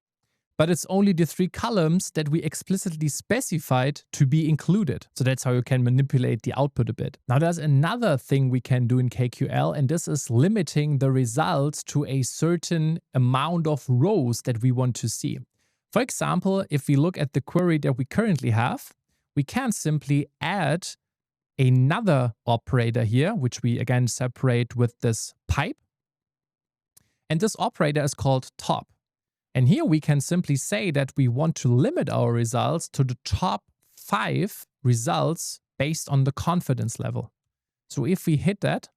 but it's only the 3 columns that we explicitly specified to be included. So that's how you can manipulate the output a bit. Now there's another thing we can do in KQL, and this is limiting the results to a certain amount of rows that we want to see. For example, if we look at the query that we currently have, we can simply add another operator here, which we again separate with this pipe. And this operator is called top. And here we can simply say that we want to limit our results to the top 5 results based on the confidence level. So if we hit that,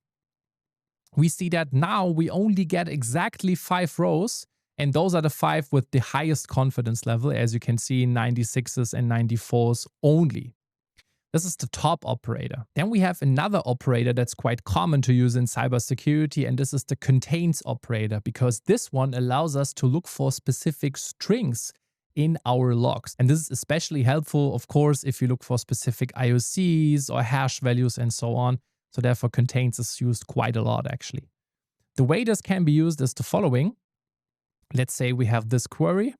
we see that now we only get exactly 5 rows, and those are the 5 with the highest confidence level, as you can see, 96s and 94s only. This is the top operator. Then we have another operator that's quite common to use in cybersecurity, and this is the contains operator, because this one allows us to look for specific strings in our logs. And this is especially helpful, of course, if you look for specific IOCs or hash values and so on. So therefore, contains is used quite a lot, actually. The way this can be used is the following. Let's say we have this query.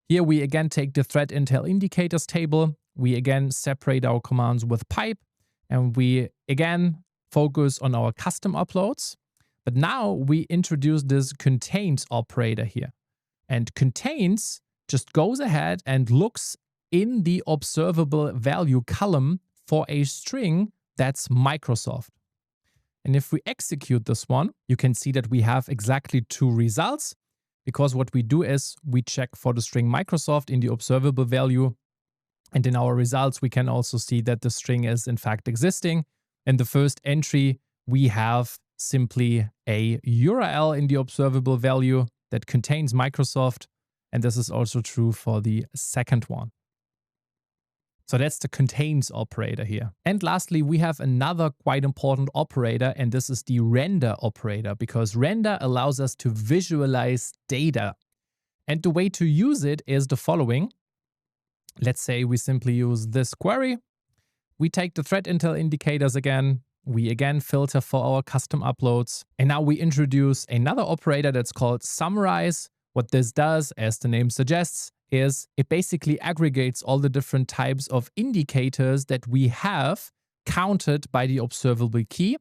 Here we again take the threat intel indicators table. We again separate our commands with pipe, and we again focus on our custom uploads. But now we introduce this contains operator here. And contains just goes ahead and looks in the observable value column for a string that's Microsoft. And if we execute this one, you can see that we have exactly two results, because what we do is we check for the string Microsoft in the observable value. And in our results, we can also see that the string is in fact existing. In the first entry, we have simply a URL in the observable value that contains Microsoft. And this is also true for the second one. So that's the contains operator here. And lastly, we have another quite important operator, and this is the render operator, because render allows us to visualize data. And the way to use it is the following. Let's say we simply use this query. We take the threat intel indicators again. We again filter for our custom uploads. And now we introduce another operator that's called summarize. What this does, as the name suggests, is it basically aggregates all the different types of indicators that we have counted by the observable key.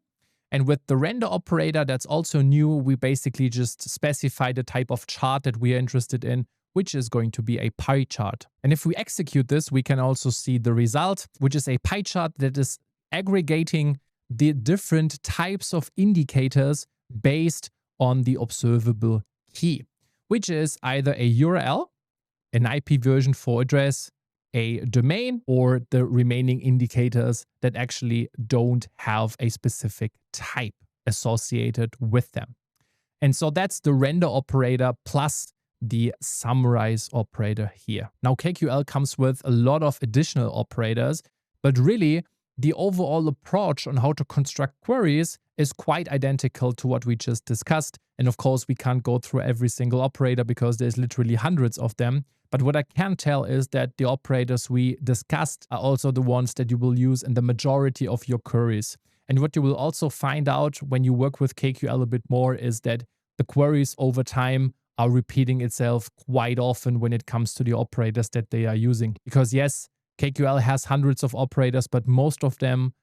And with the render operator, that's also new. We basically just specify the type of chart that we are interested in, which is going to be a pie chart. And if we execute this, we can also see the result, which is a pie chart that is aggregating the different types of indicators based on the observable key, which is either a URL, an IP version 4 address, a domain, or the remaining indicators that actually don't have a specific type associated with them. And so that's the render operator plus the summarize operator here. Now, KQL comes with a lot of additional operators, but really the overall approach on how to construct queries is quite identical to what we just discussed. And of course, we can't go through every single operator because there's literally hundreds of them. But what I can tell is that the operators we discussed are also the ones that you will use in the majority of your queries. And what you will also find out when you work with KQL a bit more is that the queries over time are repeating itself quite often when it comes to the operators that they are using. Because yes, KQL has hundreds of operators, but most of them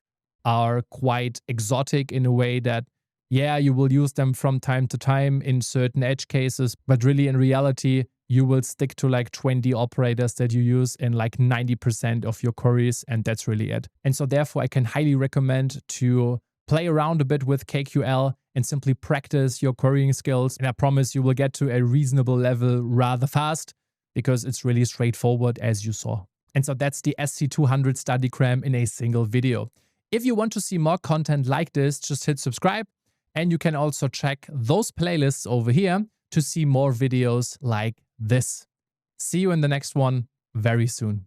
are quite exotic in a way that, yeah, you will use them from time to time in certain edge cases, but really in reality, you will stick to like 20 operators that you use in like 90% of your queries, and that's really it. And so therefore, I can highly recommend to play around a bit with KQL and simply practice your querying skills. And I promise you will get to a reasonable level rather fast because it's really straightforward, as you saw. And so that's the SC-200 study cram in a single video. If you want to see more content like this, just hit subscribe. And you can also check those playlists over here to see more videos like this. See you in the next one very soon.